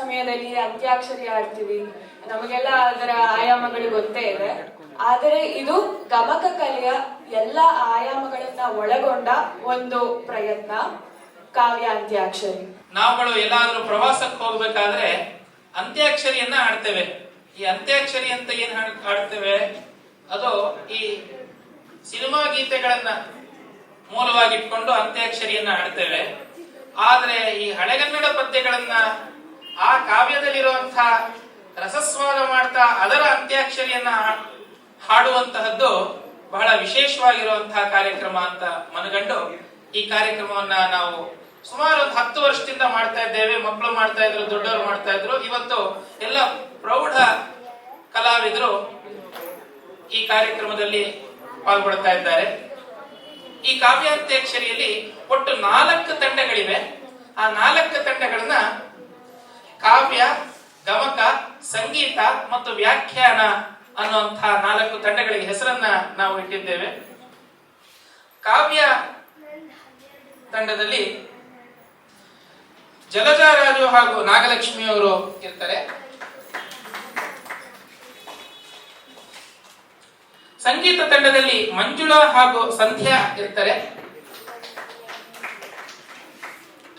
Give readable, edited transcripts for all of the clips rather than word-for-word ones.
ಸಮಯದಲ್ಲಿ ಅಂತ್ಯಾಕ್ಷರಿ ಆಡ್ತೀವಿ, ನಮಗೆಲ್ಲ ಅದರ ಆಯಾಮಗಳು ಗೊತ್ತೇ ಇದೆ. ಆದರೆ ಇದು ಗಮಕ ಕಲೆಯ ಎಲ್ಲ ಆಯಾಮಗಳನ್ನ ಒಳಗೊಂಡ ಒಂದು ಪ್ರಯತ್ನ, ಕಾವ್ಯ ಅಂತ್ಯಾಕ್ಷರಿ. ನಾವುಗಳು ಎಲ್ಲಾದ್ರೂ ಪ್ರವಾಸಕ್ಕೆ ಹೋಗ್ಬೇಕಾದ್ರೆ ಅಂತ್ಯಾಕ್ಷರಿಯನ್ನ ಆಡ್ತೇವೆ. ಈ ಅಂತ್ಯಾಕ್ಷರಿ ಅಂತ ಏನ್ ಆಡ್ತೇವೆ, ಅದು ಈ ಸಿನಿಮಾ ಗೀತೆಗಳನ್ನ ಮೂಲವಾಗಿಟ್ಕೊಂಡು ಅಂತ್ಯಾಕ್ಷರಿಯನ್ನ ಆಡ್ತೇವೆ. ಆದ್ರೆ ಈ ಹಳೆಗನ್ನಡ ಪದ್ಯಗಳನ್ನ ಆ ಕಾವ್ಯದಲ್ಲಿರುವಂತಹ ರಸಸ್ವಾದ ಮಾಡ್ತಾ ಅದರ ಅಂತ್ಯಾಕ್ಷರಿಯನ್ನ ಹಾಡುವಂತಹದ್ದು ಬಹಳ ವಿಶೇಷವಾಗಿರುವಂತಹ ಕಾರ್ಯಕ್ರಮ ಅಂತ ಮನಗಂಡು ಈ ಕಾರ್ಯಕ್ರಮವನ್ನ ನಾವು ಸುಮಾರು 10 ವರ್ಷದಿಂದ ಮಾಡ್ತಾ ಇದ್ದೇವೆ. ಮಕ್ಕಳು ಮಾಡ್ತಾ ಇದ್ರು, ದೊಡ್ಡವರು ಮಾಡ್ತಾ ಇದ್ರು. ಇವತ್ತು ಎಲ್ಲ ಪ್ರೌಢ ಕಲಾವಿದರು ಈ ಕಾರ್ಯಕ್ರಮದಲ್ಲಿ ಪಾಲ್ಗೊಳ್ತಾ ಇದ್ದಾರೆ. ಈ ಕಾವ್ಯಾಂತ್ಯಾಕ್ಷರಿಯಲ್ಲಿ ಒಟ್ಟು 4 ತಂಡಗಳಿವೆ. ಆ 4 ತಂಡಗಳನ್ನ ಕಾವ್ಯ, ಗಮಕ, ಸಂಗೀತ ಮತ್ತು ವ್ಯಾಖ್ಯಾನ ಅನ್ನುವಂತಹ 4 ತಂಡಗಳಿಗೆ ಹೆಸರನ್ನ ನಾವು ಇಟ್ಟಿದ್ದೇವೆ. ಕಾವ್ಯ ತಂಡದಲ್ಲಿ ಜಲಜಾರಾಜು ಹಾಗೂ ನಾಗಲಕ್ಷ್ಮಿ ಅವರು ಇರ್ತಾರೆ. ಸಂಗೀತ ತಂಡದಲ್ಲಿ ಮಂಜುಳಾ ಹಾಗೂ ಸಂಧ್ಯಾ ಇರ್ತಾರೆ.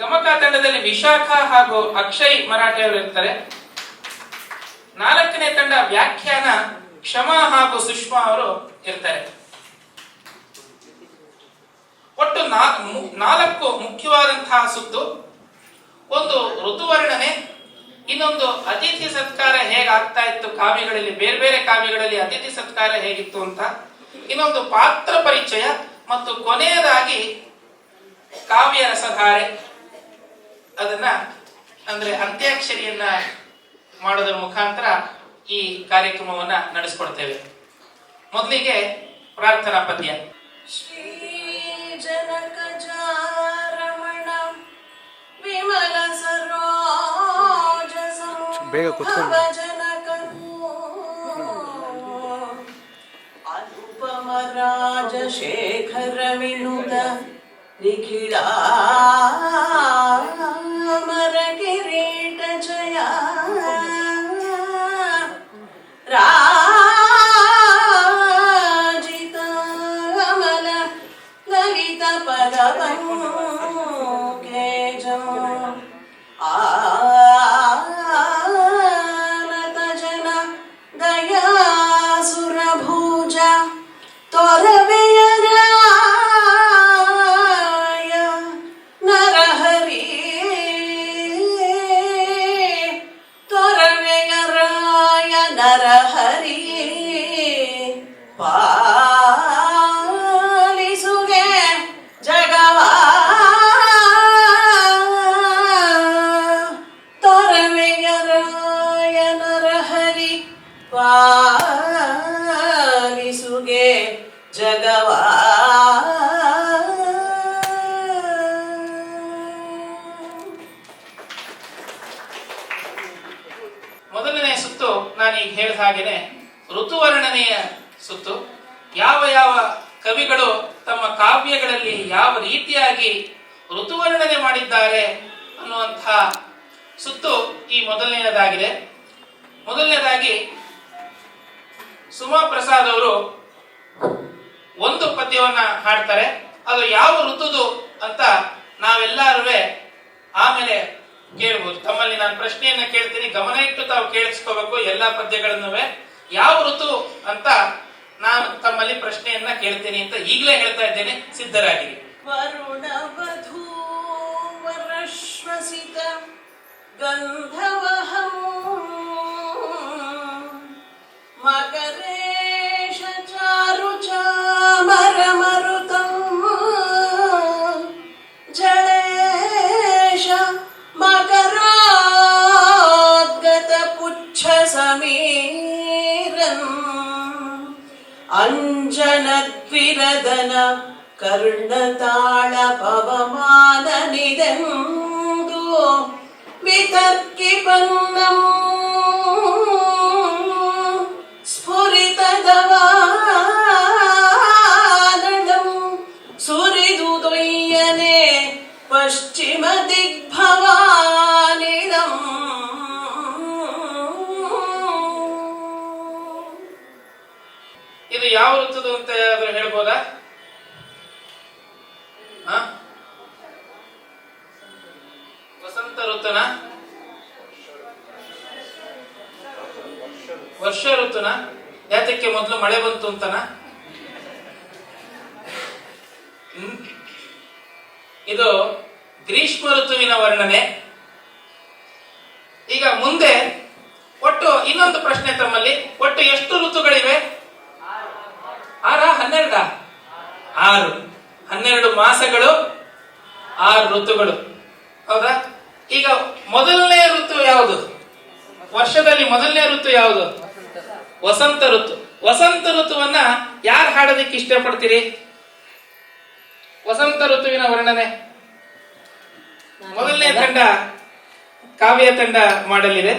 ಗಮಕ ತಂಡದಲ್ಲಿ ವಿಶಾಖ ಹಾಗೂ ಅಕ್ಷಯ್ ಮರಾಠೆ ಅವರು ಇರ್ತಾರೆ. 4ನೇ ತಂಡ ವ್ಯಾಖ್ಯಾನ ಕ್ಷಮಾ ಹಾಗೂ ಸುಷ್ಮಾ ಅವರು ಇರ್ತಾರೆ. ಒಟ್ಟು 4 ಮುಖ್ಯವಾದಂತಹ ಸುತ್ತು. ಒಂದು ಋತುವರ್ಣನೆ, ಇನ್ನೊಂದು ಅತಿಥಿ ಸತ್ಕಾರ ಹೇಗಾಗ್ತಾ ಇತ್ತು ಕಾವ್ಯಗಳಲ್ಲಿ, ಬೇರೆ ಬೇರೆ ಕಾವ್ಯಗಳಲ್ಲಿ ಅತಿಥಿ ಸತ್ಕಾರ ಹೇಗಿತ್ತು ಅಂತ, ಇನ್ನೊಂದು ಪಾತ್ರ ಪರಿಚಯ, ಮತ್ತು ಕೊನೆಯದಾಗಿ ಕಾವ್ಯ ರಸಧಾರೆ. ಅದನ್ನ ಅಂದ್ರೆ ಅಂತ್ಯಾಕ್ಷರಿಯನ್ನ ಮಾಡೋದರ ಮುಖಾಂತರ ಈ ಕಾರ್ಯಕ್ರಮವನ್ನ ನಡೆಸಿಕೊಡ್ತೇವೆ. ಮೊದಲಿಗೆ ಪ್ರಾರ್ಥನಾ ಪದ್ಯ. ಶ್ರೀ ಜನಕಜಾರಮಣ ವಿಮಲ ಸರೋಜ ಸಂಭವ ಜನಕನು ಅನುಪಮ ರಾಜಶೇಖರ ವಿನುತ ನಿಖಿಳಾಮರ ಕಿರೀಟ ಜಯ ರಾಜಿತ ಅಮಲ ಲಲಿತ ಪದವಂಕೇಜಂ ಆನತ ಜನ ದಯಾಸುರ ಭುಜ ತೊರವೆಯ ರಾಯ ನರಹರಿ ತೊರವೆಯ ರಾಯ ನರಹರಿ ಪಾಲಿಸುಗೆ ಜಗವಾ ತೊರವೆಯ ರಾಯ ನರಹರಿ ಪಾಲಿಸುಗೆ ಜಗವಾ. ಮೊದಲನೇ ಸುತ್ತು ನಾನೀಗ ಹೇಳಿದ ಹಾಗೇನೆ ಋತುವರ್ಣನೆಯ ಸುತ್ತು. ಯಾವ ಯಾವ ಕವಿಗಳು ತಮ್ಮ ಕಾವ್ಯಗಳಲ್ಲಿ ಯಾವ ರೀತಿಯಾಗಿ ಋತುವರ್ಣನೆ ಮಾಡಿದ್ದಾರೆ ಅನ್ನುವಂತಹ ಸುತ್ತು ಈ ಮೊದಲನೆಯದಾಗಿದೆ. ಮೊದಲನೇದಾಗಿ ಸುಮಾ ಪ್ರಸಾದ್ ಅವರು ಒಂದು ಪದ್ಯವನ್ನ ಹಾಡ್ತಾರೆ. ಅದು ಯಾವ ಋತುದು ಅಂತ ನಾವೆಲ್ಲರೂ ಆಮೇಲೆ ಕೇಳಬಹುದು. ತಮ್ಮಲ್ಲಿ ನಾನು ಪ್ರಶ್ನೆಯನ್ನ ಕೇಳ್ತೀನಿ, ಗಮನ ಇಟ್ಟು ತಾವು ಕೇಳಿಸ್ಕೋಬೇಕು. ಎಲ್ಲಾ ಪದ್ಯಗಳನ್ನು ಯಾವ ಋತು ಅಂತ ನಾನು ತಮ್ಮಲ್ಲಿ ಪ್ರಶ್ನೆಯನ್ನ ಕೇಳ್ತೀನಿ ಅಂತ ಈಗಲೇ ಹೇಳ್ತಾ ಇದ್ದೇನೆ, ಸಿದ್ಧರಾಗಿರಿ. ವರುಣ ವಧೂ ವರಶ್ವಸಿತ ಗಂಧವಹಂ ಮಕರೇಶ ಚಾರು ಚಾಮರ ಮರುತಂ ಜಳೇಶ ಮಕರಾದ್ಗತ ಪುಚ್ಛ ಸಮೀರಂ ಅಂಜನದ್ವಿರದನ ಕರ್ಣತಾಳ ಪವಮಾನ ನಿದೆಂದು ವಿತರ್ಕಿಪನ್ನಂ ಸ್ಫುರಿತದವಾನಳಂ ಸುರಿದು ದೊಯ್ಯನೆ ಪಶ್ಚಿಮ ದಿಗ್ಭವಾನಿದಂ ಯಾವ ಋತುದು ಅಂತ ಯಾರಾದ್ರೂ ಹೇಳ್ಬೋದಾ? ವಸಂತ ಋತುನ, ವರ್ಷ ಋತುನ? ಯಾತಕ್ಕೆ ಮೊದಲು ಮಳೆ ಬಂತು ಅಂತನ? ಇದು ಗ್ರೀಷ್ಮ ಋತುವಿನ ವರ್ಣನೆ. ಈಗ ಮುಂದೆ ಒಟ್ಟು ಇನ್ನೊಂದು ಪ್ರಶ್ನೆ ತಮ್ಮಲ್ಲಿ, ಒಟ್ಟು ಎಷ್ಟು ಋತುಗಳಿವೆ? 6 12? 6. 12 ಮಾಸಗಳು, 6 ಋತುಗಳು, ಹೌದಾ? ಈಗ ಮೊದಲನೇ ಋತು ಯಾವುದು? ವರ್ಷದಲ್ಲಿ ಮೊದಲನೇ ಋತು ಯಾವುದು? ವಸಂತ ಋತು. ವಸಂತ ಋತುವನ್ನ ಯಾರು ಹಾಡೋದಕ್ಕೆ ಇಷ್ಟಪಡ್ತೀರಿ? ವಸಂತ ಋತುವಿನ ವರ್ಣನೆ ಮೊದಲನೇ ತಂಡ ಕಾವ್ಯ ತಂಡ ಮಾಡಲಿದೆ.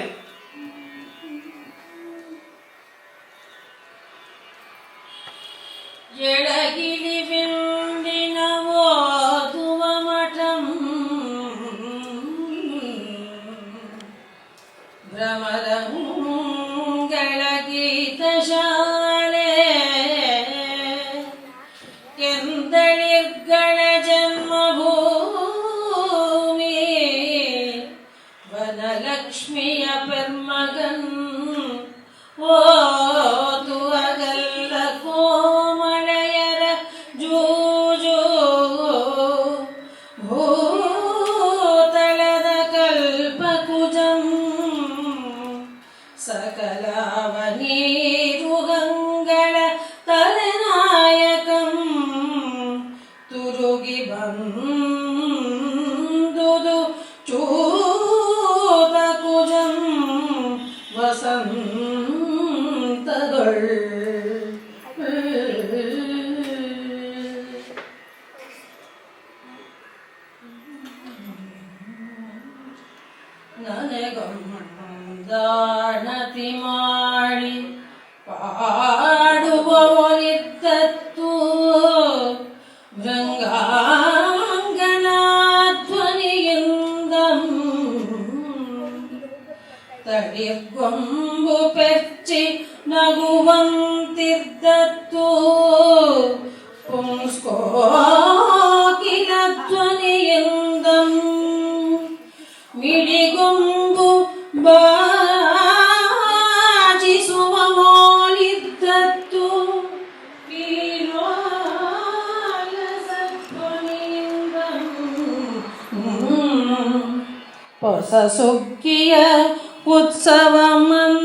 ಎಳಗಿಲಿ ಬಿಂಬಿನ ಓದುವ ಮಠಂ ಭ್ರಮರಂಗಳ ಗೀತ ಶಾಲೆ ಕೆಂದಳಿರ್ಗಳ ಜನ್ಮಭೂಮಿ ವನಲಕ್ಷ್ಮಿಯ ಪೆರ್ಮಗನ್ ಓದುವಗಲ್ಲ ಕೋಮಳೆಯರ ಜೂಜು ಭೂತಳದ ಕಲ್ಪಕುಜಂ ಸಕಲಾವನೀರುಗಂಗಳ ತಲೆನಾಯಕಂ ತುರುಗಿ ಬಂದುದು ಚೂತಕುಜಂ ವಸಂತದೊಳ್ ನನಗೊಂದಾಣತಿ ಮಾಡಿ ಪಾಡುವವನಿದ್ದತ್ತು ಭೃಂಗಾಂಗನಾಧ್ವನಿಯಿಂದ ತಡಿಗೊಂಬು ಪೆಚ್ಚಿ ನಗುವಂತಿದ್ದತ್ತು ಪುಂಸ್ಕೋಕಿಲ ಧ್ವನಿಯಿಂದ ಮಿಡಿಗೊಂಬು ಬಾಜಿಸುವ ಮೋಲಿದ್ದತ್ತು ಧ್ವನಿಯಿಂದ ಹೊಸ ಸುಗ್ಗಿಯ ಉತ್ಸವಮನ್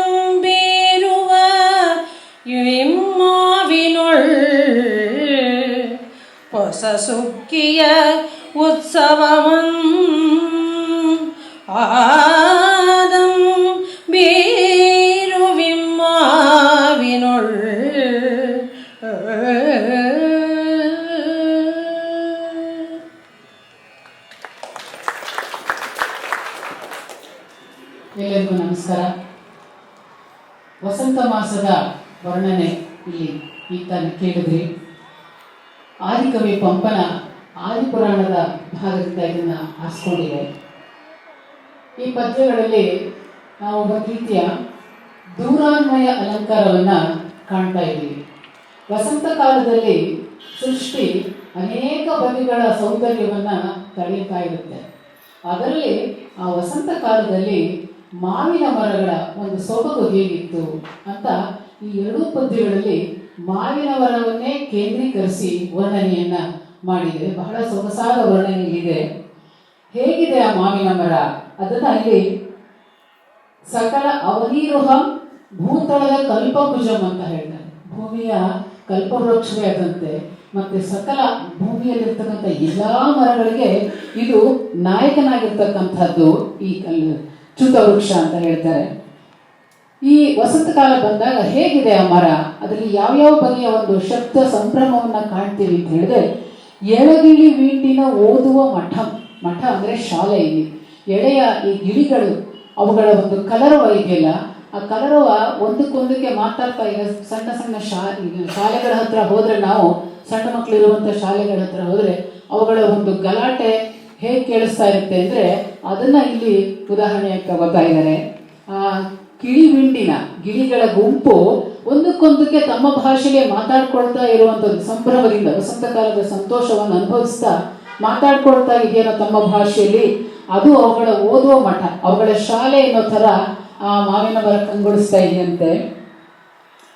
ಆದಂಬೀರುವ ವಿಮ್ಮಾವಿನೊಳ್ ಹೊಸ ಸುಗ್ಗಿಯ ಉತ್ಸವವನ್ ಆದಂ ಬೀರು ವಿಮ್ಮಾವಿನೊಳ್ ಎಲ್ಲರಿಗೂ ನಮಸ್ಕಾರ. ವಸಂತ ಮಾಸದ ವರ್ಣನೆ ಇಲ್ಲಿ ಈಗ ತಾನು ಕೇಳಿದ್ರಿ. ಆದಿಕವಿ ಪಂಪನ ಆದಿಪುರಾಣದ ಭಾಗದಿಂದ ಇದನ್ನು ಆರಿಸ್ಕೊಂಡಿದೆ. ಈ ಪದ್ಯಗಳಲ್ಲಿ ನಾವು ಒಂದು ರೀತಿಯ ದೂರಾನ್ವಯ ಅಲಂಕಾರವನ್ನು ಕಾಣ್ತಾ ಇದ್ದೀವಿ. ವಸಂತ ಕಾಲದಲ್ಲಿ ಸೃಷ್ಟಿ ಅನೇಕ ಬಗೆಗಳ ಸೌಂದರ್ಯವನ್ನು ತಳೆಯುತ್ತಾ ಇರುತ್ತೆ. ಅದರಲ್ಲಿ ಆ ವಸಂತ ಕಾಲದಲ್ಲಿ ಮಾವಿನ ಮರಗಳ ಒಂದು ಸೊಬಗು ಹೇಗಿತ್ತು ಅಂತ ಈ ಎರಡೂ ಪದ್ಯಗಳಲ್ಲಿ ಮಾವಿನ ಮರವನ್ನೇ ಕೇಂದ್ರೀಕರಿಸಿ ವರ್ಣನೆಯನ್ನ ಮಾಡಿದೆ. ಬಹಳ ಸೊಗಸಾದ ವರ್ಣನೆ ಇದೆ. ಹೇಗಿದೆ ಆ ಮಾವಿನ ಮರ ಅದನ್ನ ಇಲ್ಲಿ ಸಕಲ ಅವನೀರುಹಂ ಭೂತಳದ ಕಲ್ಪಭುಜಂ ಅಂತ ಹೇಳ್ತಾರೆ. ಭೂಮಿಯ ಕಲ್ಪವೃಕ್ಷವೇ ಅದಂತೆ. ಮತ್ತೆ ಸಕಲ ಭೂಮಿಯಲ್ಲಿರ್ತಕ್ಕಂಥ ಎಲ್ಲಾ ಮರಗಳಿಗೆ ಇದು ನಾಯಕನಾಗಿರ್ತಕ್ಕಂಥದ್ದು ಈ ಚ್ಯುತವೃಕ್ಷ ಅಂತ ಹೇಳ್ತಾರೆ. ಈ ವಸಂತ ಕಾಲ ಬಂದಾಗ ಹೇಗಿದೆ ಆ ಮರ, ಅದರಲ್ಲಿ ಯಾವ್ಯಾವ ಬಗೆಯ ಒಂದು ಶಬ್ದ ಸಂಭ್ರಮವನ್ನ ಕಾಣ್ತೀವಿ ಅಂತ ಹೇಳಿದ್ರೆ, ಎಳಗಿಳಿ ವೀಟಿನ ಓದುವ ಮಠ. ಮಠ ಅಂದ್ರೆ ಶಾಲೆ. ಇಲ್ಲಿ ಎಳೆಯ ಈ ಗಿಳಿಗಳು ಅವುಗಳ ಒಂದು ಕಲರವ ಇದೆಯಲ್ಲ, ಆ ಕಲರವ ಒಂದಕ್ಕೊಂದಕ್ಕೆ ಮಾತಾಡ್ತಾ, ಈಗ ಸಣ್ಣ ಸಣ್ಣ ಶಾಲೆಗಳ ಹತ್ರ ಹೋದ್ರೆ, ನಾವು ಸಣ್ಣ ಮಕ್ಕಳು ಇರುವಂಥ ಶಾಲೆಗಳ ಹತ್ರ ಹೋದ್ರೆ ಅವುಗಳ ಒಂದು ಗಲಾಟೆ ಹೇಗೆ ಕೇಳಿಸ್ತಾ ಇರುತ್ತೆ ಅಂದರೆ ಅದನ್ನ ಇಲ್ಲಿ ಉದಾಹರಣೆಯಾಗಿ ತಗೋತಾ ಇದ್ದಾರೆ. ಆ ಗಿಳಿವಿಂಡಿನ ಗಿಳಿಗಳ ಗುಂಪು ಒಂದಕ್ಕೊಂದಕ್ಕೆ ತಮ್ಮ ಭಾಷೆಗೆ ಮಾತಾಡ್ಕೊಳ್ತಾ ಇರುವಂಥದ್ದು ಸಂಭ್ರಮದಿಂದ ವಸಂತ ಕಾಲದ ಸಂತೋಷವನ್ನು ಅನುಭವಿಸ್ತಾ ಮಾತಾಡ್ಕೊಳ್ತಾ ಇದೆಯೋ ತಮ್ಮ ಭಾಷೆಯಲ್ಲಿ. ಅದು ಅವುಗಳ ಓದುವ ಮಠ, ಅವುಗಳ ಶಾಲೆ ಅನ್ನೋ ಥರ ಆ ಮಾವಿನ ಮರ ಕಂಗೊಳಿಸ್ತಾ ಇದೆಯಂತೆ.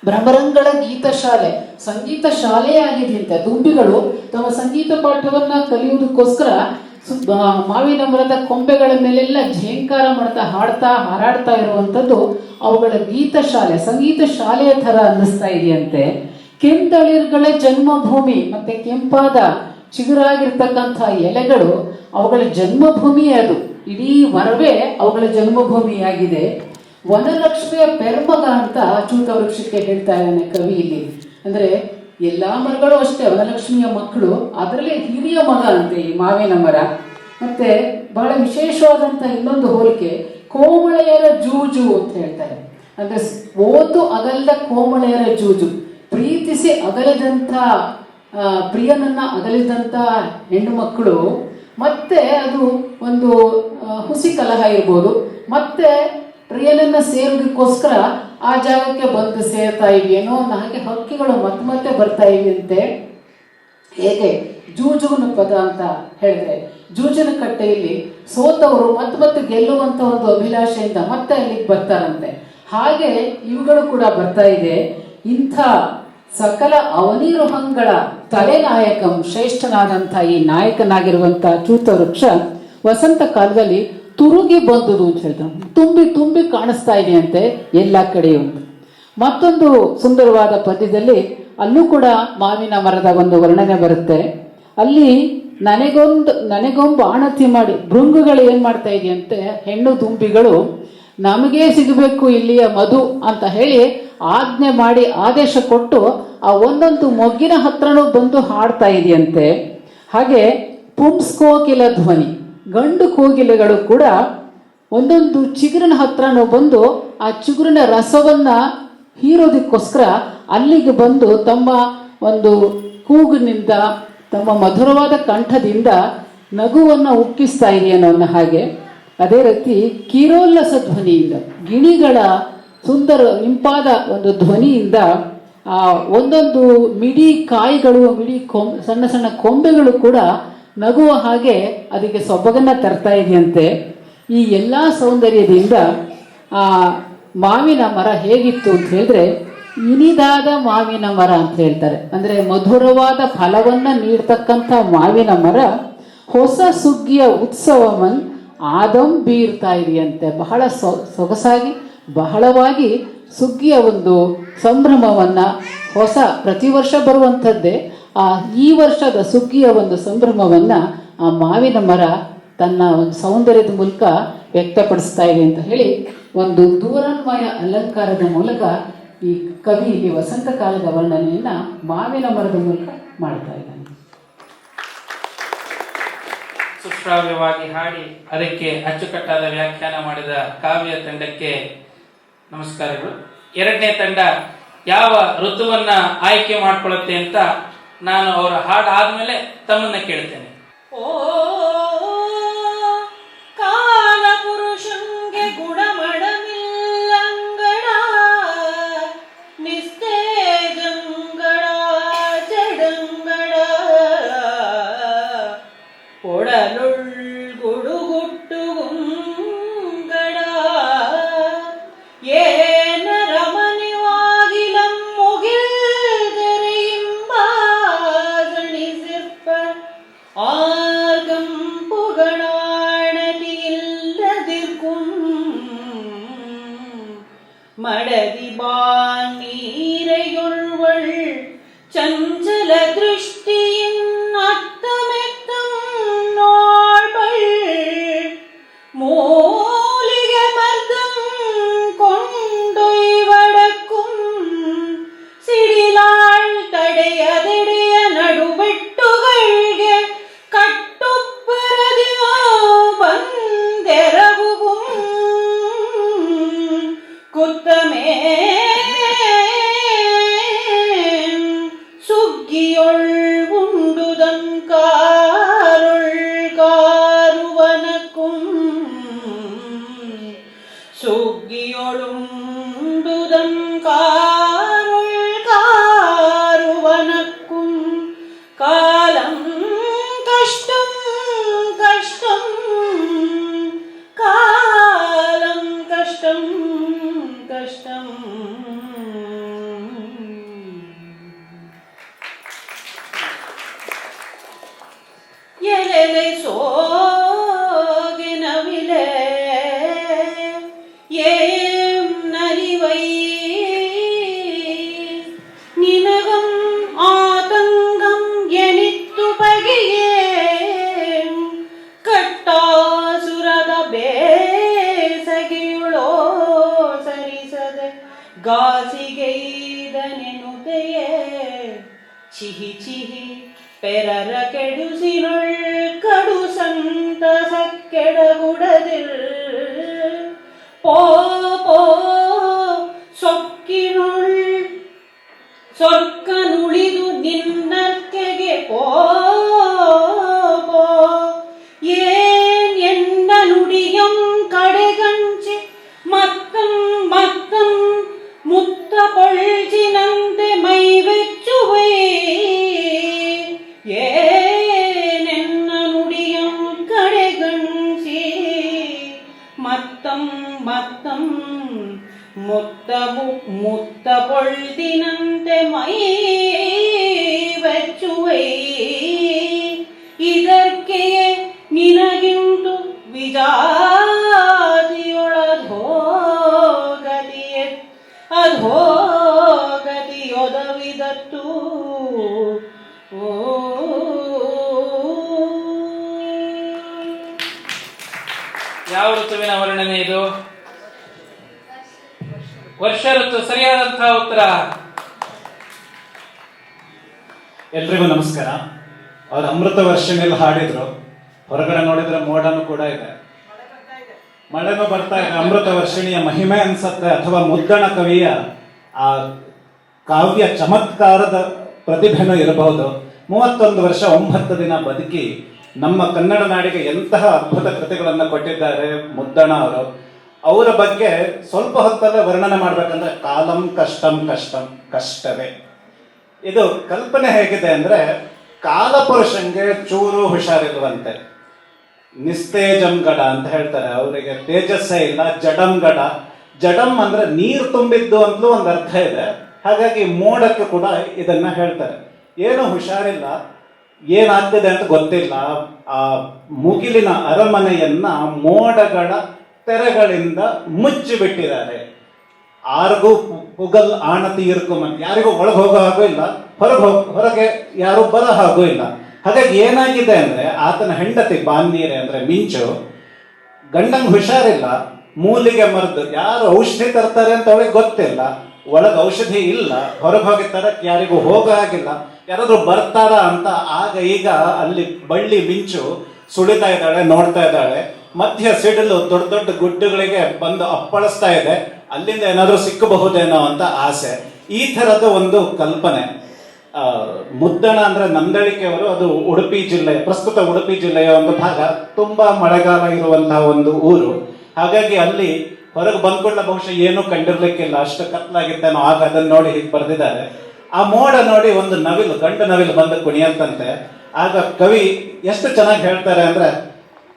ಭ್ರಮರಂಗಳ ಗೀತ ಶಾಲೆ, ಸಂಗೀತ ಶಾಲೆಯೇ ಆಗಿದೆಯಂತೆ. ದುಂಬಿಗಳು ತಮ್ಮ ಸಂಗೀತ ಪಾಠವನ್ನ ಕಲಿಯುವುದಕ್ಕೋಸ್ಕರ ಮಾವಿನ ಮರದ ಕೊಂಬೆಗಳ ಮೇಲೆಲ್ಲ ಝೇಂಕಾರ ಮಾಡ್ತಾ ಹಾಡ್ತಾ ಹಾರಾಡ್ತಾ ಇರುವಂಥದ್ದು ಅವುಗಳ ಗೀತ ಶಾಲೆ, ಸಂಗೀತ ಶಾಲೆಯ ಥರ ಅನ್ನಿಸ್ತಾ ಇದೆಯಂತೆ. ಕೆಂತಳಿರ್ಗಳ ಜನ್ಮಭೂಮಿ, ಮತ್ತೆ ಕೆಂಪಾದ ಚಿಗುರಾಗಿರ್ತಕ್ಕಂಥ ಎಲೆಗಳು ಅವುಗಳ ಜನ್ಮಭೂಮಿಯೇ. ಅದು ಇಡೀ ಮರವೇ ಅವುಗಳ ಜನ್ಮಭೂಮಿಯಾಗಿದೆ. ವನಲಕ್ಷ್ಮಿಯ ಪೆರ್ಮಗ ಅಂತ ಚೂತ ವೃಕ್ಷಕ್ಕೆ ಹೇಳ್ತಾ ಇದ್ದಾನೆ ಕವಿ ಇಲ್ಲಿ. ಅಂದ್ರೆ ಎಲ್ಲಾ ಮರಗಳು ಅಷ್ಟೇ ವನಲಕ್ಷ್ಮಿಯ ಮಕ್ಕಳು, ಅದರಲ್ಲಿ ಹಿರಿಯ ಮಗ ಅಂತೆ ಈ ಮಾವಿನ ಮರ. ಮತ್ತೆ ಬಹಳ ವಿಶೇಷವಾದಂತ ಇನ್ನೊಂದು ಹೋಲಿಕೆ, ಕೋಮಳೆಯರ ಜೂಜು ಅಂತ ಹೇಳ್ತಾರೆ. ಅಂದ್ರೆ ಓದು ಅಗಲದ ಕೋಮಳೆಯರ ಜೂಜು, ಪ್ರೀತಿಸಿ ಅಗಲಿದಂಥ ಪ್ರಿಯನನ್ನ ಅಗಲಿದಂಥ ಹೆಣ್ಣು ಮಕ್ಕಳು, ಮತ್ತೆ ಅದು ಒಂದು ಹುಸಿ ಕಲಹ ಇರ್ಬೋದು, ಮತ್ತೆ ಪ್ರಿಯನನ್ನ ಸೇರೋದಕ್ಕೋಸ್ಕರ ಆ ಜಾಗಕ್ಕೆ ಬಂದು ಸೇರ್ತಾ ಇವೆಯೇನೋ ಅನ್ನೋ ಹಾಗೆ ಹಕ್ಕಿಗಳು ಮತ್ತೆ ಬರ್ತಾ ಇವೆಯಂತೆ. ಹೇಗೆ ಜೂಜುವನ ಪದ ಅಂತ ಹೇಳಿದ್ರೆ, ಜೂಜನ ಕಟ್ಟೆಯಲ್ಲಿ ಸೋತವರು ಮತ್ತೆ ಗೆಲ್ಲುವಂತ ಒಂದು ಅಭಿಲಾಷೆಯಿಂದ ಮತ್ತೆ ಅಲ್ಲಿಗೆ ಬರ್ತಾರಂತೆ. ಹಾಗೆ ಇವುಗಳು ಕೂಡ ಬರ್ತಾ ಇದೆ. ಇಂಥ ಸಕಲ ಅವನಿರುಹಂಗಳ ತಲೆನಾಯಕಂ, ಶ್ರೇಷ್ಠನಾದಂಥ ಈ ನಾಯಕನಾಗಿರುವಂಥ ಚೂತ ವೃಕ್ಷ ವಸಂತ ಕಾಲದಲ್ಲಿ ತುರುಗಿ ಬಂದುದು ಅಂತ ಹೇಳ್ತಾರೆ. ತುಂಬಿ ಕಾಣಿಸ್ತಾ ಇದೆಯಂತೆ ಎಲ್ಲ ಕಡೆಯೂ. ಮತ್ತೊಂದು ಸುಂದರವಾದ ಪದ್ಯದಲ್ಲಿ ಅಲ್ಲೂ ಕೂಡ ಮಾವಿನ ಮರದ ಒಂದು ವರ್ಣನೆ ಬರುತ್ತೆ. ಅಲ್ಲಿ ನನಗೊಂದು ಆಣತಿ ಮಾಡಿ ಭೃಂಗುಗಳು ಏನ್ ಮಾಡ್ತಾ ಇದೆಯಂತೆ, ಹೆಣ್ಣು ದುಂಬಿಗಳು ನಮಗೇ ಸಿಗಬೇಕು ಇಲ್ಲಿಯ ಮಧು ಅಂತ ಹೇಳಿ ಆಜ್ಞೆ ಮಾಡಿ ಆದೇಶ ಕೊಟ್ಟು ಆ ಒಂದೊಂದು ಮೊಗ್ಗಿನ ಹತ್ರನೂ ಬಂದು ಹಾಡ್ತಾ ಇದೆಯಂತೆ. ಹಾಗೆ ಪುಂಸ್ಕೋಕಿಲ ಧ್ವನಿ, ಗಂಡು ಕೋಗಿಲೆಗಳು ಕೂಡ ಒಂದೊಂದು ಚಿಗುರಿನ ಹತ್ರನೂ ಬಂದು ಆ ಚಿಗುರಿನ ರಸವನ್ನ ಹೀರೋದಕ್ಕೋಸ್ಕರ ಅಲ್ಲಿಗೆ ಬಂದು ತಮ್ಮ ಒಂದು ಕೂಗಿನಿಂದ, ತಮ್ಮ ಮಧುರವಾದ ಕಂಠದಿಂದ ನಗುವನ್ನು ಉಕ್ಕಿಸ್ತಾ ಇದೆಯೇನೋ ಅನ್ನೋ ಹಾಗೆ. ಅದೇ ರೀತಿ ಕಿರೋಲ್ಲಸ ಧ್ವನಿಯಿಂದ, ಗಿಣಿಗಳ ಸುಂದರ ಇಂಪಾದ ಒಂದು ಧ್ವನಿಯಿಂದ ಆ ಒಂದೊಂದು ಮಿಡಿ ಕಾಯಿಗಳು, ಸಣ್ಣ ಸಣ್ಣ ಕೊಂಬೆಗಳು ಕೂಡ ನಗುವ ಹಾಗೆ ಅದಕ್ಕೆ ಸೊಬಗನ್ನ ತರ್ತಾ ಇದೆಯಂತೆ. ಈ ಎಲ್ಲ ಸೌಂದರ್ಯದಿಂದ ಆ ಮಾವಿನ ಮರ ಹೇಗಿತ್ತು ಅಂತ ಹೇಳಿದ್ರೆ, ಇನಿದಾದ ಮಾವಿನ ಮರ ಅಂತ ಹೇಳ್ತಾರೆ. ಅಂದ್ರೆ ಮಧುರವಾದ ಫಲವನ್ನ ನೀಡ್ತಕ್ಕಂಥ ಮಾವಿನ ಮರ ಹೊಸ ಸುಗ್ಗಿಯ ಉತ್ಸವವನ್ ಆದಂ ಬೀರ್ತಾ ಇದೆಯಂತೆ. ಬಹಳ ಸೊಗಸಾಗಿ ಬಹಳವಾಗಿ ಸುಗ್ಗಿಯ ಒಂದು ಸಂಭ್ರಮವನ್ನ, ಪ್ರತಿ ವರ್ಷ ಬರುವಂಥದ್ದೇ ಈ ವರ್ಷದ ಸುಗ್ಗಿಯ ಒಂದು ಸಂಭ್ರಮವನ್ನ ಆ ಮಾವಿನ ಮರ ತನ್ನ ಒಂದು ಸೌಂದರ್ಯದ ಮೂಲಕ ವ್ಯಕ್ತಪಡಿಸ್ತಾ ಇದೆ ಅಂತ ಹೇಳಿ ಒಂದು ದೂರನ್ವಯ ಅಲಂಕಾರದ ಮೂಲಕ ಈ ಕವಿ ಇಲ್ಲಿ ವಸಂತ ಕಾಲದ ವರ್ಣನೆಯನ್ನ ಮಾವಿನ ಮರದ ಮೂಲಕ ಮಾಡ್ತಾ ಇದ್ದಾನೆ. ಸುಶ್ರಾವ್ಯವಾಗಿ ಹಾಡಿ ಅದಕ್ಕೆ ಅಚ್ಚುಕಟ್ಟಾದ ವ್ಯಾಖ್ಯಾನ ಮಾಡಿದ ಕಾವ್ಯ ತಂಡಕ್ಕೆ ನಮಸ್ಕಾರಗಳು. ಎರಡನೇ ತಂಡ ಯಾವ ಋತುವನ್ನ ಆಯ್ಕೆ ಮಾಡ್ಕೊಳ್ಳುತ್ತೆ ಅಂತ ನಾನು ಅವರ ಹಾಡು ಆದ್ಮೇಲೆ ತಮ್ಮನ್ನ ಕೇಳ್ತೇನೆ. ಓ ಕಾಲ ಪುರುಷಂಗೆ ಗುಣಮಡಮಿಲ್ಲಂಗಡ ನಿಸ್ತೇಜಂಗಡ ಜಡಂಗಡ ಒಡಲುಳ್ ಗುಡುಗುಟ್ಟುಗುಂಗಡ ಏನ ರಮಣಿವಾಗಿಲಂ ಮುಗಿಲ್ದೆರೆಯಿಂಬಾಸಣಿಸಿರ್ಪ ஆர்கம்புகணாணதில்லதிற்கும் மடதி நீரையொள்வள் சஞ்சல திருஷ்டியின் அத்தமெத்தம் நாள்கள் மூலிகை மர்தம் கொண்டொய் வடக்கும் ಸಿಡಿಲಾಳ್ ತಡೆಯದೆಡೆಯ ನಡುಬೆಟ್ಟುಗಳ್ಗೆ ಕಟ್ಟುಪ್ಪರದಿಯೋ ಬಂದೆರಗುಗುಂ ಕುತ್ತ ಮೇಲೆ ಎಲೆ ಸೋಗೆನವಿಲೆ ಏಂ ನಲಿವೈ ನಿನಗಂ ಆತಂಗಂ ಎನಿತ್ತು ಬಗೆಯೇ ಕಟ್ಟಾಸುರದ ಬೇಸಗೆಯುಳೋ ಸರಿಸದೆ ಗಾಸಿಗೆಯ್ದನೆನುತೆಯೇ ಚಿಹಿ ಚಿಹಿ ಪೆರರ ಕೆಡುಸಿನೊಳ್ ಕಡು ಸಂತಸ ಕೆಡಗುಡದಿಲ್ ಪೋ ಪೋ ಸೊಕ್ಕಿನುಳ್ ಸೊಕ್ಕನುಳಿದು ನಿನ್ನರ್ಕೆಗೆ ಪೋ ಪೋ ಏನ್ ಎನ್ನ ನುಡಿಯಂ ಕಡೆಗಂಚೆ ಮತ್ತಂ ಮತ್ತಂ ಮುತ್ತ ಪೊಳ್ಚಿನಂತೆ ಮೈವೆಚ್ಚುವೈ ಏನೆನ್ನ ನುಡಿಯಂ ಕಡೆಗಂಚಿ ಮತ್ತಂ ಮತ್ತಂ ಮುತ್ತ ಪೊಳ್ತಿನಂತೆ ಮೈ ವೆಚ್ಚುವೈ ಇದಕ್ಕೆ ನಿನಗಿಂಟು ವಿಜಾತಿಯೊಳಧೋಗತಿಯೆ ಅಧೋಗತಿಯೊದವಿದತ್ತು ಓ ಯಾವ ಋತುವಿನ ವರ್ಣನೆ ಇದು? ವರ್ಷ ಋತು. ಸರಿಯಾದಂತಹ ಉತ್ತರ. ಎಲ್ರಿಗೂ ನಮಸ್ಕಾರ. ಅವ್ರು ಅಮೃತ ವರ್ಷಿಣಿಯಲ್ಲಿ ಹಾಡಿದ್ರು. ಹೊರಗಡೆ ನೋಡಿದ್ರೆ ಮೋಡನು ಕೂಡ ಇದೆ, ಮಳೆನೂ ಬರ್ತಾ ಇದೆ. ಅಮೃತ ವರ್ಷಿಣಿಯ ಮಹಿಮೆ ಅನ್ಸತ್ತೆ, ಅಥವಾ ಮುದ್ದಣ ಕವಿಯ ಆ ಕಾವ್ಯ ಚಮತ್ಕಾರದ ಪ್ರತಿಭೆನೂ ಇರಬಹುದು. 31 ವರ್ಷ 9 ದಿನ ಬದುಕಿ ನಮ್ಮ ಕನ್ನಡ ನಾಡಿಗೆ ಎಂತಹ ಅದ್ಭುತ ಕೃತಿಗಳನ್ನು ಕೊಟ್ಟಿದ್ದಾರೆ ಮುದ್ದಣ ಅವರು. ಅವರ ಬಗ್ಗೆ ಸ್ವಲ್ಪ ಹೊತ್ತಲ್ಲೇ ವರ್ಣನೆ ಮಾಡ್ಬೇಕಂದ್ರೆ ಕಾಲಂ ಕಷ್ಟಂ ಕಷ್ಟಂ ಕಷ್ಟವೇ. ಇದು ಕಲ್ಪನೆ ಹೇಗಿದೆ ಅಂದ್ರೆ, ಕಾಲಪುರುಷಂಗೆ ಚೂರು ಹುಷಾರಿರುವಂತೆ, ನಿಸ್ತೇಜಂಗಡ ಅಂತ ಹೇಳ್ತಾರೆ. ಅವರಿಗೆ ತೇಜಸ್ಸೇ ಇಲ್ಲ, ಜಡಂಗಡ. ಜಡಂ ಅಂದ್ರೆ ನೀರು ತುಂಬಿದ್ದು ಅಂತಲೂ ಒಂದು ಅರ್ಥ ಇದೆ. ಹಾಗಾಗಿ ಮೋಡಕ್ಕೆ ಕೂಡ ಇದನ್ನ ಹೇಳ್ತಾರೆ. ಏನು ಹುಷಾರಿಲ್ಲ, ಏನಾಗ್ತಿದೆ ಅಂತ ಗೊತ್ತಿಲ್ಲ. ಆ ಮುಗಿಲಿನ ಅರಮನೆಯನ್ನ ಮೋಡಗಳ ತೆರೆಗಳಿಂದ ಮುಚ್ಚಿಬಿಟ್ಟಿದ್ದಾರೆ. ಆರ್ಗೂ ಪುಗಲ್ ಆಣತಿ ಇರ್ಕೊಂಬಂತ, ಯಾರಿಗೂ ಒಳಗೆ ಹೋಗೋ ಹಾಗೂ ಇಲ್ಲ, ಹೊರಗೆ ಯಾರು ಬರೋ ಹಾಗೂ ಇಲ್ಲ. ಹಾಗಾಗಿ ಏನಾಗಿದೆ ಅಂದ್ರೆ, ಆತನ ಹೆಂಡತಿ ಬಾನ್ನೀರೆ ಅಂದ್ರೆ ಮಿಂಚು, ಗಂಡಂಗ್ ಹುಷಾರಿಲ್ಲ, ಮೂಲಿಗೆ ಮರ್ದು ಯಾರು ಔಷಧಿ ತರ್ತಾರೆ ಅಂತ ಅವಳಿಗೆ ಗೊತ್ತಿಲ್ಲ, ಒಳಗೆ ಔಷಧಿ ಇಲ್ಲ, ಹೊರಗೆ ಹೋಗಿ ತರಕ್ಕೆ ಯಾರಿಗೂ ಹೋಗೋ ಹಾಗಿಲ್ಲ, ಯಾರಾದ್ರೂ ಬರ್ತಾರ ಅಂತ ಆಗ ಈಗ ಅಲ್ಲಿ ಬಳ್ಳಿ ಮಿಂಚು ಸುಳಿತಾ ಇದ್ದಾಳೆ, ನೋಡ್ತಾ ಇದ್ದಾಳೆ. ಮಧ್ಯ ಸಿಡಿಲು ದೊಡ್ಡ ದೊಡ್ಡ ಗುಡ್ಡಗಳಿಗೆ ಬಂದು ಅಪ್ಪಳಿಸ್ತಾ ಇದೆ, ಅಲ್ಲಿಂದ ಏನಾದ್ರೂ ಸಿಕ್ಕಬಹುದೇನೋ ಅಂತ ಆಸೆ. ಈ ಥರದ ಒಂದು ಕಲ್ಪನೆ. ಮುದ್ದಣ ಅಂದ್ರೆ ನಂದಳಿಕೆಯವರು, ಅದು ಉಡುಪಿ ಜಿಲ್ಲೆ, ಪ್ರಸ್ತುತ ಉಡುಪಿ ಜಿಲ್ಲೆಯ ಒಂದು ಭಾಗ. ತುಂಬಾ ಮಳೆಗಾಲ ಇರುವಂತಹ ಒಂದು ಊರು. ಹಾಗಾಗಿ ಅಲ್ಲಿ ಹೊರಗೆ ಬಂದ್ಕೊಳ್ಳ ಬಹುಶಃ ಏನೂ ಕಂಡಿರ್ಲಿಕ್ಕಿಲ್ಲ, ಅಷ್ಟು ಕತ್ಲಾಗಿತ್ತೇನೋ. ಆಗ ಅದನ್ನ ನೋಡಿ ಹೀಗೆ ಬರೆದಿದ್ದಾರೆ. ಆ ಮೋಡ ನೋಡಿ ಒಂದು ನವಿಲು, ಗಂಡು ನವಿಲು ಬಂದು ಕುಣಿಯಂತಂತೆ. ಆಗ ಕವಿ ಎಷ್ಟು ಚೆನ್ನಾಗಿ ಹೇಳ್ತಾರೆ ಅಂದ್ರೆ,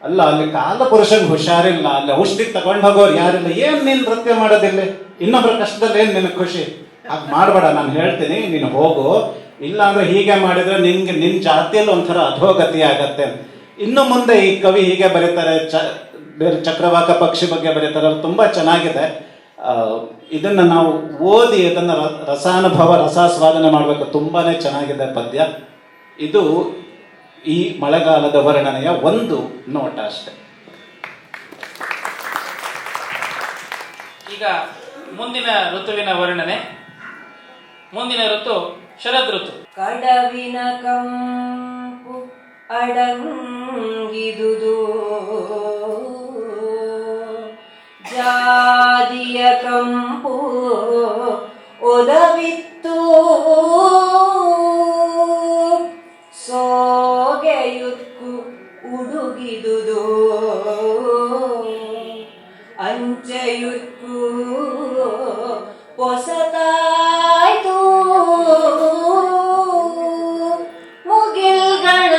ಅಲ್ಲ ಅಲ್ಲಿ ಕಾಲಪುರುಷಂಗೆ ಹುಷಾರಿಲ್ಲ, ಅಲ್ಲಿ ಔಷಧಿ ತಗೊಂಡು ಹೋಗೋರು ಯಾರಿಲ್ಲ, ಏನ್ ನೀನ್ ನೃತ್ಯ ಮಾಡೋದಿಲ್ಲ, ಇನ್ನೊಬ್ಬರ ಕಷ್ಟದಲ್ಲಿ ಏನ್ ನಿನಗೆ ಖುಷಿ, ಹಾಗೆ ಮಾಡಬೇಡ, ನಾನು ಹೇಳ್ತೀನಿ, ನೀನು ಹೋಗು, ಇಲ್ಲ ಅಂದ್ರೆ ಹೀಗೆ ಮಾಡಿದ್ರೆ ನಿನ್ ಜಾತಿಯಲ್ಲಿ ಒಂಥರ ಅಧೋಗತಿ ಆಗತ್ತೆ. ಇನ್ನು ಮುಂದೆ ಈ ಕವಿ ಹೀಗೆ ಬರೀತಾರೆ, ಬೇರೆ ಚಕ್ರವಾಕ ಪಕ್ಷಿ ಬಗ್ಗೆ ಬರೀತಾರೆ, ಅದು ತುಂಬಾ ಚೆನ್ನಾಗಿದೆ. ಇದನ್ನ ನಾವು ಓದಿ ಇದನ್ನ ರಸಾನುಭವ ರಸಾಸ್ವಾದನೆ ಮಾಡಬೇಕು. ತುಂಬಾನೇ ಚೆನ್ನಾಗಿದೆ ಪದ್ಯ ಇದು. ಈ ಮಳೆಗಾಲದ ವರ್ಣನೆಯ ಒಂದು ನೋಟ ಅಷ್ಟೆ. ಈಗ ಮುಂದಿನ ಋತುವಿನ ವರ್ಣನೆ. ಮುಂದಿನ ಋತು ಶರದ್ ಋತು. ಕಡವಿನ ಕಂಪು ಅಡಂಗಿದುದು, ಜಾದಿಯ ಕಂಪು ಒದವಿತ್ತು, ಸೋಗೆಯುಕ್ಕು ಉಡುಗಿದುದು, ಅಂಚೆಯುಕ್ಕು ಹೊಸತಾಯ್ತು, ಮುಗಿಲ್ಗಳ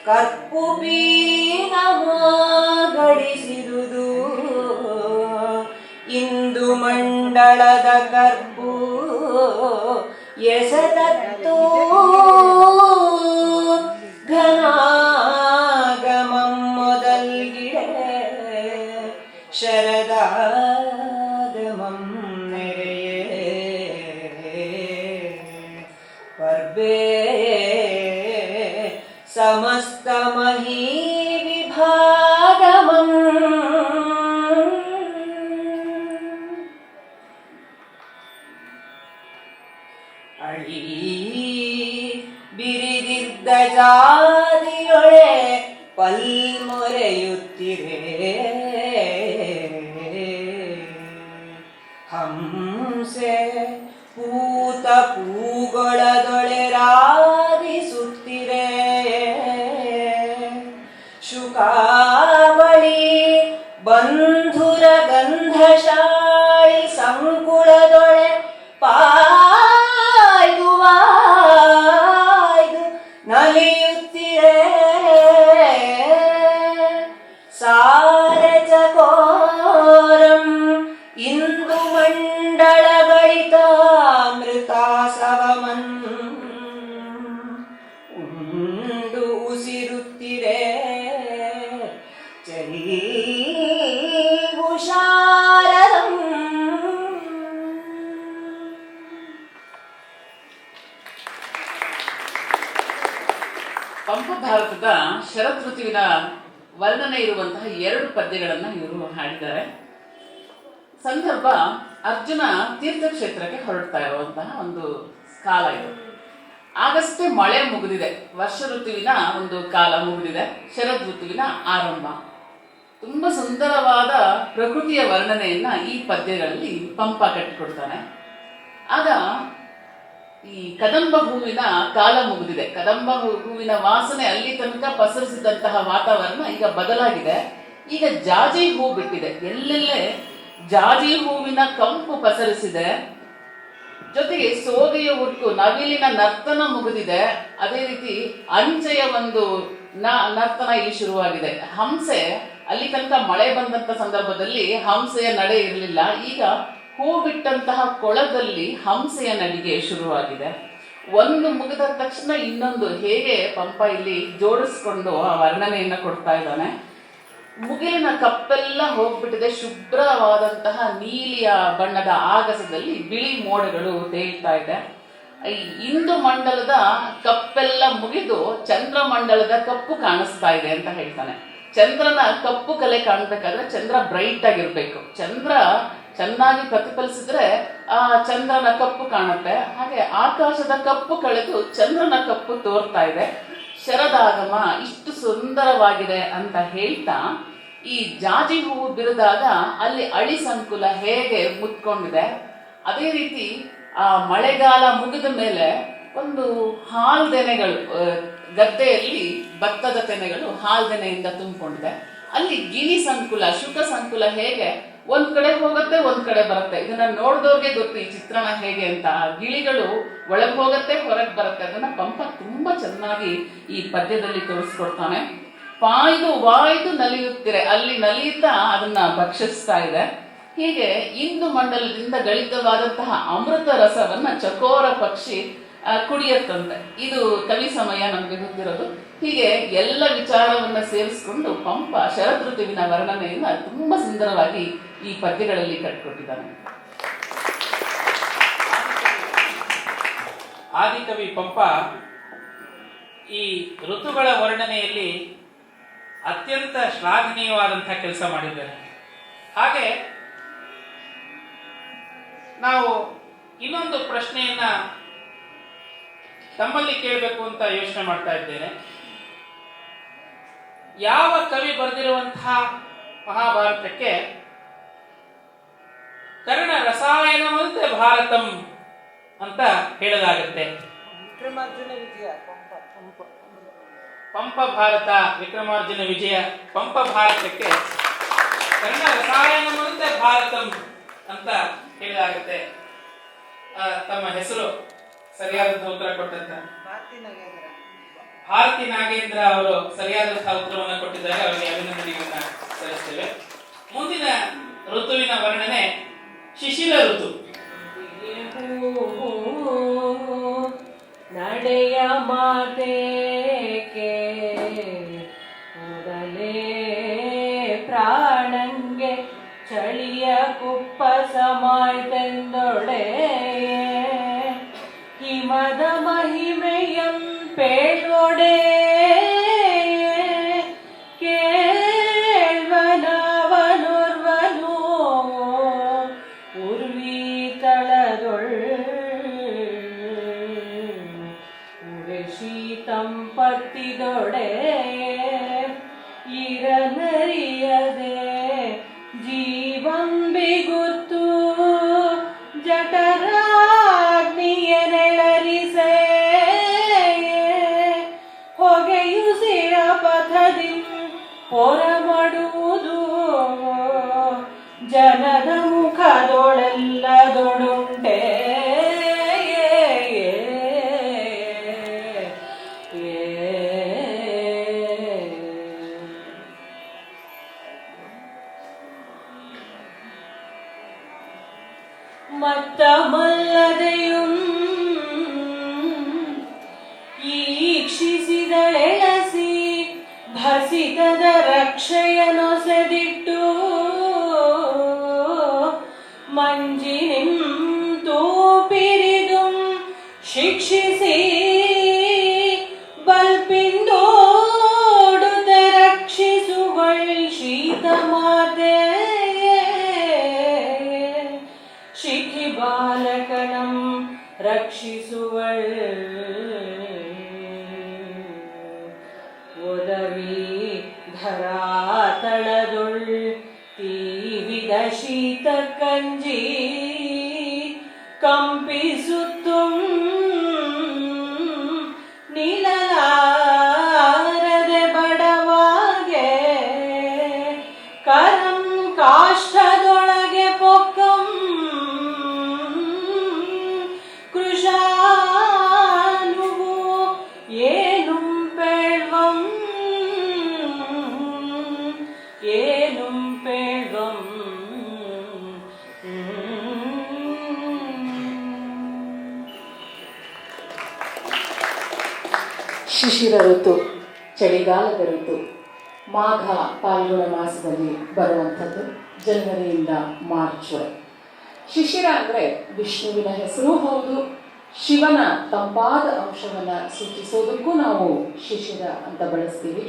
ಕರ್ಪು ಪೀನ ಗಳಿಸಿದುದು, ಇಂದು ಮಂಡಳದ ಕರ್ಪು ಎಸೆದತ್ತು, ಘನಾಗಮನ ಶರದಾಗಮಂ ನೆರೆಯೇ ಪರ್ಬೇ ಸಮಸ್ತ ಮಹೀ ವಿಭಾಗಮಂ ಅಳೀ ಬಿರಿದಿದ್ದ ಜಾದಿಯೊಳೆ ಪಲ್ಮೊರೆಯುತ್ತಿರೆ ಹಂಸೆ ಪೂತ ಪೂಗೊಳದೊಳೆ ರಾಧಿಸುತ್ತಿರೆ ಶುಕಾವಳಿ ಬಂಧುರ ಗಂಧಶಾಳಿ ಸಂಕುಳದೊಳೆ ಪಾಯ್ದು ವಾಯ್ದು ನಲಿಯುತ್ತಿರೆ ಸಾರಜಕೋರಂ ಇಂದು ಮಂಡಳಗಳಿತಾಮೃತಾಸವಮನ್ ಉಂಡು ಉಸಿರುತ್ತಿರೆ ಚರೀಭುಷಾರದಂ. ಪಂಪ ಭಾರತದ ಶರತ್ ಋತುವಿನ ವರ್ಣನೆ ಇರುವಂತಹ 2 ಪದ್ಯಗಳನ್ನು ಇವರು ಹಾಡಿದ್ದಾರೆ. ಸಂದರ್ಭ ಅರ್ಜುನ ತೀರ್ಥಕ್ಷೇತ್ರಕ್ಕೆ ಹೊರಡ್ತಾ ಇರುವಂತಹ ಒಂದು ಕಾಲ ಇದು. ಆಗಷ್ಟೇ ಮಳೆ ಮುಗಿದಿದೆ, ವರ್ಷ ಋತುವಿನ ಒಂದು ಕಾಲ ಮುಗಿದಿದೆ, ಶರದ್ ಋತುವಿನ ಆರಂಭ. ತುಂಬ ಸುಂದರವಾದ ಪ್ರಕೃತಿಯ ವರ್ಣನೆಯನ್ನ ಈ ಪದ್ಯಗಳಲ್ಲಿ ಪಂಪ ಕಟ್ಟಿಕೊಡ್ತಾನೆ. ಆಗ ಈ ಕದಂಬ ಹೂವಿನ ಕಾಲ ಮುಗಿದಿದೆ, ಕದಂಬ ಹೂವಿನ ವಾಸನೆ ಅಲ್ಲಿ ತನಕ ಪಸರಿಸಿದಂತಹ ವಾತಾವರಣ ಈಗ ಬದಲಾಗಿದೆ. ಈಗ ಜಾಜಿ ಹೂ ಬಿಟ್ಟಿದೆ, ಎಲ್ಲೆಲ್ಲೇ ಜಾಜಿ ಹೂವಿನ ಕಂಪು ಪಸರಿಸಿದೆ. ಜೊತೆಗೆ ಸೋಗೆಯ ಹುಟ್ಟು, ನವಿಲಿನ ನರ್ತನ ಮುಗಿದಿದೆ. ಅದೇ ರೀತಿ ಅಂಚೆಯ ಒಂದು ನರ್ತನ ಇಲ್ಲಿ ಶುರುವಾಗಿದೆ. ಹಂಸೆ, ಅಲ್ಲಿ ತನಕ ಮಳೆ ಬಂದಂತ ಸಂದರ್ಭದಲ್ಲಿ ಹಂಸೆಯ ನಡೆ ಇರಲಿಲ್ಲ, ಈಗ ಹೂ ಬಿಟ್ಟಂತಹ ಕೊಳದಲ್ಲಿ ಹಂಸೆಯ ನಡಿಗೆ ಶುರುವಾಗಿದೆ. ಒಂದು ಮುಗಿದ ತಕ್ಷಣ ಇನ್ನೊಂದು, ಹೇಗೆ ಪಂಪ ಇಲ್ಲಿ ಜೋಡಿಸ್ಕೊಂಡು ಆ ವರ್ಣನೆಯನ್ನ ಕೊಡ್ತಾ ಇದ್ದಾನೆ. ಮುಗಿಲಿನ ಕಪ್ಪೆಲ್ಲ ಹೋಗ್ಬಿಟ್ಟಿದೆ, ಶುಭ್ರವಾದಂತಹ ನೀಲಿಯ ಬಣ್ಣದ ಆಗಸದಲ್ಲಿ ಬಿಳಿ ಮೋಡಗಳು ತೇಲ್ತಾ ಇದೆ. ಈ ಇಂದು ಮಂಡಲದ ಕಪ್ಪೆಲ್ಲ ಮುಗಿದು ಚಂದ್ರಮಂಡಲದ ಕಪ್ಪು ಕಾಣಿಸ್ತಾ ಇದೆ ಅಂತ ಹೇಳ್ತಾನೆ. ಚಂದ್ರನ ಕಪ್ಪು ಕಲೆ ಕಾಣ್ಬೇಕಾದ್ರೆ ಚಂದ್ರ ಬ್ರೈಟ್ ಆಗಿರ್ಬೇಕು, ಚಂದ್ರ ಚೆನ್ನಾಗಿ ಪ್ರತಿಫಲಿಸಿದ್ರೆ ಆ ಚಂದ್ರನ ಕಪ್ಪು ಕಾಣುತ್ತೆ. ಹಾಗೆ ಆಕಾಶದ ಕಪ್ಪು ಕಳೆದು ಚಂದ್ರನ ಕಪ್ಪು ತೋರ್ತಾ ಇದೆ. ಶರದಾಗಮ ಇಷ್ಟು ಸುಂದರವಾಗಿದೆ ಅಂತ ಹೇಳ್ತಾ, ಈ ಜಾಜಿ ಹೂವು ಬಿರಿದಾಗ ಅಲ್ಲಿ ಅಳಿ ಸಂಕುಲ ಹೇಗೆ ಮುತ್ಕೊಂಡಿದೆ, ಅದೇ ರೀತಿ ಆ ಮಳೆಗಾಲ ಮುಗಿದ ಮೇಲೆ ಒಂದು ಹಾಲ್ದೆನೆಗಳು, ಗದ್ದೆಯಲ್ಲಿ ಭತ್ತದ ತೆನೆಗಳು ಹಾಲ್ದೆನೆಯಿಂದ ತುಂಬಿಕೊಂಡಿದೆ. ಅಲ್ಲಿ ಗಿನಿ ಸಂಕುಲ, ಶುಕ ಸಂಕುಲ ಹೇಗೆ ಒಂದ್ ಕಡೆ ಹೋಗುತ್ತೆ ಒಂದ್ ಕಡೆ ಬರುತ್ತೆ. ಇದನ್ನ ನೋಡಿದವ್ರಿಗೆ ಗೊತ್ತು ಈ ಚಿತ್ರಣ ಹೇಗೆ ಅಂತ. ಗಿಳಿಗಳು ಒಳಗೆ ಹೋಗುತ್ತೆ ಹೊರಗೆ ಬರುತ್ತೆ, ಅದನ್ನ ಪಂಪ ತುಂಬಾ ಚೆನ್ನಾಗಿ ಈ ಪದ್ಯದಲ್ಲಿ ತೋರಿಸ್ಕೊಡ್ತಾನೆ. ಪಾಯ್ದು ವಾಯ್ದು ನಲಿಯುತ್ತಿರೆ, ಅಲ್ಲಿ ನಲಿಯುತ್ತಾ ಅದನ್ನ ಭಕ್ಷಿಸ್ತಾ ಇದೆ. ಹೀಗೆ ಇಂದು ಮಂಡಲದಿಂದ ಗಳಿತವಾದಂತಹ ಅಮೃತ ರಸವನ್ನ ಚಕೋರ ಪಕ್ಷಿ ಕುಡಿಯತ್ತಂತೆ. ಇದು ಕವಿ ಸಮಯ ನಮ್ಗೆ ಗೊತ್ತಿರೋದು. ಹೀಗೆ ಎಲ್ಲ ವಿಚಾರವನ್ನ ಸೇರಿಸಿಕೊಂಡು ಪಂಪ ಶರತ್ ಋತುವಿನ ವರ್ಣನೆಯನ್ನ ತುಂಬಾ ಸುಂದರವಾಗಿ ಈ ಪದ್ಯಗಳಲ್ಲಿ ಕಟ್ಟಿಕೊಟ್ಟಿದ್ದಾನೆ. ಆದಿಕವಿ ಪಂಪ ಈ ಋತುಗಳ ವರ್ಣನೆಯಲ್ಲಿ ಅತ್ಯಂತ ಶ್ಲಾಘನೀಯವಾದಂತಹ ಕೆಲಸ ಮಾಡಿದ್ದಾರೆ. ಹಾಗೆ ನಾವು ಇನ್ನೊಂದು ಪ್ರಶ್ನೆಯನ್ನ ತಮ್ಮಲ್ಲಿ ಕೇಳಬೇಕು ಅಂತ ಯೋಚನೆ ಮಾಡ್ತಾ ಇದ್ದೇನೆ. ಯಾವ ಕವಿ ಬರೆದಿರುವಂತಹ ಮಹಾಭಾರತಕ್ಕೆ ಕರ್ಣ ರಸಾಯನವಂತೆ ಭಾರತಂ ಅಂತ ಹೇಳಲಾಗುತ್ತೆ? ಪಂಪ ಭಾರತ, ವಿಕ್ರಮಾರ್ಜುನ ವಿಜಯ, ಪಂಪ ಭಾರತಕ್ಕೆ ಕರ್ಣ ರಸಾಯನವಂತೆ ಭಾರತಂ ಅಂತ ಹೇಳಲಾಗುತ್ತೆ. ತಮ್ಮ ಹೆಸರು ಸರಿಯಾದಂತಹ ಉತ್ತರ ಕೊಟ್ಟಂತ ಭಾರತಿ ನಾಗೇಂದ್ರ ಅವರು ಸರಿಯಾದಂತಹ ಉತ್ತರವನ್ನು ಕೊಟ್ಟಿದ್ದಾರೆ. ಅವರಿಗೆ ಅಭಿನಂದನೆಗಳನ್ನ ಸಲ್ಲಿಸ್ತೇವೆ. ಮುಂದಿನ ಋತುವಿನ ವರ್ಣನೆ ಶಿಶಿರ ಋತು. ನಡೆಯ ಮಾತೇಕೆ ಮೊದಲೇ ಪ್ರಾಣಂಗೆ ಆಯ್ತೆಂದೊಡೆ ಹಿಮದ ಮಹಿಮೆಯಂ ಪೇಳೊಡೆ ಕೇಳ್ವನವನುರ್ವನು ಉರ್ವಿ ತಳದೊಳ್ ಶೀತಂಪತ್ತಿದೊಡೆ ಇರನರಿಯದೆ ಜೀವಂಬಿಗುತ್ತು ಜಠರಾಗ್ನಿಯ ನೆಳರಿಸೆ ಹೊಗೆಯು ಸಿರ ಪಥದಿ ಹೊರಮಡುವುದು ಜನದ ಮುಖದೊಳೆಲ್ಲದೊಡುಂಟೆ ಮತ್ತಮಲ್ಲದೆಯುಂ ಈಕ್ಷಿಸಿದ ಎಳಸಿ ಭಸಿತದ ರಕ್ಷೆಯನೊಸೆದಿಟ್ಟು ಮಂಜಿನಿಂ ತೂಪಿರಿದುಂ ಶಿಕ್ಷಿಸಿ ಬಲ್ಪಿಂದೋಡುತ್ತ ರಕ್ಷಿಸುವಳ್ ಶೀತ ಮಾತೆ ಶಿಖಿ ಬಾಲಕನಂ ರಕ್ಷಿಸುವಳ್ ಒದವಿ ಧರಾತಳದೊಳ್ ತೀವಿದ ಶೀತ ಕಂಜಿ ಕಂಪಿಸುತ್ತುಂ ನಿಲಲಾರದೆ ಬಡವಾಗೆ ಕರಂ ಕಾಷ್ಠದೊಳಗೆ ಪೊಕ್ಕಂ ಕೃಷಾನುವು ಏನುಂ ಪೇಳ್ವಂ ಏನುಂ ಪೇಳ್ವಂ ಶಿಶಿರ ಋತು, ಚಳಿಗಾಲದ ಋತು, ಮಾಘ ಪಾಲ್ಗುಣ ಮಾಸದಲ್ಲಿ ಬರುವಂಥದ್ದು, ಜನವರಿಯಿಂದ ಮಾರ್ಚ್ವರೆಗೆ. ಶಿಶಿರ ಅಂದರೆ ವಿಷ್ಣುವಿನ ಹೆಸರೂ ಹೌದು, ಶಿವನ ತಂಪಾದ ಅಂಶವನ್ನು ಸೂಚಿಸೋದಕ್ಕೂ ನಾವು ಶಿಶಿರ ಅಂತ ಬಳಸ್ತೀವಿ.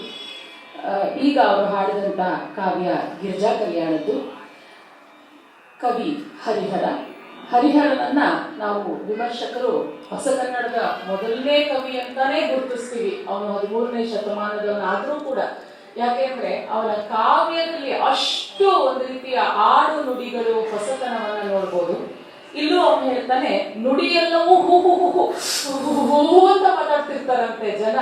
ಈಗ ಅವರು ಹಾಡಿದಂಥ ಕಾವ್ಯ ಗಿರಿಜಾ ಕಲ್ಯಾಣದ್ದು. ಕವಿ ಹರಿಹರ. ಹರಿಹರನನ್ನ ನಾವು ವಿಮರ್ಶಕರು ಹೊಸ ಕನ್ನಡದ ಮೊದಲನೇ ಕವಿ ಅಂತಾನೆ ಗುರುತಿಸ್ತೀವಿ. ಅವನು 13ನೇ ಶತಮಾನದವನಾದ್ರೂ ಕೂಡ. ಯಾಕೆಂದ್ರೆ ಅವನ ಕಾವ್ಯದಲ್ಲಿ ಅಷ್ಟು ಒಂದು ರೀತಿಯ ಆಡು ನುಡಿಗಳು ಹೊಸತನವನ್ನ ನೋಡ್ಬೋದು. ಇಲ್ಲೂ ಅವನು ಹೇಳ್ತಾನೆ, ನುಡಿಯೆಲ್ಲವೂ ಹೂ ಹೂ ಹೂ ಹೂ ಅಂತ ಮಾತಾಡ್ತಿರ್ತಾರಂತೆ ಜನ.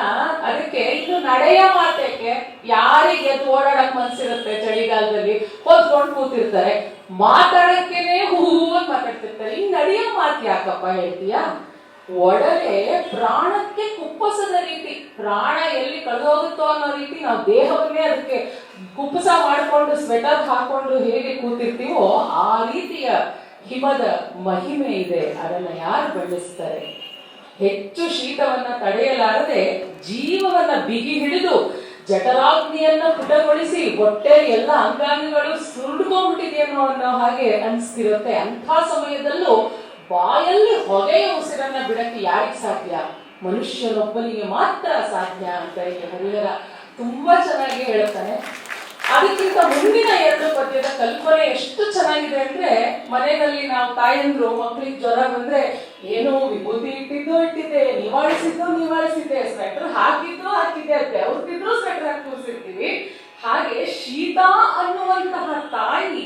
ಅದಕ್ಕೆ ಇನ್ನು ನಡೆಯ ಮಾತೇಕೆ, ಯಾರಿಗೆ ಎದ್ದು ಓಡಾಡಕ್ ಮನ್ಸಿರುತ್ತೆ ಚಳಿಗಾಲದಲ್ಲಿ, ಹೊತ್ಕೊಂಡು ಕೂತಿರ್ತಾರೆ. ಮಾತಾಡಕ್ಕೇನೆ ಹೂ ಅಂತ ಮಾತಾಡ್ತಿರ್ತಾರೆ. ಈ ನಡೆಯೋ ಮಾತು ಯಾಕಪ್ಪ ಹೇಳ್ತೀಯಾ? ಒಡಲೆ ಪ್ರಾಣಕ್ಕೆ ಕುಪ್ಪಸದ ರೀತಿ, ಪ್ರಾಣ ಎಲ್ಲಿ ಕಳೆದೋಗುತ್ತೋ ಅನ್ನೋ ರೀತಿ ನಾವು ದೇಹವನ್ನೇ ಅದಕ್ಕೆ ಕುಪ್ಪಸ ಮಾಡಿಕೊಂಡು ಸ್ವೆಟರ್ ಹಾಕೊಂಡು ಹೇಗೆ ಕೂತಿರ್ತೀವೋ ಆ ರೀತಿಯ ಹಿಮದ ಮಹಿಮೆ ಇದೆ. ಅದನ್ನ ಯಾರು ಬಣ್ಣಿಸ್ತಾರೆ? ಹೆಚ್ಚು ಶೀತವನ್ನ ತಡೆಯಲಾರದೆ ಜೀವವನ್ನ ಬಿಗಿ ಹಿಡಿದು ಜಠರಾಗ್ನಿಯನ್ನ ಪುಟಗೊಳಿಸಿ ಹೊಟ್ಟೆ ಎಲ್ಲ ಅಂಗಾಂಗಗಳು ಸುರುಡ್ಕೊಂಡ್ಬಿಟ್ಟಿದೆಯೋ ಅನ್ನೋ ಹಾಗೆ ಅನಿಸ್ತಿರುತ್ತೆ. ಅಂಥ ಸಮಯದಲ್ಲೂ ಬಾಯಲ್ಲಿ ಹೊಗೆಯ ಉಸಿರನ್ನ ಬಿಡಕ್ಕೆ ಯಾರಿಗೆ ಸಾಧ್ಯ? ಮನುಷ್ಯನೊಬ್ಬನಿಗೆ ಮಾತ್ರ ಸಾಧ್ಯ ಅಂತ ಈ ಹರಿಹರ ತುಂಬಾ ಚೆನ್ನಾಗಿ ಹೇಳುತ್ತಾನೆ. ಅದಕ್ಕಿಂತ ಮುಂದಿನ 2 ಪದ್ಯದ ಕಲ್ಪನೆ ಎಷ್ಟು ಚೆನ್ನಾಗಿದೆ ಅಂದ್ರೆ, ಮನೆಯಲ್ಲಿ ನಾವು ತಾಯಂದ್ರು ಮಕ್ಕಳಿಗೆ ಜ್ವರ ಬಂದ್ರೆ ಏನೋ ವಿಭೂತಿ ಇಟ್ಟಿದ್ದೆ, ನಿವಾಳಿಸಿದ್ದೆ, ಸ್ವೆಟರ್ ಹಾಕಿದ್ದೆ, ಬೆವರ್ತಿದ್ರು ಸ್ವೆಟರ್ ಹಾಕಿ ಕೂರಿಸಿರ್ತೀವಿ. ಹಾಗೆ ಶೀತ ಅನ್ನುವಂತಹ ತಾಯಿ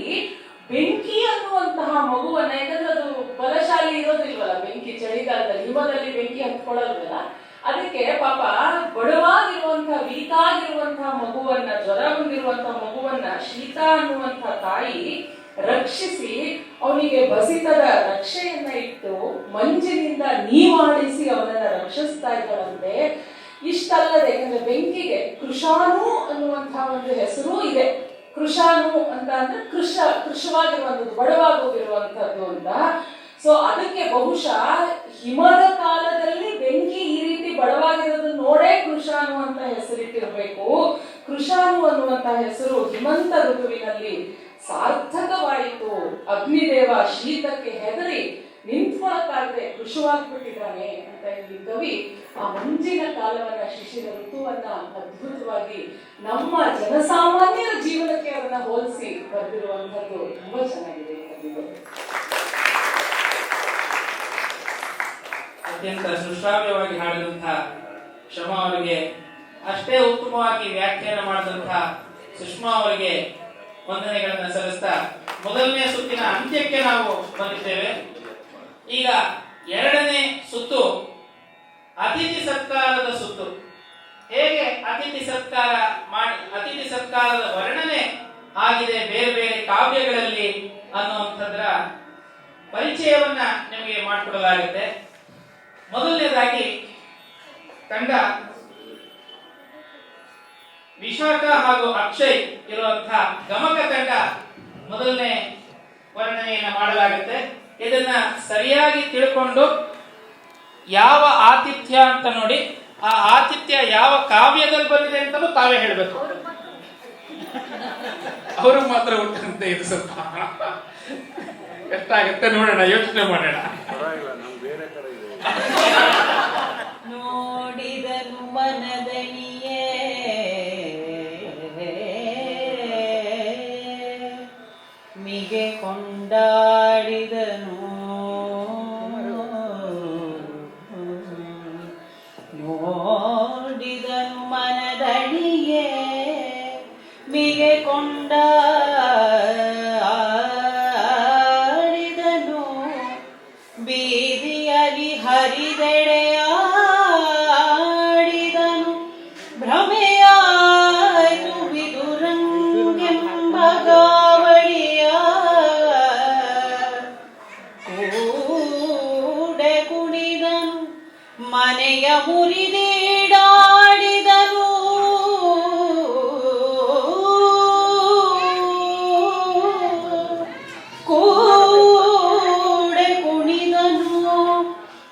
ಬೆಂಕಿ ಅನ್ನುವಂತಹ ಮಗುವನ್ನ, ಯಾಕಂದ್ರೆ ಅದು ಬಲಶಾಲಿ ಇರೋದಿಲ್ವಲ್ಲ ಬೆಂಕಿ, ಚಳಿಗಾಲದಲ್ಲಿ ಹಿಮದಲ್ಲಿ ಬೆಂಕಿ ಹತ್ಕೊಳ್ಳೋದಿಲ್ಲ. ಅದಕ್ಕೆ ಪಾಪ ಬಡವಾಗಿರುವಂತಹ ವೀಕಾಗಿರುವಂತಹ ಮಗುವನ್ನ, ಜ್ವರ ಹೊಂದಿರುವಂತಹ ಮಗುವನ್ನ ಶೀತ ಅನ್ನುವಂತಹ ತಾಯಿ ರಕ್ಷಿಸಿ ಅವನಿಗೆ ಬಸಿತದ ರಕ್ಷೆಯನ್ನ ಇಟ್ಟು ಮಂಜಿನಿಂದ ನೀವಾಡಿಸಿ ಅವನನ್ನ ರಕ್ಷಿಸ್ತಾ ಇದ್ದಾಳಂತೆ. ಇಷ್ಟಲ್ಲದೆ, ಯಾಕಂದ್ರೆ ಬೆಂಕಿಗೆ ಕೃಷಾನು ಅನ್ನುವಂತಹ ಒಂದು ಹೆಸರು ಇದೆ. ಕೃಷಾನು ಅಂತ ಅಂದ್ರೆ ಕೃಶವಾಗಿರುವಂಥದ್ದು, ಬಡವಾಗೋಗಿರುವಂತದ್ದು ಅಂತ. ಸೊ ಅದಕ್ಕೆ ಬಹುಶಃ ಹಿಮದ ಕಾಲದಲ್ಲಿ ಬೆಂಕಿ ಈ ರೀತಿ ಬಡವಾಗಿರೋದನ್ನ ನೋಡೇ ಕೃಷಾನು ಅಂತ ಹೆಸರಿಟ್ಟಿರ್ಬೇಕು. ಕೃಷಾನು ಅನ್ನುವಂತಹ ಹೆಸರು ಹಿಮಂತ ಋತುವಿನಲ್ಲಿ ಸಾರ್ಥಕವಾಯಿತು. ಅಗ್ನಿದೇವ ಶೀತಕ್ಕೆ ಹೆದರಿ ನಿಂತ್ಕೊಳ್ಳಕ್ಕಾಗದೆ ಕೃಶವಾಗ್ಬಿಟ್ಟಿದ್ದಾನೆ ಅಂತ ಇಲ್ಲಿ ಕವಿ ಆ ಮಂಜಿನ ಕಾಲವನ್ನ, ಶಿಶಿರ ಋತುವನ್ನ ಅದ್ಭುತವಾಗಿ ನಮ್ಮ ಜನಸಾಮಾನ್ಯರ ಜೀವನಕ್ಕೆ ಅದನ್ನ ಹೋಲಿಸಿ ಬರೆದಿರುವಂತದ್ದು ತುಂಬಾ ಚೆನ್ನಾಗಿದೆ ಕವಿಗಳು. ಅತ್ಯಂತ ಸುಶ್ರಾವ್ಯವಾಗಿ ಹಾಡಿದಂತಹ ಶ್ರಮಾ ಅವರಿಗೆ, ಅಷ್ಟೇ ಉತ್ತಮವಾಗಿ ವ್ಯಾಖ್ಯಾನ ಮಾಡಿದಂತಹ ಸುಷ್ಮಾ ಅವರಿಗೆ ವಂದನೆಗಳನ್ನು ಸಲ್ಲಿಸ್ತಾ ಮೊದಲನೇ ಸುತ್ತಿನ ಅಂತ್ಯಕ್ಕೆ ನಾವು ಬಂದಿದ್ದೇವೆ. ಈಗ ಎರಡನೇ ಸುತ್ತು ಅತಿಥಿ ಸತ್ಕಾರದ ಸುತ್ತು. ಹೇಗೆ ಅತಿಥಿ ಸತ್ಕಾರದ ವರ್ಣನೆ ಆಗಿದೆ ಬೇರೆ ಬೇರೆ ಕಾವ್ಯಗಳಲ್ಲಿ ಅನ್ನುವಂಥದ್ರ ಪರಿಚಯವನ್ನ ನಿಮಗೆ ಮಾಡಿಕೊಡಲಾಗುತ್ತೆ. ಮೊದಲನೇದಾಗಿ ತಂಡ ವಿಶಾಖ ಹಾಗೂ ಅಕ್ಷಯ್ ಇರುವಂತಹ ಗಮಕ ತಂಡ ಮೊದಲನೇ ವರ್ಣನೆಯನ್ನ ಮಾಡಲಾಗುತ್ತೆ. ಇದನ್ನ ಸರಿಯಾಗಿ ತಿಳ್ಕೊಂಡು ಯಾವ ಆತಿಥ್ಯ ಅಂತ ನೋಡಿ, ಆ ಆತಿಥ್ಯ ಯಾವ ಕಾವ್ಯದಲ್ಲಿ ಬಂದಿದೆ ಅಂತಲೂ ತಾವೇ ಹೇಳಬೇಕು. ಅವರು ಮಾತ್ರ ಉಂಟಂತೆ ಇದು ಸ್ವಲ್ಪ ಕಷ್ಟ ಆಗುತ್ತೆ, ನೋಡೋಣ, ಯೋಚನೆ ಮಾಡೋಣ. ನೋಡಿದನು ಮನದನಿಯೇ ಮಿಗೆ ಕೊಂಡಾಡಿದನು, ನೋಡಿದನು ಮನದಣಿಯೇ ಮಿಗೆ ಕೊಂಡಾಡಿದನು, ಬೀದಿಯಲ್ಲಿ ಹರಿದೆಡೆಯಾಡಿದನು, ಭ್ರಮೆಯಾಯ್ತು ವಿದುರಂಗೆಂಬ ಗಾವಳಿಯ, ಕೂಡೆ ಕುಣಿದನು ಮನೆಯ ಮುರಿದೀಡಾಡಿದನು, ಕೂಡೆ ಕುಣಿದನು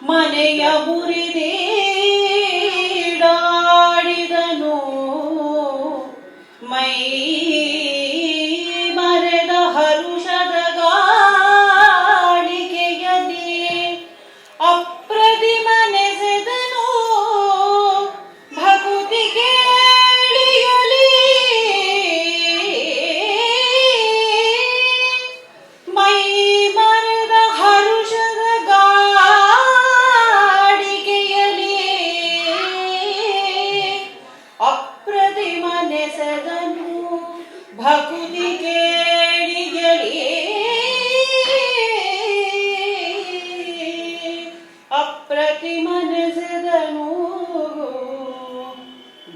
ಮನೆಯ ಮುರಿದೀಡಾಡಿದನು, ಮೈ ಮರೆದ ಹರುಷದ ಗಾಳಿಕೆಯಲ್ಲಿ ಅಪ್ರತಿಮ ನೆಸೆದನು, ಭಕುತಿ ಕೇಳಿಯಲಿ ಮೈ ಮರೆದ ಹರುಷದ ಗಾಳಿಕೆಯಲ್ಲಿ ಅಪ್ರತಿಮ ನೆಸೆದನು, ಭಕುತಿ ಕೇಳಿಯಲಿ ಅಪ್ರತಿಮ ನೆಸೆದನು,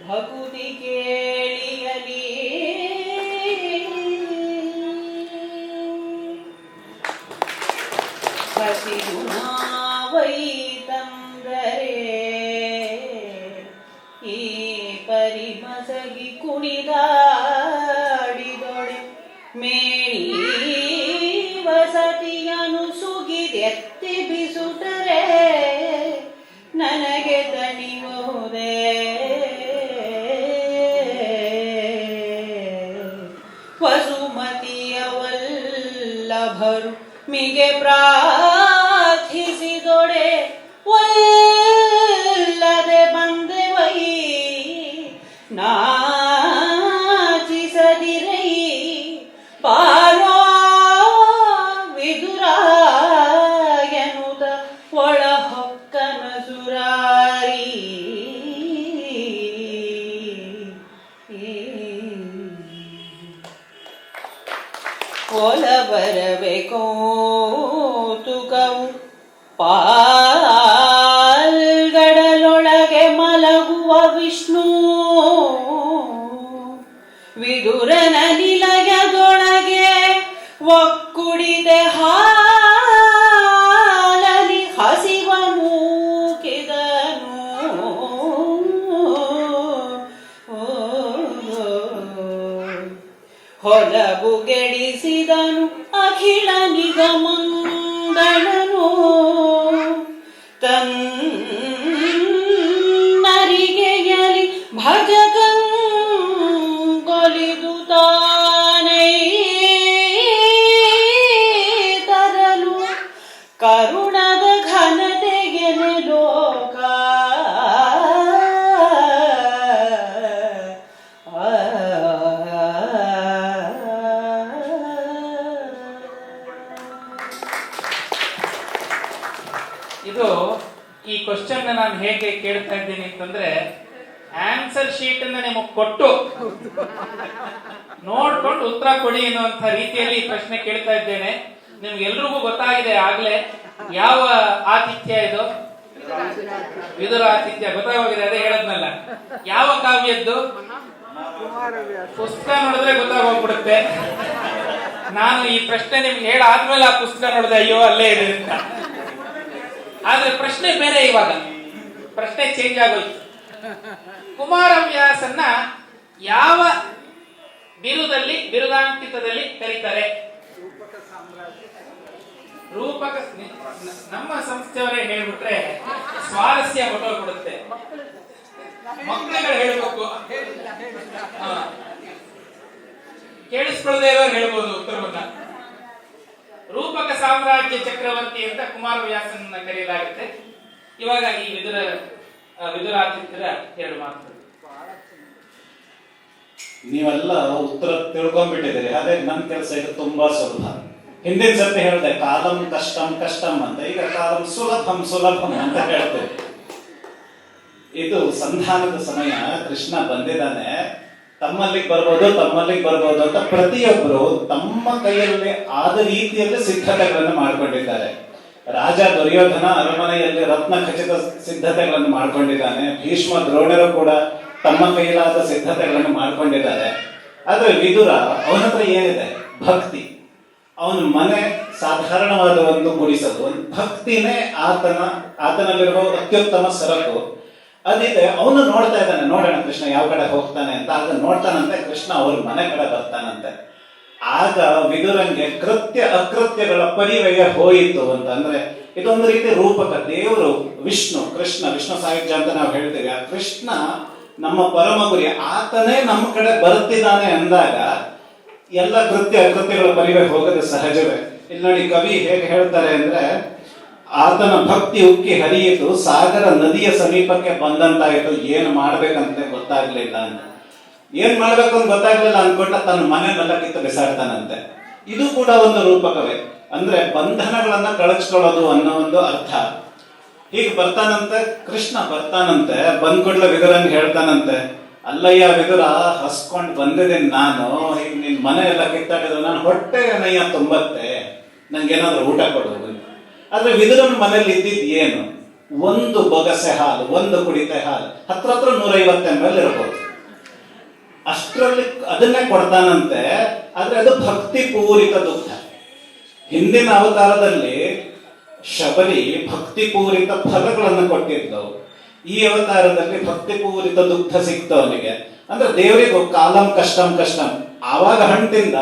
ಭಕುತಿ ಕೇಳಿಯಲಿ. ಹಸಿರು ನಾವೈತಂದರೆ ಈ ಪರಿಮಸಗಿ ಕುಣಿದಾಡಿದೊಡೆ, ಮೇಣಿ ವಸತಿಯನು ಸುಗಿದೆತ್ತಿ ಬಿಸುಟರೆ ನನಗೆ ತಣಿಯುವುದೇ, ವಸುಮತಿಯ ವಲ್ಲಭರು ಮಿಗೆ ಪ್ರಾರ್ಥಿಸಿದೊಡೆ, ಒಲ್ಲದೆ ಬಂದೆವೈ ನಾಚಿಸದಿರೈ, ಪಾರೋ ವಿದುರಾಯನುತ ಒಳ ಹೊಕ್ಕನ ಸುರಾರಿ, ಒಲ ಬರಬೇಕೋ ತುಕವು ಪಾಲ್ಗಡಲೊಳಗೆ ಮಲಗುವ ವಿಷ್ಣು, ವಿದುರನ ನಿಲಯದೊಳಗೆ ಒಕ್ಕುಡಿದೆ ಹಾಲಲಿ ಹಸಿವ ಮೂಕಿದನು, ಹೊಲಬುಗೆಡಿಸಿದನು ಅಖಿಲ ನಿಗಮಂಗಳನು, ತನ್ನರಿಗೆಯಲಿ ಭಜಕಂಗೊಲಿದು ತಾನೇ ಈ ಕ್ವಶನ್ ನಾನು ಹೇಗೆ ಕೇಳ್ತಾ ಇದ್ದೀನಿ ಅಂತಂದ್ರೆ, ಆನ್ಸರ್ ಶೀಟ್ ಅನ್ನ ನಿಮಗೆ ಕೊಟ್ಟು ನೋಡ್ಕೊಂಡು ಉತ್ತರ ಕೊಡಿ ಎನ್ನುವಂತ ರೀತಿಯಲ್ಲಿ ಈ ಪ್ರಶ್ನೆ ಕೇಳ್ತಾ ಇದ್ದೇನೆ. ನಿಮ್ಗೆಲ್ರಿಗೂ ಗೊತ್ತಾಗಿದೆ ಆಗ್ಲೇ ಯಾವ ಆತಿಥ್ಯ ಇದು, ವಿದುರ ಆತಿಥ್ಯ ಗೊತ್ತಾಗೋಗಿದೆ. ಅದೇ ಹೇಳದ್ನಲ್ಲ, ಯಾವ ಕಾವ್ಯದ್ದು ಪುಸ್ತಕ ನೋಡಿದ್ರೆ ಗೊತ್ತಾಗೋಗ್ಬಿಡುತ್ತೆ. ನಾನು ಈ ಪ್ರಶ್ನೆ ನಿಮ್ಗೆ ಹೇಳಾದ್ಮೇಲೆ ಆ ಪುಸ್ತಕ ನೋಡಿದೆ, ಅಯ್ಯೋ ಅಲ್ಲೇ ಇದೆ ಅಂತ. ಆದ್ರೆ ಪ್ರಶ್ನೆ ಬೇರೆ, ಇವಾಗ ಪ್ರಶ್ನೆ ಚೇಂಜ್ ಆಗೋಯ್ತು. ಕುಮಾರವ್ಯಾಸನ್ನ ಯಾವ ಬಿರುದಾಂಕಿತದಲ್ಲಿ ಕರೀತಾರೆ? ರೂಪಕ. ನಮ್ಮ ಸಂಸ್ಥೆಯವರೇ ಹೇಳ್ಬಿಟ್ರೆ ಸ್ವಾರಸ್ಯ ಹೊಟ್ಟೋಗ್ಬಿಡುತ್ತೆ. ಮಕ್ಕಳುಗಳು ಹೇಳ್ಬೇಕು, ಕೇಳಿಸ್ಕೊಳ್ಳದೆ ಇರೋರು ಹೇಳ್ಬೋದು ಉತ್ತರವನ್ನ. ರೂಪಕ ಸಾಮ್ರಾಜ್ಯ ಚಕ್ರವರ್ತಿ ಅಂತ ಕುಮಾರವ್ಯಾಸನ ಕರೆಯಲಾಗುತ್ತೆ. ಇವಾಗ ಈ ವಿದುರಾದಿತ್ಯರ ಎರಡು ಮಾತು. ನೀವೆಲ್ಲ ಉತ್ತರ ತಿಳ್ಕೊಂಡ್ಬಿಟ್ಟಿದ್ದೀರಿ. ಅದೇ ನನ್ನ ಕೆಲಸ ಇದು ತುಂಬಾ ಸುಲಭ. ಹಿಂದಿನ ಸರ್ತಿ ಹೇಳಿದೆ ಕಾಲಂ ಕಷ್ಟಂ ಕಷ್ಟಂ ಅಂತ, ಈಗ ಕಾಲಂ ಸುಲಭಂ ಸುಲಭಂ ಅಂತ ಹೇಳ್ತೇವೆ. ಇದು ಸಂಧಾನದ ಸಮಯ. ಕೃಷ್ಣ ಬಂದಿದ್ದಾನೆ, ತಮ್ಮಲ್ಲಿಗೆ ಬರ್ಬೋದು ಅಂತ ಪ್ರತಿಯೊಬ್ಬರು ತಮ್ಮ ಕೈಯಲ್ಲಿ ಆದ ರೀತಿಯಲ್ಲಿ ಸಿದ್ಧತೆಗಳನ್ನು ಮಾಡಿಕೊಂಡಿದ್ದಾರೆ. ರಾಜ ದುರ್ಯೋಧನ ಅರಮನೆಯಲ್ಲಿ ರತ್ನ ಖಚಿತ ಸಿದ್ಧತೆಗಳನ್ನು ಮಾಡಿಕೊಂಡಿದ್ದಾನೆ. ಭೀಷ್ಮ ದ್ರೋಣರು ಕೂಡ ತಮ್ಮ ಕೈಲಾದ ಸಿದ್ಧತೆಗಳನ್ನು ಮಾಡಿಕೊಂಡಿದ್ದಾರೆ. ಆದ್ರೆ ವಿದುರ, ಅವನ ಹತ್ರ ಏನಿದೆ? ಭಕ್ತಿ. ಅವನ ಮನೆ ಸಾಧಾರಣವಾದ ಒಂದು ಗುಡಿಸಲು, ಒಂದು ಭಕ್ತಿನೇ ಆತನಲ್ಲಿರುವ ಅತ್ಯುತ್ತಮ ಸರಕು. ಅದಿದೆ. ಅವನು ನೋಡ್ತಾ ಇದ್ದಾನೆ, ನೋಡೋಣ ಕೃಷ್ಣ ಯಾವ ಕಡೆ ಹೋಗ್ತಾನೆ ಅಂತ. ಆಗ ನೋಡ್ತಾನಂತೆ ಕೃಷ್ಣ ಅವ್ರ ಮನೆ ಕಡೆ ಬರ್ತಾನಂತೆ. ಆಗ ವಿದುರಂಗೆ ಕೃತ್ಯ ಅಕೃತ್ಯಗಳ ಪರಿವಯ ಹೋಯಿತು ಅಂತ. ಅಂದ್ರೆ ಇದೊಂದು ರೀತಿ ರೂಪಕ. ದೇವರು ವಿಷ್ಣು ಸಾಹಿತ್ಯ ಅಂತ ನಾವು ಹೇಳ್ತೇವೆ. ಆ ಕೃಷ್ಣ ನಮ್ಮ ಪರಮ ಗುರಿ, ಆತನೇ ನಮ್ಮ ಕಡೆ ಬರ್ತಿದ್ದಾನೆ ಅಂದಾಗ ಎಲ್ಲ ಕೃತ್ಯ ಅಕೃತ್ಯಗಳ ಪರಿವಯ ಹೋಗೋದು ಸಹಜವೇ. ಇಲ್ಲಿ ನೋಡಿ ಕವಿ ಹೇಗೆ ಹೇಳ್ತಾರೆ ಅಂದ್ರೆ, ಆತನ ಭಕ್ತಿ ಉಕ್ಕಿ ಹರಿಯಿತು, ಸಾಗರ ನದಿಯ ಸಮೀಪಕ್ಕೆ ಬಂದಂತಾಯಿತು, ಏನ್ ಮಾಡ್ಬೇಕಂತ ಗೊತ್ತಾಗ್ಲಿಲ್ಲ ಅಂತ. ಏನ್ ಮಾಡ್ಬೇಕು ಅಂತ ಗೊತ್ತಾಗ್ಲಿಲ್ಲ ಅನ್ಕೊಂಡ ತನ್ನ ಮನೆಯನ್ನೆಲ್ಲ ಕಿತ್ತು ಬಿಸಾಡ್ತಾನಂತೆ. ಇದು ಕೂಡ ಒಂದು ರೂಪಕವೇ. ಅಂದ್ರೆ ಬಂಧನಗಳನ್ನ ಕಳಚ್ಕೊಳ್ಳೋದು ಅನ್ನೋ ಒಂದು ಅರ್ಥ. ಹೀಗೆ ಬರ್ತಾನಂತೆ ಕೃಷ್ಣ, ಬರ್ತಾನಂತೆ. ಬಂದ್ಕೊಡ್ಲ ವಿದುರಂಗ್ ಹೇಳ್ತಾನಂತೆ, ಅಲ್ಲಯ್ಯ ವಿದುರ, ಹಸ್ಕೊಂಡ್ ಬಂದಿದ್ದೀನಿ ನಾನು, ಈಗ ನಿನ್ ಮನೆ ಎಲ್ಲ ಕಿತ್ತಾಡಿದ್ರು, ನಾನು ಹೊಟ್ಟೆಗೆ ನಯ್ಯ ತುಂಬತ್ತೆ, ನಂಗೇನಾದ್ರೂ ಊಟ ಕೊಡುವುದು. ಆದ್ರೆ ವಿದುರನ ಮನೇಲಿ ಇದ್ದಿದ್ ಏನು? ಒಂದು ಬೊಗಸೆ ಹಾಲು, ಒಂದು ಕುಡಿತೆ ಹಾಲು, ಹತ್ರ 150 ml ಇರ್ಬೋದು. ಅಷ್ಟರಲ್ಲಿ ಅದನ್ನೇ ಕೊಡ್ತಾನಂತೆ. ಆದ್ರೆ ಅದು ಭಕ್ತಿ ಪೂರಿತ ದುಗ್ಧ. ಹಿಂದಿನ ಅವತಾರದಲ್ಲಿ ಶಬರಿ ಭಕ್ತಿ ಪೂರಿತ ಫಲಗಳನ್ನು ಕೊಟ್ಟಿದ್ದವು. ಈ ಅವತಾರದಲ್ಲಿ ಭಕ್ತಿ ಪೂರಿತ ದುಗ್ಧ ಸಿಕ್ತು ಅವನಿಗೆ. ಅಂದ್ರೆ ದೇವರಿಗೂ ಕಾಲಂ ಕಷ್ಟಂ ಕಷ್ಟಂ. ಆವಾಗ ಹಣ್ಣಿಂದ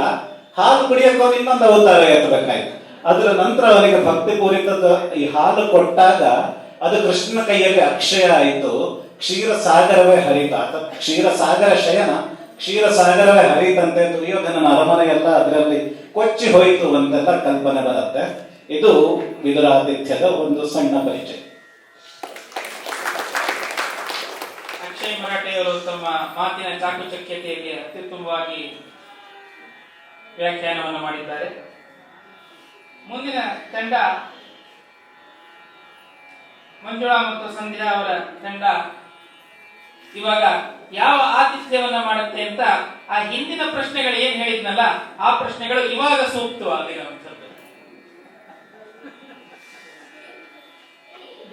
ಹಾಲು ಕುಡಿಯಕ್ಕೆ ಅವನು ಇನ್ನೊಂದು ಅವತಾರ ಎತ್ತಬೇಕಾಯ್ತು. ಅದರ ನಂತರ ಅವನಿಗೆ ಭಕ್ತಿ ಪೂರಿತದ ಈ ಹಾಲು ಕೊಟ್ಟಾಗ ಅದು ಕೃಷ್ಣನ ಕೈಯಲ್ಲಿ ಅಕ್ಷಯ ಆಯಿತು. ಕ್ಷೀರ ಸಾಗರವೇ ಹರಿತ. ಕ್ಷೀರ ಸಾಗರ ಶಯನ, ಕ್ಷೀರ ಸಾಗರವೇ ಹರಿತಂತೆ. ದುರ್ಯೋಧನನ ಅರಮನೆಯೆಲ್ಲ ಅದರಲ್ಲಿ ಕೊಚ್ಚಿ ಹೋಯಿತು ಅಂತೆಲ್ಲ ಕಲ್ಪನೆ ಬರುತ್ತೆ. ಇದು ವಿದುರಾತಿಥ್ಯದ ಒಂದು ಸಣ್ಣ ಪರಿಚಯ. ಅಕ್ಷಯ್ ಮರಾಠೆಯವರು ತಮ್ಮ ಮಾತಿನ ಚಾಕುಚಕ್ಯತೆಯಲ್ಲಿ ಅತ್ಯುತ್ತಮವಾಗಿ ವ್ಯಾಖ್ಯಾನವನ್ನು ಮಾಡಿದ್ದಾರೆ. ಮುಂದಿನ ತಂಡ ಮಂಜುಳಾ ಮತ್ತು ಸಂಧ್ಯಾ ಅವರ ತಂಡ ಇವಾಗ ಯಾವ ಆತಿಥ್ಯವನ್ನ ಮಾಡುತ್ತೆ ಅಂತ ಆ ಹಿಂದಿನ ಪ್ರಶ್ನೆಗಳು ಏನ್ ಹೇಳಿದ್ನಲ್ಲ, ಆ ಪ್ರಶ್ನೆಗಳು ಇವಾಗ ಸೂಕ್ತವಾಗಿರುವಂಥದ್ದು.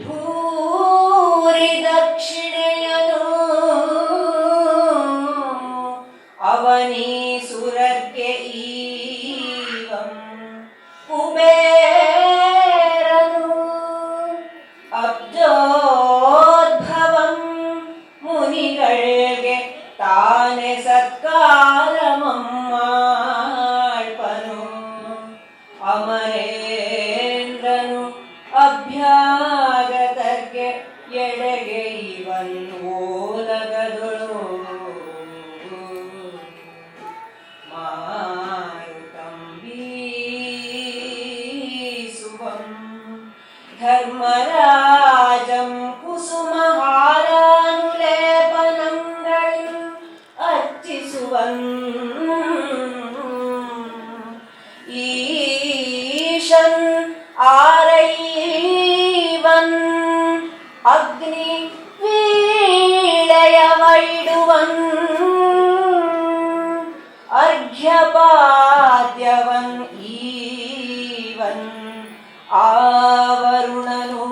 ಭೂರಿ ದಕ್ಷಿಣೆಯನು ಅವನೀ ಸುರಕ್ಕೆ ಈವಂ ಕುಬೇರನು ಅಬ್ಜೋದ್ಭವಂ ಮುನಿಗಳಿಗೆ ತಾನೆ ಸತ್ಕಾರಮಂ ಮಾಡ್ಪನು. ಅಮರೇಂದ್ರನು ಅಭ್ಯಾಗತಕ್ಕೆ ಎಡೆಗೆ ಇವನ್ ಓಲಗದೊಳು ಮಾರುತಂ ಬೀಸುವಂ ಧರ್ಮರಾಜಂ ಕುಸುಮಹಾರಾನುಲೇಪನಂಗಳು ಅರ್ಚಿಸುವನ್ ಅಗ್ನಿ ವೀಳೆಯವಳಿಡುವನ್ ಅರ್ಘ್ಯಪಾದ್ಯವನ್ ಈವನ್ ಆವರುಣನು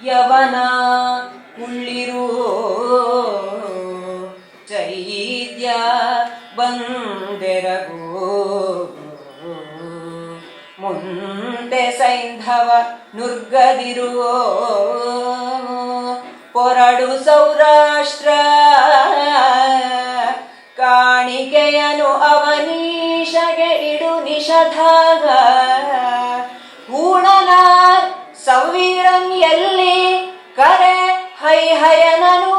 ಯವನ ಕುಳ್ಳಿರು ಚೈದ್ಯ ಬಂದೆರಗು ಮುಂದೆ ಸೈಂಧವ ನುರ್ಗದಿರುವೋ ಪೊರಡು ಸೌರಾಷ್ಟ್ರ ಕಾಣಿಕೆಯನು ಅವನೀಶಗೆ ಇಡು ನಿಷಧಾಗ ಹೂಣನ ಸವೀರನ್ ಎಲ್ಲಿ ಕರೆ ಹೈಹಯನನು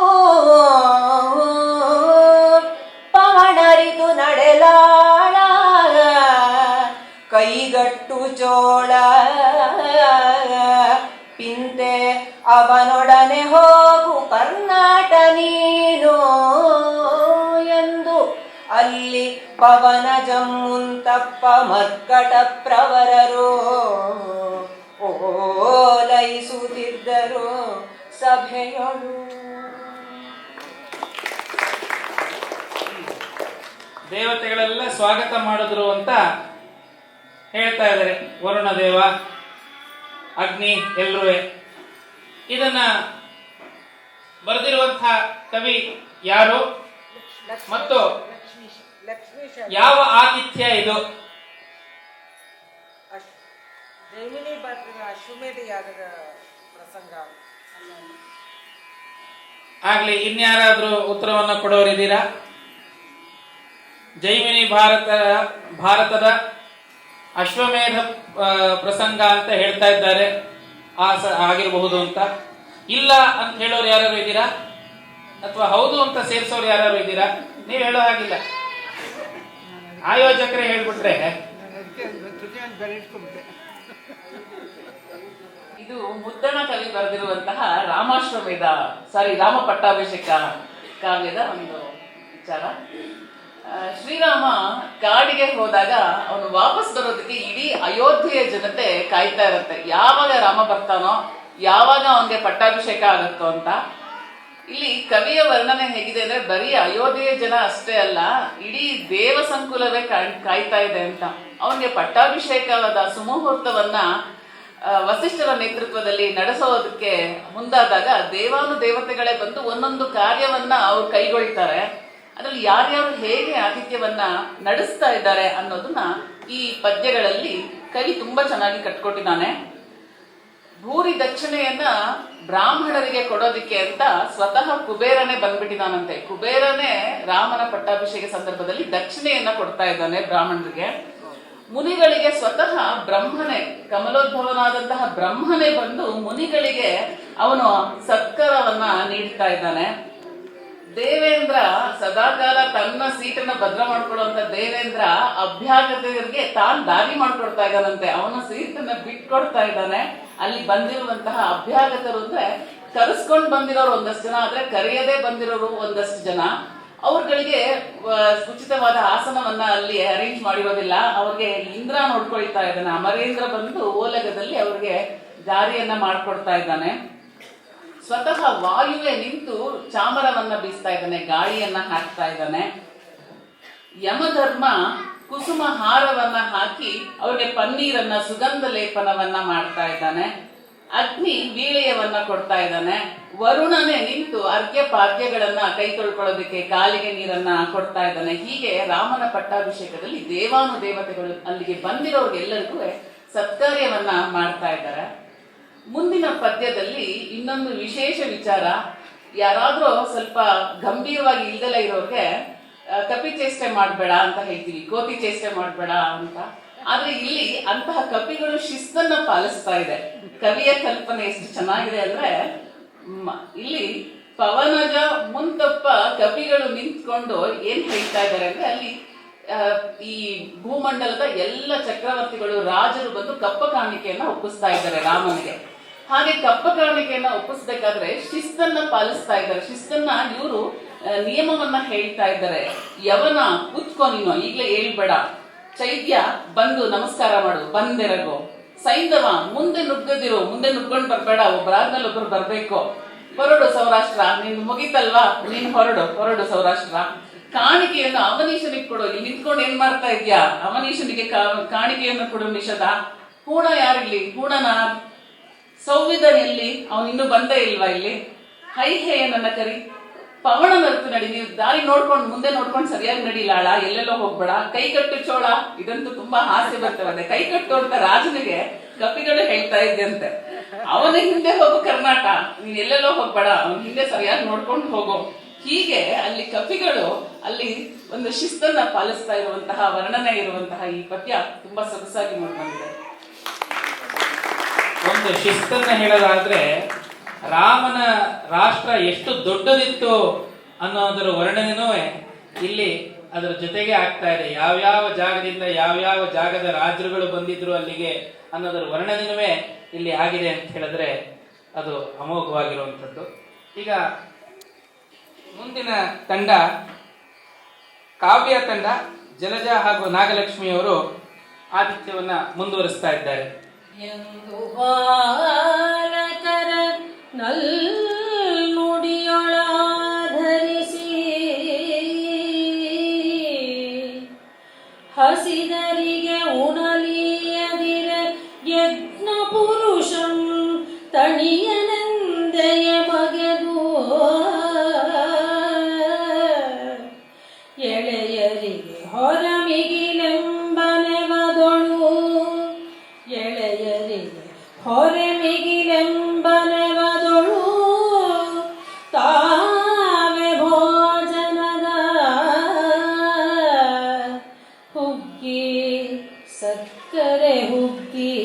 ಪವಣರಿತು ನಡೆಲಾಳ ಕೈಗಟ್ಟು ಚೋಳ ಪಿಂತೆ ಅವನೊಡನೆ ಹೋಗು ಕರ್ನಾಟ ನೀನು ಎಂದು ಅಲ್ಲಿ ಪವನ ಜಮ್ಮುಂತಪ್ಪ ಮರ್ಕಟ ಪ್ರವರರು ಓಲೈಸುತ್ತಿದ್ದರು ಸಭೆಯೊಳು. ದೇವತೆಗಳೆಲ್ಲ ಸ್ವಾಗತ ಮಾಡಿದ್ರು ಅಂತ ಹೇಳ್ತಾ ಇದ್ದಾರೆ. ವರುಣ ದೇವ, ಅಗ್ನಿ, ಎಲ್ರೂ. ಇದನ್ನ ಬರೆದಿರುವಂತಹ ಕವಿ ಯಾರು ಮತ್ತು ಯಾವ ಆತಿಥ್ಯ ಇದು? ಜೈಮಿನಿ ಭಟ್ರ ಅಶ್ವಮೇಧ ಯಾಗದ ಪ್ರಸಂಗ. ಆಗ್ಲಿ, ಇನ್ಯಾರಾದ್ರೂ ಉತ್ತರವನ್ನು ಕೊಡೋರಿದ್ದೀರಾ? ಜೈಮಿನಿ ಭಾರತದ ಅಶ್ವಮೇಧ ಪ್ರಸಂಗ ಅಂತ ಹೇಳ್ತಾ ಇದ್ದಾರೆ, ಆಗಿರಬಹುದು ಅಂತ. ಇಲ್ಲ ಅಂತ ಹೇಳೋರು ಯಾರು ಇದ್ದೀರಾ? ಅಥವಾ ಹೌದು ಅಂತ ಸೇರಿಸೋರು ಯಾರು ಇದ್ದೀರಾ? ನೀವು ಹೇಳೋ ಹಾಗಿಲ್ಲ, ಆಯೋಜಕರೇ ಹೇಳ್ಬಿಟ್ರೆ. ಇದು ಮುದ್ದಣ ಕವಿ ಬರೆದಿರುವಂತಹ ರಾಮ ಪಟ್ಟಾಭಿಷೇಕ ಕಾವ್ಯದ ಒಂದು ವಿಚಾರ. ಶ್ರೀರಾಮ ಕಾಡಿಗೆ ಹೋದಾಗ ಅವನು ವಾಪಸ್ ಬರೋದಕ್ಕೆ ಇಡೀ ಅಯೋಧ್ಯೆಯ ಜನತೆ ಕಾಯ್ತಾ ಇರುತ್ತೆ. ಯಾವಾಗ ರಾಮ ಬರ್ತಾನೋ, ಯಾವಾಗ ಅವನಿಗೆ ಪಟ್ಟಾಭಿಷೇಕ ಆಗುತ್ತೋ ಅಂತ. ಇಲ್ಲಿ ಕವಿಯ ವರ್ಣನೆ ಹೇಗಿದೆ ಅಂದ್ರೆ, ಬರೀ ಅಯೋಧ್ಯೆಯ ಜನ ಅಷ್ಟೇ ಅಲ್ಲ, ಇಡೀ ದೇವ ಸಂಕುಲವೇ ಕಾಯ್ತಾ ಇದೆ ಅಂತ. ಅವನಿಗೆ ಪಟ್ಟಾಭಿಷೇಕವಾದ ಸುಮುಹೂರ್ತವನ್ನ ವಸಿಷ್ಠರ ನೇತೃತ್ವದಲ್ಲಿ ನಡೆಸೋದಕ್ಕೆ ಮುಂದಾದಾಗ ದೇವತೆಗಳೇ ಬಂದು ಒಂದೊಂದು ಕಾರ್ಯವನ್ನ ಅವ್ರು ಕೈಗೊಳ್ತಾರೆ. ಅದರಲ್ಲಿ ಯಾರ್ಯಾರು ಹೇಗೆ ಆತಿಥ್ಯವನ್ನ ನಡೆಸ್ತಾ ಇದ್ದಾರೆ ಅನ್ನೋದನ್ನ ಈ ಪದ್ಯಗಳಲ್ಲಿ ಕವಿ ತುಂಬಾ ಚೆನ್ನಾಗಿ ಕಟ್ಕೊಟ್ಟಿದ್ದಾನೆ. ಭೂರಿ ದಕ್ಷಿಣೆಯನ್ನ ಬ್ರಾಹ್ಮಣರಿಗೆ ಕೊಡೋದಿಕ್ಕೆ ಅಂತ ಸ್ವತಃ ಕುಬೇರನೇ ಬಂದ್ಬಿಟ್ಟಿದ್ದಾನಂತೆ. ಕುಬೇರನೇ ರಾಮನ ಪಟ್ಟಾಭಿಷೇಕ ಸಂದರ್ಭದಲ್ಲಿ ದಕ್ಷಿಣೆಯನ್ನ ಕೊಡ್ತಾ ಇದ್ದಾನೆ ಬ್ರಾಹ್ಮಣರಿಗೆ. ಮುನಿಗಳಿಗೆ ಸ್ವತಃ ಬ್ರಹ್ಮನೇ, ಕಮಲೋದ್ಭವನಾದಂತಹ ಬ್ರಹ್ಮನೇ ಬಂದು ಮುನಿಗಳಿಗೆ ಅವನು ಸತ್ಕಾರವನ್ನ ನೀಡ್ತಾ ಇದ್ದಾನೆ. ದೇವೇಂದ್ರ ಸದಾಕಾಲ ತನ್ನ ಸೀಟನ್ನ ಭದ್ರ ಮಾಡ್ಕೊಳ್ಳುವಂತ ದೇವೇಂದ್ರ ಅಭ್ಯಾಗತರಿಗೆ ತಾನು ದಾರಿ ಮಾಡ್ಕೊಡ್ತಾ ಇದ್ದಾನಂತೆ. ಅವನ ಸೀಟನ್ನ ಬಿಟ್ಕೊಡ್ತಾ ಇದ್ದಾನೆ. ಅಲ್ಲಿ ಬಂದಿರುವಂತಹ ಅಭ್ಯಾಗತರು ಅಂದ್ರೆ ಕರೆಸ್ಕೊಂಡು ಬಂದಿರೋರು ಒಂದಷ್ಟು ಜನ, ಆದ್ರೆ ಕರೆಯದೇ ಬಂದಿರೋರು ಒಂದಷ್ಟು ಜನ. ಅವ್ರಗಳಿಗೆ ಉಚಿತವಾದ ಆಸನವನ್ನ ಅಲ್ಲಿ ಅರೇಂಜ್ ಮಾಡಿರೋದಿಲ್ಲ. ಅವ್ರಿಗೆ ಇಂದ್ರ ನೋಡ್ಕೊಳ್ತಾ ಇದ್ದಾನೆ. ಅಮರೇಂದ್ರ ಬಂದು ಓಲಗದಲ್ಲಿ ಅವ್ರಿಗೆ ದಾರಿಯನ್ನ ಮಾಡ್ಕೊಡ್ತಾ ಇದ್ದಾನೆ. ಸ್ವತಃ ವಾಯುವೆ ನಿಂತು ಚಾಮರವನ್ನ ಬೀಸ್ತಾ ಇದ್ದಾನೆ, ಗಾಳಿಯನ್ನ ಹಾಕ್ತಾ ಇದ್ದಾನೆ. ಯಮಧರ್ಮ ಕುಸುಮ ಹಾರವನ್ನ ಹಾಕಿ ಅವ್ರಿಗೆ ಪನ್ನೀರನ್ನ, ಸುಗಂಧ ಲೇಪನವನ್ನ ಮಾಡ್ತಾ ಇದ್ದಾನೆ. ಅಗ್ನಿ ವೀಳೆಯವನ್ನ ಕೊಡ್ತಾ ಇದ್ದಾನೆ. ವರುಣನೇ ನಿಂತು ಅರ್ಘ್ಯ ಪಾದ್ಯಗಳನ್ನ ಕೈ ತೊಳ್ಕೊಳ್ಳೋದಕ್ಕೆ ಕಾಲಿಗೆ ನೀರನ್ನ ಕೊಡ್ತಾ ಇದ್ದಾನೆ. ಹೀಗೆ ರಾಮನ ಪಟ್ಟಾಭಿಷೇಕದಲ್ಲಿ ದೇವತೆಗಳು ಅಲ್ಲಿಗೆ ಬಂದಿರೋರ್ಗೆಲ್ಲರಿಗೂ ಸತ್ಕಾರ್ಯವನ್ನ ಮಾಡ್ತಾ ಇದ್ದಾರೆ. ಮುಂದಿನ ಪದ್ಯದಲ್ಲಿ ಇನ್ನೊಂದು ವಿಶೇಷ ವಿಚಾರ. ಯಾರಾದ್ರೂ ಸ್ವಲ್ಪ ಗಂಭೀರವಾಗಿ ಇಲ್ದೆಲ್ಲ ಇರೋರ್ಗೆ ಕಪಿ ಚೇಷ್ಟೆ ಮಾಡ್ಬೇಡ ಅಂತ ಹೇಳ್ತೀವಿ, ಕೋತಿ ಚೇಷ್ಟೆ ಮಾಡ್ಬೇಡ ಅಂತ. ಆದ್ರೆ ಇಲ್ಲಿ ಅಂತಹ ಕಪಿಗಳು ಶಿಸ್ತನ್ನ ಪಾಲಿಸ್ತಾ ಇದೆ. ಕವಿಯ ಕಲ್ಪನೆ ಎಷ್ಟು ಚೆನ್ನಾಗಿದೆ ಅಂದ್ರೆ, ಇಲ್ಲಿ ಪವನಜ ಮುಂತಪ್ಪ ಕಪಿಗಳು ನಿಂತ್ಕೊಂಡು ಏನ್ ಹೇಳ್ತಾ ಇದ್ದಾರೆ ಅಂದ್ರೆ, ಅಲ್ಲಿ ಈ ಭೂಮಂಡಲದ ಎಲ್ಲ ಚಕ್ರವರ್ತಿಗಳು, ರಾಜರು ಬಂದು ಕಪ್ಪ ಕಾಣಿಕೆಯನ್ನ ಒಪ್ಪಿಸ್ತಾ ಇದ್ದಾರೆ ರಾಮನಿಗೆ. ಹಾಗೆ ಕಪ್ಪ ಕಾಣಿಕೆಯನ್ನ ಒಪ್ಪಿಸ್ಬೇಕಾದ್ರೆ ಶಿಸ್ತನ್ನ ಪಾಲಿಸ್ತಾ ಇದ್ದಾರೆ. ಶಿಸ್ತನ್ನ ಇವರು ನಿಯಮವನ್ನ ಹೇಳ್ತಾ ಇದ್ದಾರೆ. ಯವನ ಕೂತ್ಕೊ, ನೀನು ಈಗ್ಲೇ ಹೇಳ್ಬೇಡ, ಚೈತ್ಯ ಬಂದು ನಮಸ್ಕಾರ ಮಾಡು, ಬಂದೆರಗು. ಸೈಂಧವ ಮುಂದೆ ನುಗ್ಗದಿರು, ಮುಂದೆ ನುಗ್ಗೊಂಡು ಬರ್ಬೇಡ, ಒಬ್ಬರಾದ್ಮೇಲೆ ಒಬ್ರು ಬರ್ಬೇಕು. ಹೊರಡು ಸೌರಾಷ್ಟ್ರ, ನಿನ್ ಮುಗಿತಲ್ವಾ, ನೀನ್ ಹೊರಡು ಸೌರಾಷ್ಟ್ರ. ಕಾಣಿಕೆಯನ್ನು ಅವನೀಶನಿಗೆ ಕೊಡು. ಇಲ್ಲಿ ನಿಂತ್ಕೊಂಡು ಏನ್ ಮಾಡ್ತಾ ಇದ್ಯಾ? ಅವನೀಶನಿಗೆ ಕಾಣಿಕೆಯನ್ನು ಕೊಡು ನಿಷಧ. ಹೂಣ ಯಾರಿಲ್ಲಿ? ಹೂಣನ ಸೌವಿಧನ್ ಎಲ್ಲಿ? ಅವನಿನ್ನೂ ಬಂದೇ ಇಲ್ವಾ ಇಲ್ಲಿ? ಹೈಹೇಯ ನನ್ನ ಕರಿ, ಪವನ ನರ್ತು ನಡಿ. ನೀವು ದಾರಿ ನೋಡ್ಕೊಂಡು ಮುಂದೆ ನೋಡ್ಕೊಂಡು ಸರಿಯಾಗಿ ನಡಿಲಾಳ, ಎಲ್ಲೆಲ್ಲೋ ಹೋಗ್ಬೇಡ. ಕೈ ಕಟ್ಟು ಚೋಳ, ಇದಂತೂ ತುಂಬಾ ಹಾಸ್ಯ ಬರ್ತದೆ. ಕೈ ಕಟ್ಟು ಅಂತ ರಾಜನಿಗೆ ಕಪಿಗಳು ಹೇಳ್ತಾ ಇದ್ದಂತೆ. ಅವನ ಹಿಂದೆ ಹೋಗು ಕರ್ನಾಟ, ನೀನ್ ಎಲ್ಲೆಲ್ಲೋ ಹೋಗ್ಬೇಡ, ಅವನ ಹಿಂದೆ ಸರಿಯಾಗಿ ನೋಡ್ಕೊಂಡು ಹೋಗು. ಹೀಗೆ ಅಲ್ಲಿ ಕಪಿಗಳು ಅಲ್ಲಿ ಒಂದು ಶಿಸ್ತನ್ನ ಪಾಲಿಸ್ತಾ ಇರುವಂತಹ ವರ್ಣನೆ ಇರುವಂತಹ ಈ ಪದ್ಯ ತುಂಬಾ ಸೊಗಸಾಗಿ ನೋಡ್ಬಂದಿದೆ. ಒಂದು ಶಿಸ್ತನ್ನ ಹೇಳೋದಾದ್ರೆ, ರಾಮನ ರಾಷ್ಟ್ರ ಎಷ್ಟು ದೊಡ್ಡದಿತ್ತು ಅನ್ನೋದರ ವರ್ಣನೆನೂ ಇಲ್ಲಿ ಅದರ ಜೊತೆಗೆ ಆಗ್ತಾ ಇದೆ. ಯಾವ್ಯಾವ ಜಾಗದಿಂದ ಯಾವ್ಯಾವ ಜಾಗದ ರಾಜರುಗಳು ಬಂದಿದ್ರು ಅಲ್ಲಿಗೆ ಅನ್ನೋದರ ವರ್ಣನೆನೂ ಇಲ್ಲಿ ಆಗಿದೆ ಅಂತ ಹೇಳಿದ್ರೆ ಅದು ಅಮೋಘವಾಗಿರುವಂಥದ್ದು. ಈಗ ಮುಂದಿನ ತಂಡ ಕಾವ್ಯ ತಂಡ, ಜಲಜ ಹಾಗೂ ನಾಗಲಕ್ಷ್ಮಿಯವರು ಆತಿಥ್ಯವನ್ನ ಮುಂದುವರಿಸ್ತಾ ಇದ್ದಾರೆ. ಎಂದು ಬಾಲಕರ ನುಡಿಯೊಳಾಧರಿಸಿ ಹಸಿದರಿಗೆ ಉಣಲಿಯದಿರ ಯಜ್ಞ ಪುರುಷಂ ತಣಿಯನಂದೆಯ ಬಗೆದು ಎಳೆಯರಿಗೆ ಹೊರಮಿಗಿಲೆಂಬನೆವದೊಳು ಎಳೆಯರಿಗೆ ಹೊರಮಿಗಿಲೆಂಬನೆವದೊಳು ತಾವೇ ಭೋಜನದ ಹುಗ್ಗಿ ಸಕ್ಕರೆ ಹುಗ್ಗಿ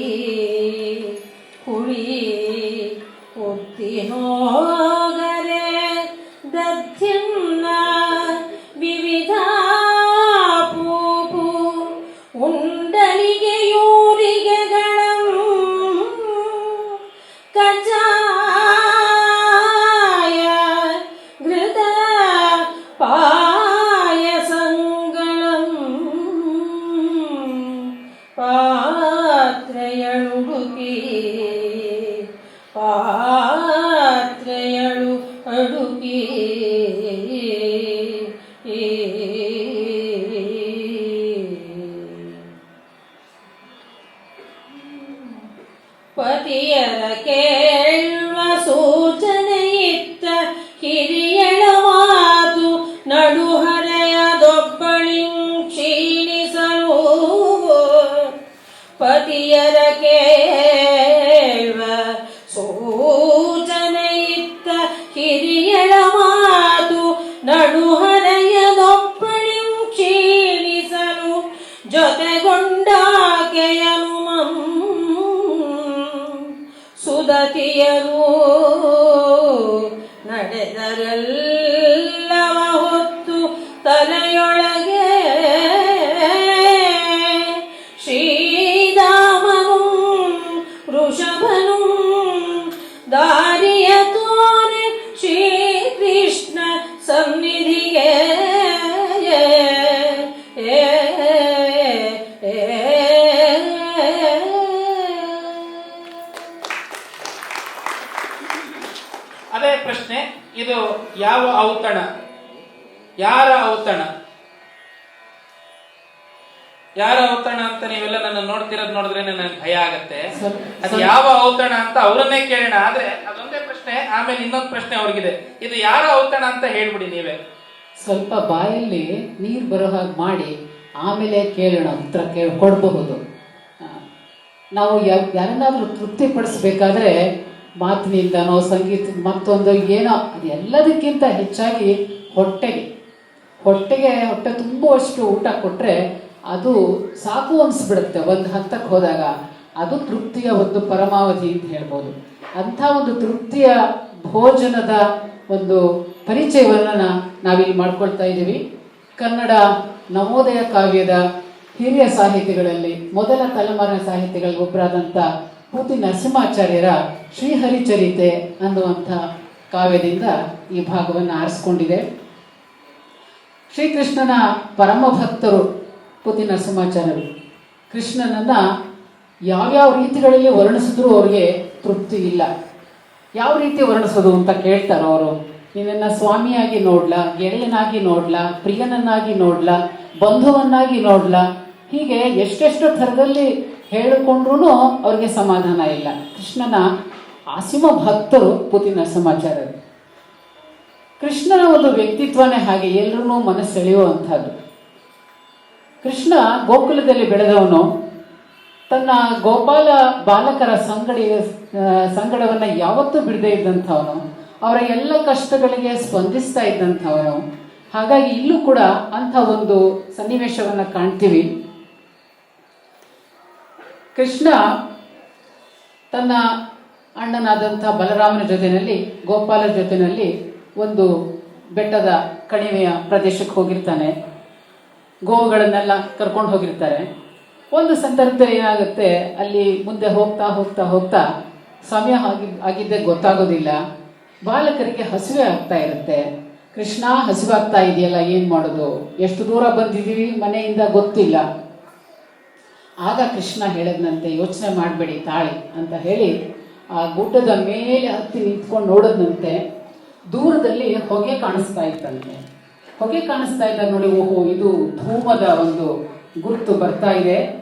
ಹುಳಿ ಉದ್ದಿನೋಗರೆ ದಧ್ಯನ್ನ ವಿವಿಧ ಪೂಪು ಉಂಡಲಿಗೆ ಯೂರಿಗೆಗಳು ಕಜಾಯ ಘೃತ ಪಾಯಸಂಗಳಂ ಪಾತ್ರೆಯಳುಡುಕಿ ಪಾತ್ರೆಯಳು ಅಡುಕಿ ಪತಿಯರ ಕೇಳುವ ಸೂಚನೆಯಿತ್ತ ಹಿರಿಯಳ ಮಾತು ನಡುಹರೆಯದೊಬ್ಬಳಿಂ ಕ್ಷೀಣಿಸಲು ಪತಿಯರ ಕೇಳುವ ಸೂಚನೆಯಿತ್ತ ಹಿರಿಯಳ ಮಾತು ನಡುಹರೆಯದೊಬ್ಬಳಿಂ ಕ್ಷೀಣಿಸಲು ಜೊತೆಗೊಂಡಾಕೆಯನು ಸುದತಿಯರು ನಡೆದರೆಲ್ಲವ ಹೊತ್ತು ತಲೆಯೊಳಗೆ ಶ್ರೀರಾಮನು ವೃಷಭನು ದಾರಿಯ ತೋರೆ ಶ್ರೀಕೃಷ್ಣ ಸನ್ನಿಧಿಗೆ ಅದೇ ಪ್ರಶ್ನೆ, ಇದು ಯಾವ ಔತಣ, ಯಾರ ಔತಣ, ಯಾರ ಔತಣ ಅಂತ ನೀವೆಲ್ಲ ನನ್ನ ನೋಡ್ತಿರೋದ್ ನೋಡಿದ್ರೆ ನನಗೆ ಭಯ ಆಗತ್ತೆ. ಅದು ಯಾವ ಔತಣ ಅಂತ ಅವರನ್ನೇ ಕೇಳೋಣ. ಆದ್ರೆ ಅದೊಂದೇ ಪ್ರಶ್ನೆ, ಆಮೇಲೆ ಇನ್ನೊಂದು ಪ್ರಶ್ನೆ ಅವ್ರಿಗಿದೆ. ಇದು ಯಾರ ಔತಣ ಅಂತ ಹೇಳ್ಬಿಡಿ ನೀವೇ. ಸ್ವಲ್ಪ ಬಾಯಲ್ಲಿ ನೀರು ಬರೋ ಹಾಗೆ ಮಾಡಿ ಆಮೇಲೆ ಕೇಳೋಣ, ಉತ್ತರ ಕೊಡಬಹುದು. ನಾವು ಯಾರನ್ನಾದ್ರೂ ತೃಪ್ತಿಪಡಿಸ್ಬೇಕಾದ್ರೆ ಮಾತಿನಿಂದನೋ ಸಂಗೀತ ಮತ್ತೊಂದು ಏನೋ, ಅದು ಎಲ್ಲದಕ್ಕಿಂತ ಹೆಚ್ಚಾಗಿ ಹೊಟ್ಟೆ ತುಂಬುವಷ್ಟು ಊಟ ಕೊಟ್ಟರೆ ಅದು ಸಾಕು ಅನಿಸ್ಬಿಡುತ್ತೆ. ಒಂದು ಹಂತಕ್ಕೆ ಹೋದಾಗ ಅದು ತೃಪ್ತಿಯ ಒಂದು ಪರಮಾವಧಿ ಅಂತ ಹೇಳ್ಬೋದು. ಅಂಥ ಒಂದು ತೃಪ್ತಿಯ ಭೋಜನದ ಒಂದು ಪರಿಚಯವನ್ನು ನಾವಿಲ್ಲಿ ಮಾಡ್ಕೊಳ್ತಾ ಇದ್ದೀವಿ. ಕನ್ನಡ ನವೋದಯ ಕಾವ್ಯದ ಹಿರಿಯ ಸಾಹಿತಿಗಳಲ್ಲಿ ಮೊದಲ ತಲೆಮಾರಿನ ಸಾಹಿತಿಗಳಿಗೆ ಒಬ್ಬರಾದಂಥ ಪೂತಿ ನರಸಿಂಹಾಚಾರ್ಯರ ಶ್ರೀಹರಿಚರಿತೆ ಅನ್ನುವಂಥ ಕಾವ್ಯದಿಂದ ಈ ಭಾಗವನ್ನು ಆರಿಸ್ಕೊಂಡಿದೆ. ಶ್ರೀಕೃಷ್ಣನ ಪರಮ ಭಕ್ತರು ಪೂತಿ ನರಸಿಂಹಾಚಾರ್ಯರು ಕೃಷ್ಣನನ್ನು ಯಾವ್ಯಾವ ರೀತಿಗಳಲ್ಲಿ ವರ್ಣಿಸಿದ್ರೂ ಅವ್ರಿಗೆ ತೃಪ್ತಿ ಇಲ್ಲ. ಯಾವ ರೀತಿ ವರ್ಣಿಸೋದು ಅಂತ ಕೇಳ್ತಾರೆ ಅವರು. ನಿನ್ನನ್ನು ಸ್ವಾಮಿಯಾಗಿ ನೋಡ್ಲಾ, ಗೆಳೆಯನಾಗಿ ನೋಡ್ಲಾ, ಪ್ರಿಯನನ್ನಾಗಿ ನೋಡ್ಲಾ, ಬಂಧುವನ್ನಾಗಿ ನೋಡ್ಲಾ, ಹೀಗೆ ಎಷ್ಟೆಷ್ಟು ಥರದಲ್ಲಿ ಹೇಳಿಕೊಂಡ್ರೂ ಅವ್ರಿಗೆ ಸಮಾಧಾನ ಇಲ್ಲ. ಕೃಷ್ಣನ ಆಸಿಮ ಭಕ್ತರು ಪೂತಿ ನರಸಿಂಹಾಚಾರ್ಯರು. ಕೃಷ್ಣನ ಒಂದು ವ್ಯಕ್ತಿತ್ವನೇ ಹಾಗೆ, ಎಲ್ಲರೂ ಮನಸ್ಸು ಸೆಳೆಯುವಂಥದ್ದು. ಕೃಷ್ಣ ಗೋಕುಲದಲ್ಲಿ ಬೆಳೆದವನು. ತನ್ನ ಗೋಪಾಲ ಬಾಲಕರ ಸಂಗಡವನ್ನು ಯಾವತ್ತೂ ಬಿಡದೇ ಇದ್ದಂಥವನು. ಅವರ ಎಲ್ಲ ಕಷ್ಟಗಳಿಗೆ ಸ್ಪಂದಿಸ್ತಾ ಇದ್ದಂಥವನು. ಹಾಗಾಗಿ ಇಲ್ಲೂ ಕೂಡ ಅಂಥ ಒಂದು ಸನ್ನಿವೇಶವನ್ನು ಕಾಣ್ತೀವಿ. ಕೃಷ್ಣ ತನ್ನ ಅಣ್ಣನಾದಂಥ ಬಲರಾಮನ ಜೊತೆಯಲ್ಲಿ, ಗೋಪಾಲ ಜೊತೆಯಲ್ಲಿ ಒಂದು ಬೆಟ್ಟದ ಕಣಿವೆಯ ಪ್ರದೇಶಕ್ಕೆ ಹೋಗಿರ್ತಾನೆ. ಗೋವುಗಳನ್ನೆಲ್ಲ ಕರ್ಕೊಂಡು ಹೋಗಿರ್ತಾರೆ. ಒಂದು ಸಂದರ್ಭದಲ್ಲಿ ಏನಾಗುತ್ತೆ, ಅಲ್ಲಿ ಮುಂದೆ ಹೋಗ್ತಾ ಹೋಗ್ತಾ ಹೋಗ್ತಾ ಸಮಯ ಆಗಿದ್ದೇ ಗೊತ್ತಾಗೋದಿಲ್ಲ. ಬಾಲಕರಿಗೆ ಹಸಿವೆ ಆಗ್ತಾ ಇರುತ್ತೆ. ಕೃಷ್ಣ ಹಸಿವಾಗ್ತಾ ಇದೆಯಲ್ಲ, ಏನು ಮಾಡೋದು, ಎಷ್ಟು ದೂರ ಬಂದಿದ್ದೀವಿ ಮನೆಯಿಂದ ಗೊತ್ತಿಲ್ಲ. ಆಗ ಕೃಷ್ಣ ಹೇಳಿದ್ನಂತೆ, ಯೋಚನೆ ಮಾಡಬೇಡಿ ತಾಳಿ ಅಂತ ಹೇಳಿ ಆ ಗುಡ್ಡದ ಮೇಲೆ ಹತ್ತಿ ನಿಂತ್ಕೊಂಡು ನೋಡಿದ್ನಂತೆ. ದೂರದಲ್ಲಿ ಹೊಗೆ ಕಾಣಿಸ್ತಾ ಇತ್ತಂತೆ. ಹೊಗೆ ಕಾಣಿಸ್ತಾ ಇದ್ದಾಗ ನೋಡಿ, ಓಹೋ, ಇದು ಧೂಮದ ಒಂದು ಗುರುತು ಬರ್ತಾ ಇದೆ,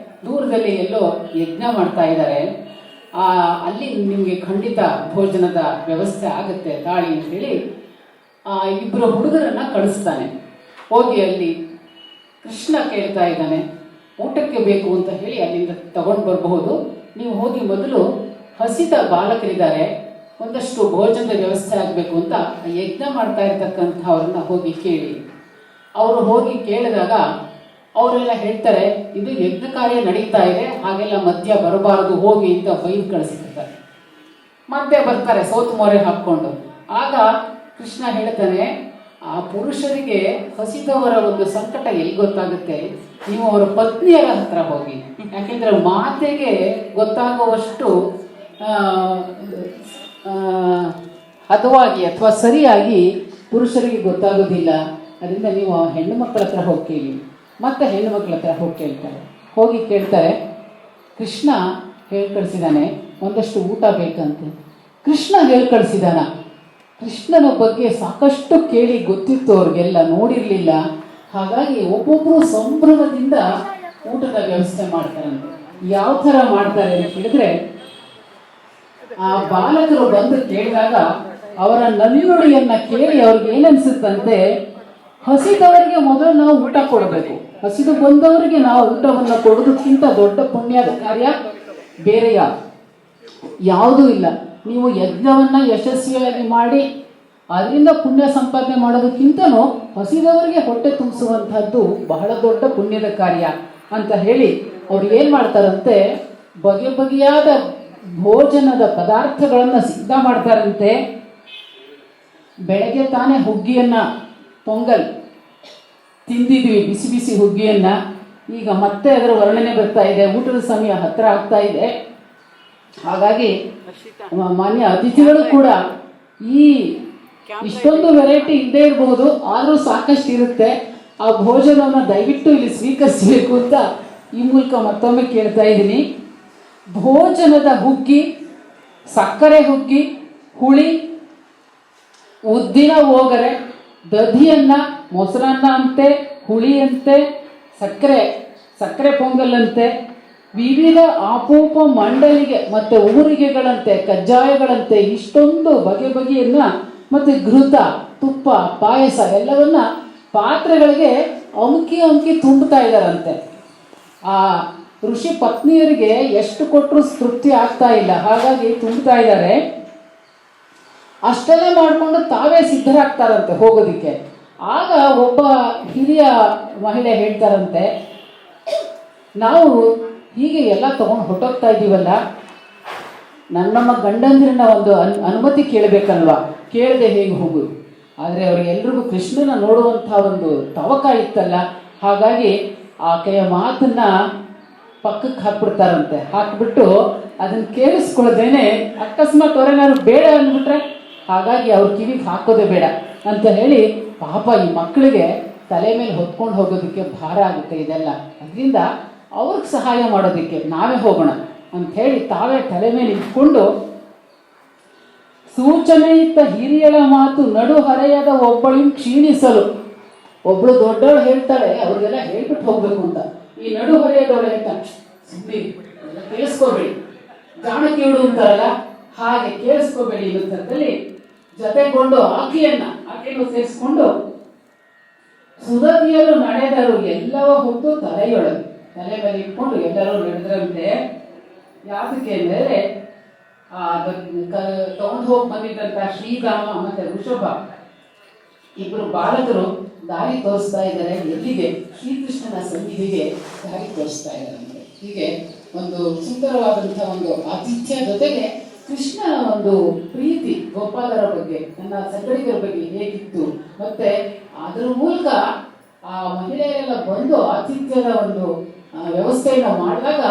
ದೂರದಲ್ಲಿ ಎಲ್ಲೋ ಯಜ್ಞ ಮಾಡ್ತಾ ಇದ್ದಾರೆ, ಅಲ್ಲಿ ನಿಮಗೆ ಖಂಡಿತ ಭೋಜನದ ವ್ಯವಸ್ಥೆ ಆಗುತ್ತೆ ತಾಳಿ ಅಂತ ಹೇಳಿ ಇಬ್ಬರು ಹುಡುಗರನ್ನ ಕಳಿಸ್ತಾನೆ. ಹೋಗಿ ಅಲ್ಲಿ ಕೃಷ್ಣ ಕೇಳ್ತಾ ಇದ್ದಾನೆ, ಊಟಕ್ಕೆ ಬೇಕು ಅಂತ ಹೇಳಿ ಅಲ್ಲಿಂದ ತಗೊಂಡು ಬರಬಹುದು, ನೀವು ಹೋಗಿ ಮೊದಲು ಹಸಿದ ಬಾಲಕರಿದ್ದಾರೆ, ಒಂದಷ್ಟು ಭೋಜನದ ವ್ಯವಸ್ಥೆ ಆಗಬೇಕು ಅಂತ ಯಜ್ಞ ಮಾಡ್ತಾ ಇರ್ತಕ್ಕಂಥ ಅವ್ರನ್ನ ಹೋಗಿ ಕೇಳಿ. ಅವರು ಹೋಗಿ ಕೇಳಿದಾಗ ಅವರೆಲ್ಲ ಹೇಳ್ತಾರೆ, ಇದು ಯಜ್ಞ ಕಾರ್ಯ ನಡೀತಾ ಇದೆ, ಹಾಗೆಲ್ಲ ಮಧ್ಯ ಬರಬಾರದು, ಹೋಗಿ ಅಂತ ಬೈದು ಕಳಿಸಿರ್ತಾರೆ. ಮತ್ತೆ ಬರ್ತಾರೆ ಸೋತು ಮೊರೆ ಹಾಕ್ಕೊಂಡು. ಆಗ ಕೃಷ್ಣ ಹೇಳ್ತಾನೆ, ಆ ಪುರುಷರಿಗೆ ಹಸಿದವರ ಒಂದು ಸಂಕಟ ಎಲ್ಲಿ ಗೊತ್ತಾಗುತ್ತೆ, ನೀವು ಅವರ ಪತ್ನಿಯರ ಹತ್ರ ಹೋಗಿ. ಯಾಕೆಂದ್ರೆ ಮಾತೆಗೆ ಗೊತ್ತಾಗುವಷ್ಟು ಹದವಾಗಿ ಅಥವಾ ಸರಿಯಾಗಿ ಪುರುಷರಿಗೆ ಗೊತ್ತಾಗೋದಿಲ್ಲ. ಅದರಿಂದ ನೀವು ಹೆಣ್ಣು ಮಕ್ಕಳ ಹತ್ರ ಹೋಗಿ ಕೇಳಿ. ಮತ್ತೆ ಹೆಣ್ಣು ಮಕ್ಕಳ ಹತ್ರ ಹೋಗಿ ಕೇಳ್ತಾರೆ. ಹೋಗಿ ಕೇಳ್ತಾರೆ, ಕೃಷ್ಣ ಹೇಳಿ ಕಳಿಸಿದಾನೆ ಒಂದಷ್ಟು ಊಟ ಬೇಕಂತೆ. ಕೃಷ್ಣ ಹೇಳಿ ಕಳಿಸಿದಾನ. ಕೃಷ್ಣನ ಬಗ್ಗೆ ಸಾಕಷ್ಟು ಕೇಳಿ ಗೊತ್ತಿತ್ತು ಅವ್ರಿಗೆಲ್ಲ, ನೋಡಿರಲಿಲ್ಲ. ಹಾಗಾಗಿ ಒಬ್ಬೊಬ್ಬರು ಸಂಭ್ರಮದಿಂದ ಊಟದ ವ್ಯವಸ್ಥೆ ಮಾಡ್ತಾರಂತೆ. ಯಾವ ಥರ ಮಾಡ್ತಾರೆ ಅಂತ ಹೇಳಿದ್ರೆ, ಆ ಬಾಲಕರು ಬಂದು ಕೇಳಿದಾಗ ಅವರ ನಲಿನುಡಿಯನ್ನ ಕೇಳಿ ಅವ್ರಿಗೆ ಏನನ್ಸುತ್ತಂತೆ, ಹಸಿದವರಿಗೆ ಮೊದಲು ನಾವು ಊಟ ಕೊಡಬೇಕು, ಹಸಿದು ಬಂದವರಿಗೆ ನಾವು ಊಟವನ್ನು ಕೊಡೋದಕ್ಕಿಂತ ದೊಡ್ಡ ಪುಣ್ಯದ ಕಾರ್ಯ ಬೇರೆ ಯಾವುದೂ ಇಲ್ಲ. ನೀವು ಯಜ್ಞವನ್ನು ಯಶಸ್ವಿಯಾಗಿ ಮಾಡಿ ಅದರಿಂದ ಪುಣ್ಯ ಸಂಪಾದನೆ ಮಾಡೋದಕ್ಕಿಂತನೂ ಹಸಿದವರಿಗೆ ಹೊಟ್ಟೆ ತುಂಬಿಸುವಂಥದ್ದು ಬಹಳ ದೊಡ್ಡ ಪುಣ್ಯದ ಕಾರ್ಯ ಅಂತ ಹೇಳಿ ಅವ್ರು ಏನು ಮಾಡ್ತಾರಂತೆ, ಬಗೆ ಬಗೆಯಾದ ಭೋಜನದ ಪದಾರ್ಥಗಳನ್ನು ಸಿದ್ಧ ಮಾಡ್ತಾರಂತೆ. ಬೆಳಗ್ಗೆ ತಾನೇ ಹುಗ್ಗಿಯನ್ನು, ಪೊಂಗಲ್ ತಿಂದಿದ್ವಿ, ಬಿಸಿ ಬಿಸಿ ಹುಗ್ಗಿಯನ್ನು. ಈಗ ಮತ್ತೆ ಅದರ ವರ್ಣನೆ ಬರ್ತಾ ಇದೆ, ಊಟದ ಸಮಯ ಹತ್ತಿರ ಆಗ್ತಾ ಇದೆ. ಹಾಗಾಗಿ ಮಾನ್ಯ ಅತಿಥಿಗಳು ಕೂಡ ಇಷ್ಟೊಂದು ವೆರೈಟಿ ಇಲ್ಲದೆ ಇರಬಹುದು, ಆದರೂ ಸಾಕಷ್ಟು ಇರುತ್ತೆ. ಆ ಭೋಜನವನ್ನು ದಯವಿಟ್ಟು ಇಲ್ಲಿ ಸ್ವೀಕರಿಸಬೇಕು ಅಂತ ಈ ಮೂಲಕ ಮತ್ತೊಮ್ಮೆ ಕೇಳ್ತಾ ಇದ್ದೀನಿ. ಭೋಜನದ ಹುಗ್ಗಿ, ಸಕ್ಕರೆ ಹುಗ್ಗಿ, ಹುಳಿ, ಉದ್ದಿನ ಓಗರೆ, ದಧಿಯನ್ನ, ಮೊಸರನ್ನ ಅಂತೆ, ಹುಳಿಯಂತೆ, ಸಕ್ಕರೆ ಪೊಂಗಲ್ಲಂತೆ, ವಿವಿಧ ಆಪೂಪ ಮಂಡಲಿಗೆ ಮತ್ತು ಊರಿಗೆಗಳಂತೆ, ಕಜ್ಜಾಯಗಳಂತೆ, ಇಷ್ಟೊಂದು ಬಗೆ ಬಗೆಯನ್ನ ಮತ್ತು ಘೃತ, ತುಪ್ಪ, ಪಾಯಸ ಎಲ್ಲವನ್ನ ಪಾತ್ರೆಗಳಿಗೆ ಅಮುಕಿ ತುಂಬುತ್ತಾ ಇದ್ದಾರಂತೆ. ಆ ಋಷಿ ಪತ್ನಿಯರಿಗೆ ಎಷ್ಟು ಕೊಟ್ಟರು ತೃಪ್ತಿ ಆಗ್ತಾ ಇಲ್ಲ, ಹಾಗಾಗಿ ತುಂಬುತ್ತಾ ಇದ್ದಾರೆ. ಅಷ್ಟೆಲ್ಲ ಮಾಡಿಕೊಂಡು ತಾವೇ ಸಿದ್ಧರಾಗ್ತಾರಂತೆ ಹೋಗೋದಿಕ್ಕೆ. ಆಗ ಒಬ್ಬ ಹಿರಿಯ ಮಹಿಳೆ ಹೇಳ್ತಾರಂತೆ, ನಾವು ಹೀಗೆ ಎಲ್ಲ ತಗೊಂಡು ಹೊಟ್ಟೋಗ್ತಾ ಇದ್ದೀವಲ್ಲ, ನಮ್ಮ ಗಂಡಂದಿರನ್ನ ಒಂದು ಅನುಮತಿ ಕೇಳಬೇಕಲ್ವಾ, ಕೇಳದೆ ಹೇಗೆ ಹೋಗುದು. ಆದರೆ ಅವರಿಗೆಲ್ರಿಗೂ ಕೃಷ್ಣನ ನೋಡುವಂಥ ಒಂದು ತವಕ ಇತ್ತಲ್ಲ, ಹಾಗಾಗಿ ಆಕೆಯ ಮಾತನ್ನ ಪಕ್ಕಕ್ಕೆ ಹಾಕ್ಬಿಡ್ತಾರಂತೆ. ಹಾಕ್ಬಿಟ್ಟು ಅದನ್ನು ಕೇಳಿಸ್ಕೊಳ್ಳದೇನೆ ಅಕಸ್ಮಾತ್ ಅವರೇನಾದ್ರು ಬೇಡ ಅಂದ್ಬಿಟ್ರೆ, ಹಾಗಾಗಿ ಅವ್ರ ಕಿವಿಗೆ ಹಾಕೋದೇ ಬೇಡ ಅಂತ ಹೇಳಿ ಪಾಪ ಈ ಮಕ್ಕಳಿಗೆ ತಲೆ ಮೇಲೆ ಹೊತ್ಕೊಂಡು ಹೋಗೋದಕ್ಕೆ ಭಾರ ಆಗುತ್ತೆ ಇದೆಲ್ಲ. ಅದರಿಂದ ಅವ್ರಿಗೆ ಸಹಾಯ ಮಾಡೋದಕ್ಕೆ ನಾವೇ ಹೋಗೋಣ ಅಂಥೇಳಿ ತಾವೇ ತಲೆ ಮೇಲೆ ಇಟ್ಕೊಂಡು ಸೂಚನೆ ಇತ್ತ ಹಿರಿಯಳ ಮಾತು ನಡು ಹರೆಯದ ಒಬ್ಬಳಿಂ ಕ್ಷೀಣಿಸಲು. ಒಬ್ಳು ದೊಡ್ಡವಳು ಹೇಳ್ತಾಳೆ, ಅವ್ರಿಗೆಲ್ಲ ಹೇಳ್ಬಿಟ್ಟು ಹೋಗ್ಬೇಕು ಅಂತ. ಈ ನಡು ಹರೆಯದವಳು ಹೇಳ್ತಾಳೆ, ಸುಮ್ಮನೆ ಕೇಳಿಸ್ಕೋಬೇಡಿ, ಜಾಣಕಿಯುಡು ಅಂತಾರಲ್ಲ ಹಾಗೆ ಕೇಳಿಸ್ಕೋಬೇಡಿ ಅನ್ನೋದ್ರಲ್ಲಿ ಜೊತೆಗೊಂಡು ಆಕೆಯನ್ನು ಸೇರಿಸ್ಕೊಂಡು ಸುಧತಿಯರು ನಡೆದರು ಎಲ್ಲವ ಹೊತ್ತು ತಲೆಯೊಳಗೆ ತಲೆ ಮೇಲೆ ಇಟ್ಕೊಂಡು ಎಲ್ಲರೂ ನಡೆದ್ರಂತೆ. ಯಾತಕ್ಕೆ ಅಂದರೆ ತಗೊಂಡು ಹೋಗಿ ಬಂದಿದ್ದಂತ ಶ್ರೀರಾಮ ಮತ್ತೆ ವೃಷಭ ಇಬ್ಬರು ಬಾಲಕರು ದಾರಿ ತೋರಿಸ್ತಾ ಇದ್ದಾರೆ. ಎಲ್ಲಿಗೆ? ಶ್ರೀಕೃಷ್ಣನ ಸನ್ನಿಧಿಗೆ ದಾರಿ ತೋರಿಸ್ತಾ ಇದ್ದಾರೆ. ಹೀಗೆ ಒಂದು ಸುಂದರವಾದಂತಹ ಒಂದು ಆತಿಥ್ಯ ಜೊತೆಗೆ ಕೃಷ್ಣನ ಒಂದು ಪ್ರೀತಿ ಗೋಪಾಲರ ಬಗ್ಗೆ, ನನ್ನ ಸಂಗಡಿಗರ ಬಗ್ಗೆ ಹೇಗಿತ್ತು, ಮತ್ತೆ ಅದರ ಮೂಲಕ ಆ ಮಹಿಳೆಯರೆಲ್ಲ ಬಂದು ಆತಿಥ್ಯದ ಒಂದು ವ್ಯವಸ್ಥೆಯನ್ನ ಮಾಡಿದಾಗ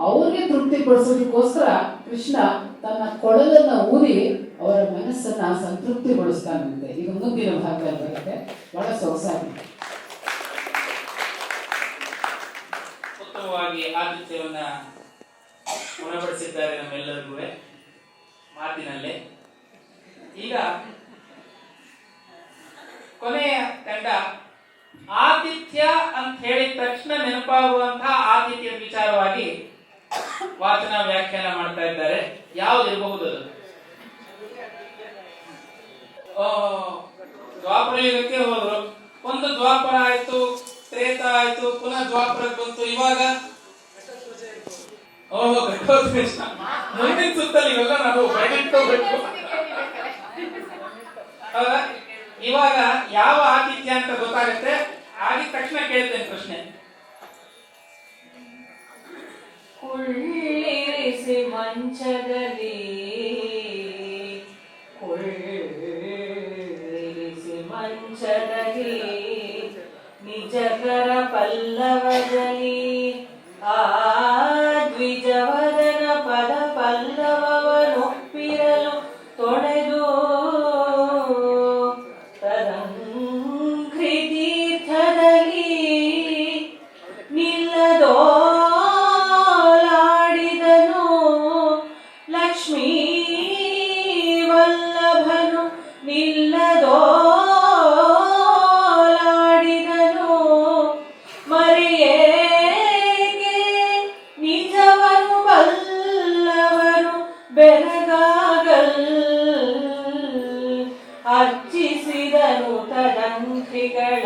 ಅವ್ರಿಗೆ ತೃಪ್ತಿ ಪಡಿಸೋದಕ್ಕೋಸ್ಕರ ಕೃಷ್ಣ ತನ್ನ ಕೊಳಲನ್ನ ಊದಿ ಅವರ ಮನಸ್ಸನ್ನ ಸಂತೃಪ್ತಿಗೊಳಿಸ್ತಾನಂತೆ. ಈಗ ಮುಂದಿನ ಭಾಗದಲ್ಲಿ ಬರುತ್ತೆ, ಬಹಳ ಸೊಗಸಾಗಿದೆ. ಉತ್ತಮವಾಗಿ ಆತಿಥ್ಯವನ್ನ ಗುಣಪಡಿಸಿದ್ದಾರೆ ನಮ್ಮೆಲ್ಲರಿಗೂ ಮಾತಿನಲ್ಲೇ. ಈಗ ಕೊನೆಯ ತಂಡ ಆತಿಥ್ಯ ಅಂತ ಹೇಳಿದ ತಕ್ಷಣ ನೆನಪಾಗುವಂತಹ ಆತಿಥ್ಯದ ವಿಚಾರವಾಗಿ ವಾಚನ ವ್ಯಾಖ್ಯಾನ ಮಾಡ್ತಾ ಇದ್ದಾರೆ. ಯಾವುದಿರಬಹುದು ಅದು? ದ್ವಾಪರ ಯುಗಕ್ಕೆ ಹೋದ್ರು, ಒಂದು ದ್ವಾಪರ ಆಯ್ತು, ತ್ರೇತ ಆಯ್ತು, ಪುನಃ ದ್ವಾಪರಕ್ಕೆ ಬಂತು, ಇವಾಗ ಮುಂದಿನ ಸುತ್ತಲ್ಲಿ ಇವೆಲ್ಲ ನಾವು ಬರೆದಿಟ್ಕೋಬೇಕು. ಹೌದಾ? ಇವಾಗ ಯಾವ ಆತಿಥ್ಯ ಅಂತ ಗೊತ್ತಾಗುತ್ತೆ. ಆಗಿದ ತಕ್ಷಣ ಕೇಳ್ತೇನೆ ಪ್ರಶ್ನೆ. ಕುಳ್ಳಿರಿಸಿ ಮಂಚದಲ್ಲಿ ನಿಜಕರ ಪಲ್ಲವದಲ್ಲಿ ಆ ದ್ವಿಜವದನ ಪದ ಪಲ್ಲವನೊಪ್ಪಿರಲು ತೊಳೆದು ತದಂಘ್ರಿ ತೀರ್ಥದಲ್ಲಿ ನಿಲ್ಲದೋಲಾಡಿದನು ಲಕ್ಷ್ಮೀ ವಲ್ಲಭನು ನಿಲ್ಲದೋಲಾಡಿದನು ಮರೆಯೇಗೆ ನಿಜವನು ಬಲ್ಲವನು ಬೆರಗಾಗಲ್ ಅರ್ಚಿಸಿದನು ತದಂಘ್ರಿಗಳ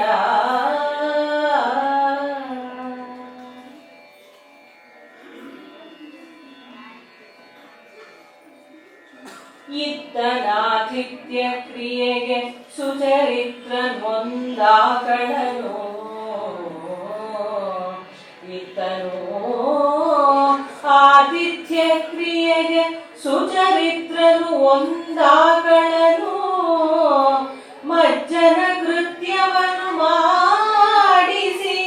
ಇತ್ತನಾತಿಥ್ಯ ಕ್ರಿಯೆಗೆ ಸುಚರಿತ್ರನೊಂದಾಕಳನು ಇತ್ತನು ಆತಿಥ್ಯ ಕ್ರಿಯೆಗೆ ಸುಚರಿತ್ರನು ಒಂದಾಕಳನು ಮಜ್ಜನ ಕೃತ್ಯವನ್ನು ಮಾಡಿಸಿ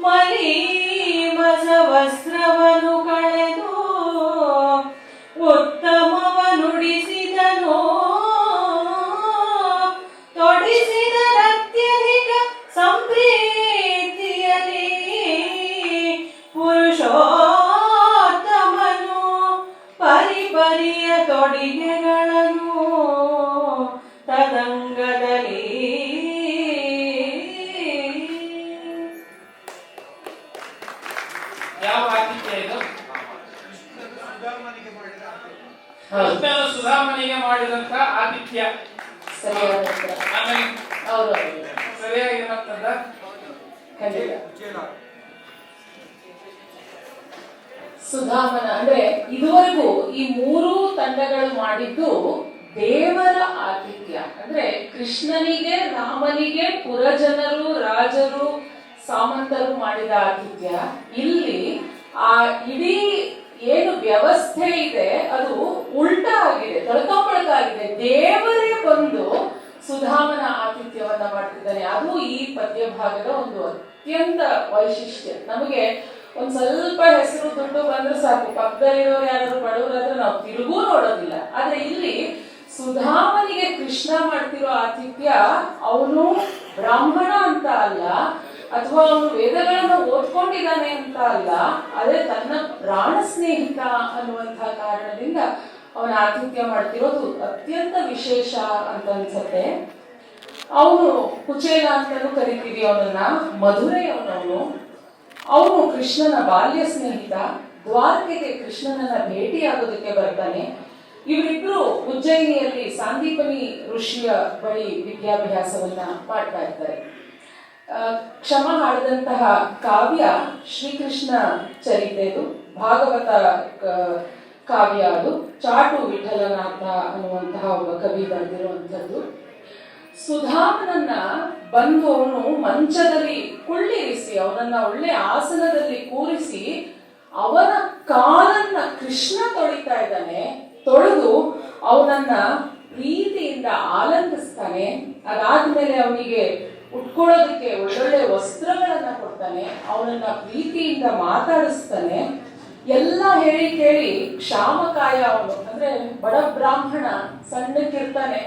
ಮಲೀಮಸ ವಸ್ತ್ರವನ್ನು ಕಳೆದು ಉತ್ತಮವನುಡಿಸಿದನು ತೊಡಿಸಿದ ಅತ್ಯಧಿಕ ಸಂಪ್ರೀತಿಯಲ್ಲಿ ಪುರುಷೋತ್ತಮನು ಪರಿಪರಿಯ ತೊಡಿಗೆಗಳನ್ನು ತದಂಗದಲ್ಲಿ ಯಾವ ಆತಿಥ್ಯ ಇದು? ಕೃಷ್ಣನು ಸುಧಾಮನಿಗೆ ಮಾಡಿದಂತ ಆತಿಥ್ಯ ಸರಿಯಾಗಿರುವಂತದ್ದ. ಸುಧಾಮನ ಅಂದ್ರೆ ಇದುವರೆಗೂ ಈ ಮೂರು ತಂಡಗಳು ಮಾಡಿದ್ದು ದೇವರ ಆತಿಥ್ಯ, ಅಂದ್ರೆ ಕೃಷ್ಣನಿಗೆ ರಾಮನಿಗೆ ಪುರಜನರು ರಾಜರು ಸಾಮಂತರು ಮಾಡಿದ ಆತಿಥ್ಯ. ಇಲ್ಲಿ ಆ ಇಡೀ ಏನು ವ್ಯವಸ್ಥೆ ಇದೆ ಅದು ಉಲ್ಟಾ ಆಗಿದೆ, ತಳ್ಕೊಂಬಳಕಾಗಿದೆ. ದೇವರೇ ಬಂದು ಸುಧಾಮನ ಆತಿಥ್ಯವನ್ನ ಮಾಡ್ತಿದ್ದಾನೆ. ಅದು ಈ ಪದ್ಯ ಭಾಗದ ಒಂದು ಅತ್ಯಂತ ವೈಶಿಷ್ಟ್ಯ. ನಮಗೆ ಒಂದ್ ಸ್ವಲ್ಪ ಹೆಸರು ದುಡ್ಡು ಬಂದ್ರೆ ಸಾಕು, ಪಕ್ಕದಲ್ಲಿರೋರು ಯಾರಾದ್ರು ಬಡವರಾದ್ರೆ ನಾವು ತಿರುಗೂ ನೋಡೋದಿಲ್ಲ. ಆದ್ರೆ ಇಲ್ಲಿ ಸುಧಾಮನಿಗೆ ಕೃಷ್ಣ ಮಾಡ್ತಿರೋ ಆತಿಥ್ಯ ಅವನು ಬ್ರಾಹ್ಮಣ ಅಂತ ಅಲ್ಲ, ಅಥವಾ ಅವನು ವೇದಗಳನ್ನ ಓದ್ಕೊಂಡಿದ್ದಾನೆ ಅಂತ ಅಲ್ಲ, ಅದೇ ತನ್ನ ಪ್ರಾಣ ಸ್ನೇಹಿತ ಅನ್ನುವಂತಹ ಕಾರಣದಿಂದ ಅವನ ಆತಿಥ್ಯ ಮಾಡ್ತಿರೋದು ಅತ್ಯಂತ ವಿಶೇಷ ಅಂತ ಅನ್ಸತ್ತೆ. ಅವನು ಕುಚೇಲ ಅಂತಲೂ ಕರಿತೀವಿ ಅವನನ್ನ, ಮಧುರೆಯವನವನು. ಅವನು ಕೃಷ್ಣನ ಬಾಲ್ಯ ಸ್ನೇಹಿತ. ದ್ವಾರಕೆಗೆ ಕೃಷ್ಣನನ್ನ ಭೇಟಿಯಾಗೋದಕ್ಕೆ ಬರ್ತಾನೆ. ಇವರಿಬ್ರು ಉಜ್ಜಯಿನಿಯಲ್ಲಿ ಸಾಂದೀಪನಿ ಋಷಿಯ ಬಳಿ ವಿದ್ಯಾಭ್ಯಾಸವನ್ನ ಮಾಡ್ತಾ ಇರ್ತಾರೆ. ಕ್ಷಮ ಹಾಡಿದಂತಹ ಕಾವ್ಯ ಶ್ರೀಕೃಷ್ಣ ಚರಿತೆದು, ಭಾಗವತ ಕಾವ್ಯ ಅದು. ಚಾಟು ವಿಠಲನಾಥ ಅನ್ನುವಂತಹ ಒಬ್ಬ ಕವಿ ಬರೆದಿರುವಂಥದ್ದು. ಸುಧಾಮನನ್ನ ಬಂದು ಅವನು ಮಂಚದಲ್ಲಿ ಕುಳ್ಳಿರಿಸಿ, ಅವನನ್ನ ಒಳ್ಳೆ ಆಸನದಲ್ಲಿ ಕೂರಿಸಿ, ಅವನ ಕಾಲನ್ನ ಕೃಷ್ಣ ತೊಳಿತಾ ಇದ್ದಾನೆ. ತೊಳೆದು ಅವನನ್ನ ಪ್ರೀತಿಯಿಂದ ಆಲಂಗಿಸ್ತಾನೆ. ಅದಾದ್ಮೇಲೆ ಅವನಿಗೆ ಉಟ್ಕೊಳ್ಳೋದಕ್ಕೆ ಒಳ್ಳೊಳ್ಳೆ ವಸ್ತ್ರಗಳನ್ನ ಕೊಡ್ತಾನೆ. ಅವನನ್ನ ಪ್ರೀತಿಯಿಂದ ಮಾತಾಡಿಸ್ತಾನೆ. ಎಲ್ಲ ಹೇಳಿ ಕೇಳಿ ಕ್ಷಾಮಕಾಯ, ಅವನು ಅಂದ್ರೆ ಬಡ ಬ್ರಾಹ್ಮಣ, ಸಣ್ಣಕ್ಕಿರ್ತಾನೆ.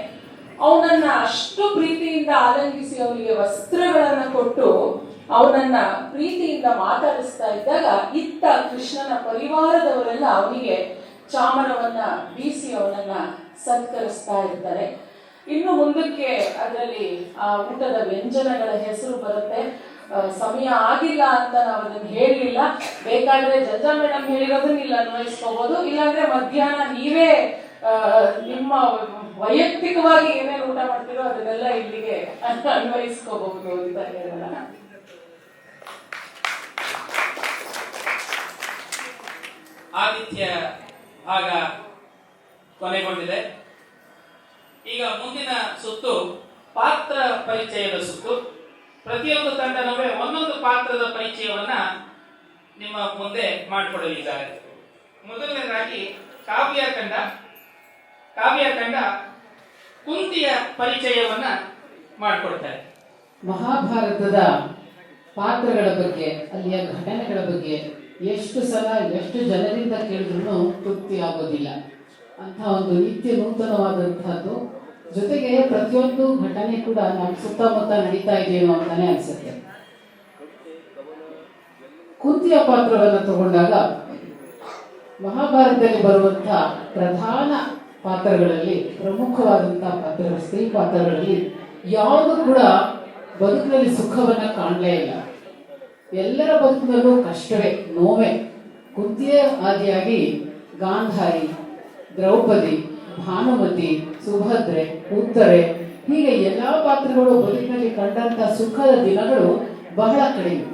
ಅವನನ್ನ ಅಷ್ಟು ಪ್ರೀತಿಯಿಂದ ಆಲಂಗಿಸಿ ಅವನಿಗೆ ವಸ್ತ್ರಗಳನ್ನ ಕೊಟ್ಟು ಅವನನ್ನ ಪ್ರೀತಿಯಿಂದ ಮಾತಾಡಿಸ್ತಾ ಇದ್ದಾಗ ಇತ್ತ ಕೃಷ್ಣನ ಪರಿವಾರದವರೆಲ್ಲ ಅವನಿಗೆ ಚಾಮರವನ್ನ ಬೀಸಿ ಅವನನ್ನ ಸತ್ಕರಿಸ್ತಾ ಇರ್ತಾರೆ. ಇನ್ನು ಮುಂದಕ್ಕೆ ಅದರಲ್ಲಿ ಆ ಊಟದ ವ್ಯಂಜನಗಳ ಹೆಸರು ಬರುತ್ತೆ. ಸಮಯ ಆಗಿಲ್ಲ ಅಂತ ನಾವು ಅದನ್ನ ಹೇಳಲಿಲ್ಲ. ಬೇಕಾದ್ರೆ ಜಜ್ಜಾ ಮೇಡಮ್ ಹೇಳಿರೋದನ್ನ ಇಲ್ಲಿ ಅನ್ವಯಿಸ್ಕೋಬಹುದು, ಇಲ್ಲಾಂದ್ರೆ ಮಧ್ಯಾಹ್ನ ನೀವೇ ನಿಮ್ಮ ವೈಯಕ್ತಿಕವಾಗಿ ಏನೇನು ಊಟ ಮಾಡ್ತೀರೋ ಅದನ್ನೆಲ್ಲ ಇಲ್ಲಿಗೆ ಅನ್ವಯಿಸ್ಕೋಬಹುದು ಅಂತ ಹೇಳೋಣ. ಆದಿತ್ಯ ಭಾಗ ಕೊನೆಗೊಂಡಿದೆ. ಈಗ ಮುಂದಿನ ಸುತ್ತು ಪಾತ್ರ ಪರಿಚಯದ ಸುತ್ತು. ಪ್ರತಿಯೊಂದು ತಂಡನೂ ಒಂದೊಂದು ಪಾತ್ರದ ಪರಿಚಯವನ್ನ ನಿಮ್ಮ ಮುಂದೆ ಮಾಡಿಕೊಡಲಿದ್ದಾರೆ. ಮೊದಲನೇದಾಗಿ ಕಾವ್ಯ ತಂಡ ಕುಂತಿಯ ಪರಿಚಯವನ್ನ ಮಾಡಿಕೊಡ್ತಾರೆ. ಮಹಾಭಾರತದ ಪಾತ್ರಗಳ ಬಗ್ಗೆ, ಅಲ್ಲಿಯ ಘಟನೆಗಳ ಬಗ್ಗೆ ಎಷ್ಟು ಸಲ ಎಷ್ಟು ಜನರಿಂದ ಕೇಳಿದ್ರು ತೃಪ್ತಿ ಆಗೋದಿಲ್ಲ. ಅಂತ ಒಂದು ನಿತ್ಯ ನೂತನವಾದಂತಹದ್ದು. ಜೊತೆಗೆ ಪ್ರತಿಯೊಂದು ಘಟನೆ ಕೂಡ ನಮ್ಮ ಸುತ್ತಮುತ್ತ ನಡೀತಾ ಇದೆಯೋ ಅಂತಾನೆ ಅನ್ಸುತ್ತೆ. ಕುಂತಿಯ ಪಾತ್ರವನ್ನು ತಗೊಂಡಾಗ ಮಹಾಭಾರತದಲ್ಲಿ ಬರುವಂತಹ ಪ್ರಧಾನ ಪಾತ್ರಗಳಲ್ಲಿ, ಪ್ರಮುಖವಾದಂತಹ ಪಾತ್ರಗಳು, ಸ್ತ್ರೀ ಪಾತ್ರಗಳಲ್ಲಿ ಯಾವುದು ಕೂಡ ಬದುಕಿನಲ್ಲಿ ಸುಖವನ್ನ ಕಾಣಲೇ ಇಲ್ಲ. ಎಲ್ಲರ ಬದುಕಿನಲ್ಲೂ ಕಷ್ಟವೇ, ನೋವೇ. ಕುಂತಿಯೇ ಆದಿಯಾಗಿ ಗಾಂಧಾರಿ, ದ್ರೌಪದಿ, ಭಾನುಮತಿ, ಸುಭದ್ರೆ, ಉತ್ತರೆ, ಹೀಗೆ ಎಲ್ಲಾ ಪಾತ್ರಗಳು ಬದುಕಿನಲ್ಲಿ ಕಂಡಂತ ಸುಖದ ದಿನಗಳು ಬಹಳ ಕಡಿಮೆ.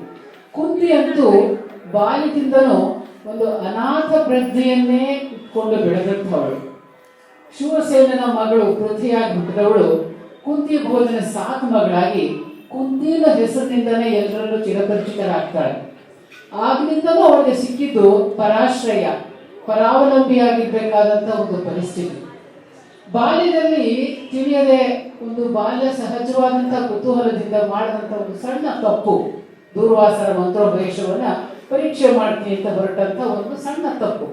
ಕುಂತಿ ಅಂತೂ ಬಾಲ್ಯದಿಂದನೂ ಒಂದು ಅನಾಥ ಪ್ರಜ್ಞೆಯನ್ನೇ ಇಟ್ಕೊಂಡು ಬೆಳೆದಂಥವಳು. ಶಿವಸೇನನ ಮಗಳು ಪೃಥ್ವಿಯಾಗಿ ಹುಟ್ಟಿದವಳು ಕುಂತಿ ಭೋಜನ ಸಾಕು ಮಗಳಾಗಿ ಕುಂತಿನ ಹೆಸರಿನಿಂದನೇ ಎಲ್ಲರಲ್ಲೂ ಚಿರಪರಿಚಿತರಾಗ್ತಾಳೆ. ಆಗ್ಲಿಂದಲೂ ಅವಳಿಗೆ ಸಿಕ್ಕಿದ್ದು ಪರಾಶ್ರಯ, ಪರಾವಲಂಬಿಯಾಗಿರ್ಬೇಕಾದಂತ ಒಂದು ಪರಿಸ್ಥಿತಿ. ಬಾಲ್ಯದಲ್ಲಿ ತಿಳಿಯದೆ ಒಂದು ಬಾಲ್ಯ ಸಹಜವಾದಂತಹ ಕುತೂಹಲದಿಂದ ಮಾಡಿದಂತ ಒಂದು ಸಣ್ಣ ತಪ್ಪು, ದೂರ್ವಾಸರ ಮಂತ್ರೋಪದೇಶವನ್ನ ಪರೀಕ್ಷೆ ಮಾಡ್ತೀನಿ ಅಂತ ಹೊರಟಂತ ಒಂದು ಸಣ್ಣ ತಪ್ಪು.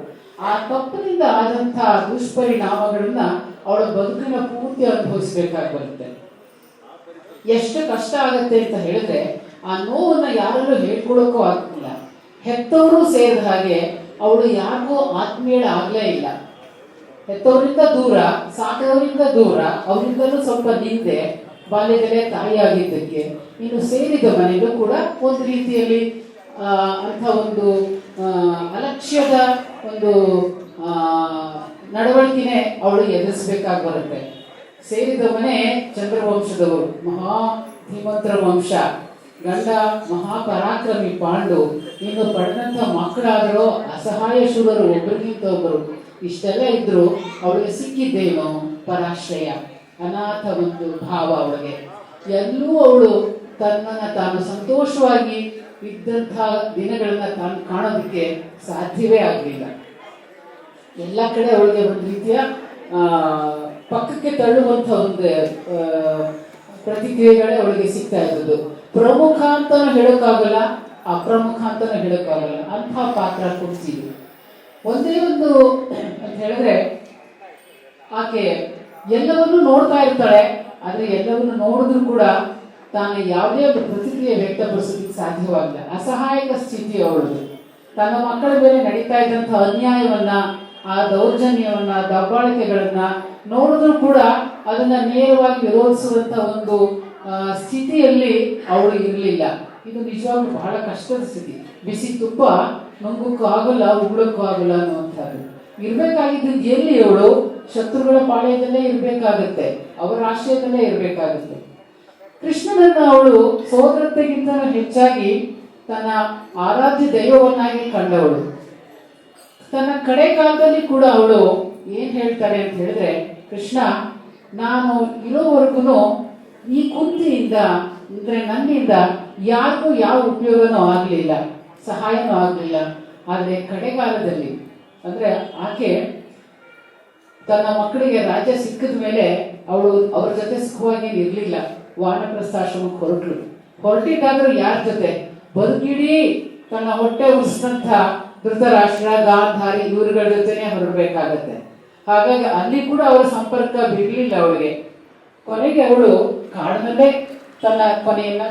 ಆ ತಪ್ಪಿನಿಂದ ಆದಂತಹ ದುಷ್ಪರಿಣಾಮಗಳನ್ನ ಅವಳ ಬದುಕಿನ ಪೂರ್ತಿ ಅನುಭವಿಸ್ಬೇಕಾಗಿ ಬರುತ್ತೆ. ಎಷ್ಟು ಕಷ್ಟ ಆಗತ್ತೆ ಅಂತ ಹೇಳಿದ್ರೆ ಆ ನೋವನ್ನ ಯಾರಲ್ಲೂ ಹೇಳ್ಕೊಳಕ್ಕೂ ಆಗ್ತಿಲ್ಲ. ಹೆತ್ತವರು ಸೇರಿದ ಹಾಗೆ ಅವಳು ಯಾರಿಗೂ ಆತ್ಮೀಯಳ ಆಗ್ಲೇ ಇಲ್ಲ. ಹೆತ್ತವರಿಂದ ದೂರ, ಸಾಕದವರಿಂದ ದೂರ, ಅವರಿಂದಲೂ ಸ್ವಲ್ಪ ನಿಂದೆ, ಬಾಲ್ಯದಲ್ಲೇ ತಾಯಿಯಾಗಿದ್ದಕ್ಕೆ. ಇನ್ನು ಸೇರಿದ ಮನೆಯಲ್ಲೂ ಕೂಡ ಒಂದು ರೀತಿಯಲ್ಲಿ ಅಂಥ ಒಂದು ಅಲಕ್ಷ್ಯದ ಒಂದು ನಡವಳಿಕೆನೆ ಅವಳು ಎದುರಿಸಬೇಕಾಗಿ ಬರುತ್ತೆ. ಸೇರಿದ ಮನೆ ಚಂದ್ರವಂಶದವರು, ಮಹಾ ಧೀಮಂತರ ವಂಶ, ಗಂಡ ಮಹಾಪರಾಕ್ರಮಿ ಪಾಂಡು, ಇನ್ನು ಪಡೆದಂತ ಮಕ್ಕಳಾದರೂ ಅಸಹಾಯ ಶೂರರು, ಒಬ್ಬರಿಗಿಂತ ಒಬ್ಬರು. ಇಷ್ಟೆಲ್ಲ ಇದ್ರು ಅವಳಿಗೆ ಸಿಕ್ಕಿದ್ದೇನೋ ಪರಾಶ್ರಯ, ಅನಾಥ ಒಂದು ಭಾವ ಅವಳಿಗೆ. ಎಲ್ಲೂ ಅವಳು ತನ್ನನ್ನು ತಾನು ಸಂತೋಷವಾಗಿ ಇದ್ದಂತಹ ದಿನಗಳನ್ನ ತಾನು ಕಾಣೋದಕ್ಕೆ ಸಾಧ್ಯವೇ ಆಗಲಿಲ್ಲ. ಎಲ್ಲ ಕಡೆ ಅವಳಿಗೆ ಒಂದು ರೀತಿಯ ಪಕ್ಕಕ್ಕೆ ತಳ್ಳುವಂಥ ಒಂದು ಪ್ರತಿಕ್ರಿಯೆಗಳೇ ಅವಳಿಗೆ ಸಿಗ್ತಾ ಇದ್ದದ್ದು. ಪ್ರಮುಖ ಅಂತಾನು ಹೇಳೋಕ್ಕಾಗಲ್ಲ, ಅಪ್ರಮುಖ ಅಂತಾನು ಹೇಳೋಕ್ಕಾಗಲ್ಲ, ಅಂಥ ಪಾತ್ರ ಕೊಡ್ತೀವಿ. ಒಂದೇ ಒಂದು ಅಂತ ಹೇಳಿದ್ರೆ ಆಕೆ ಎಲ್ಲವನ್ನೂ ನೋಡ್ತಾ ಇರ್ತಾಳೆ. ಆದ್ರೆ ಎಲ್ಲವನ್ನು ನೋಡಿದ್ರು ಕೂಡ ತಾನು ಯಾವುದೇ ಪ್ರತಿಕ್ರಿಯೆ ವ್ಯಕ್ತಪಡಿಸೋದಕ್ಕೆ ಸಾಧ್ಯವಾಗಿಲ್ಲ. ಅಸಹಾಯಕ ಸ್ಥಿತಿ ಅವಳದು. ತನ್ನ ಮಕ್ಕಳ ಮೇಲೆ ನಡೀತಾ ಇದ್ದಂತಹ ಅನ್ಯಾಯವನ್ನ, ಆ ದೌರ್ಜನ್ಯವನ್ನ, ದಬ್ಬಾಳಿಕೆಗಳನ್ನ ನೋಡಿದ್ರು ಕೂಡ ಅದನ್ನ ನೇರವಾಗಿ ವಿರೋಧಿಸುವಂತ ಒಂದು ಸ್ಥಿತಿಯಲ್ಲಿ ಅವಳು ಇರಲಿಲ್ಲ. ಇದು ನಿಜವಾಗ್ಲೂ ಬಹಳ ಕಷ್ಟದ ಸ್ಥಿತಿ. ಬಿಸಿ ತುಪ್ಪ ನುಂಗಕ್ಕೂ ಆಗಲ್ಲ, ಉಗುಳಕ್ಕೂ ಆಗಲ್ಲ ಅನ್ನುವಂಥದ್ದು. ಇರ್ಬೇಕಾಗಿದ್ದು ಎಲ್ಲಿ ಅವಳು ಶತ್ರುಗಳ ಪಾಳ್ಯದಲ್ಲೇ ಇರ್ಬೇಕಾಗತ್ತೆ, ಅವರ ಆಶ್ರಯದಲ್ಲೇ ಇರ್ಬೇಕಾಗತ್ತೆ. ಕೃಷ್ಣನನ್ನ ಅವಳು ಸೋದರತೆಗಿಂತ ಹೆಚ್ಚಾಗಿ ತನ್ನ ಆರಾಧ್ಯ ದೈವವನ್ನಾಗಿ ಕಂಡವಳು. ತನ್ನ ಕಡೆ ಕಾಲದಲ್ಲಿ ಕೂಡ ಅವಳು ಏನ್ ಹೇಳ್ತಾರೆ ಅಂತ ಹೇಳಿದ್ರೆ, ಕೃಷ್ಣ, ನಾನು ಇರೋವರೆಗೂ ಈ ಕುಂತಿಯಿಂದ ಅಂದ್ರೆ ನನ್ನಿಂದ ಯಾರಿಗೂ ಯಾವ ಉಪಯೋಗನೂ ಆಗಲಿಲ್ಲ, ಸಹಾಯನೂ ಆಗಲಿಲ್ಲ. ಆದರೆ ಕಡೆಗಾಲದಲ್ಲಿ ಅಂದ್ರೆ ಆಕೆ ತನ್ನ ಮಕ್ಕಳಿಗೆ ರಾಜ್ಯ ಸಿಕ್ಕಿದ ಮೇಲೆ ಅವಳು ಅವ್ರ ಜೊತೆ ಸುಖವಾಗಿ ಇರಲಿಲ್ಲ. ವಾನಪ್ರಸ್ಥಾಶ್ರಮಕ್ಕೆ ಹೊರಟಿದ್ದಾದ್ರೂ ಯಾರ ಜೊತೆ? ಬದುಕಿಡೀ ತನ್ನ ಹೊಟ್ಟೆ ಉರಿಸಿದಂಥ ಧೃತರಾಷ್ಟ್ರ, ಗಾಂಧಾರಿ ಇವರುಗಳ ಜೊತೆನೆ ಹೊರಡಬೇಕಾಗತ್ತೆ. ಹಾಗಾಗಿ ಅಲ್ಲಿ ಕೂಡ ಅವರ ಸಂಪರ್ಕ ಬಿಡಲಿಲ್ಲ ಅವಳಿಗೆ. ಕೊನೆಗೆ ಅವಳು ಕಾಡಿನಲ್ಲೇ ತನ್ನ ಕೊನೆಯನ್ನ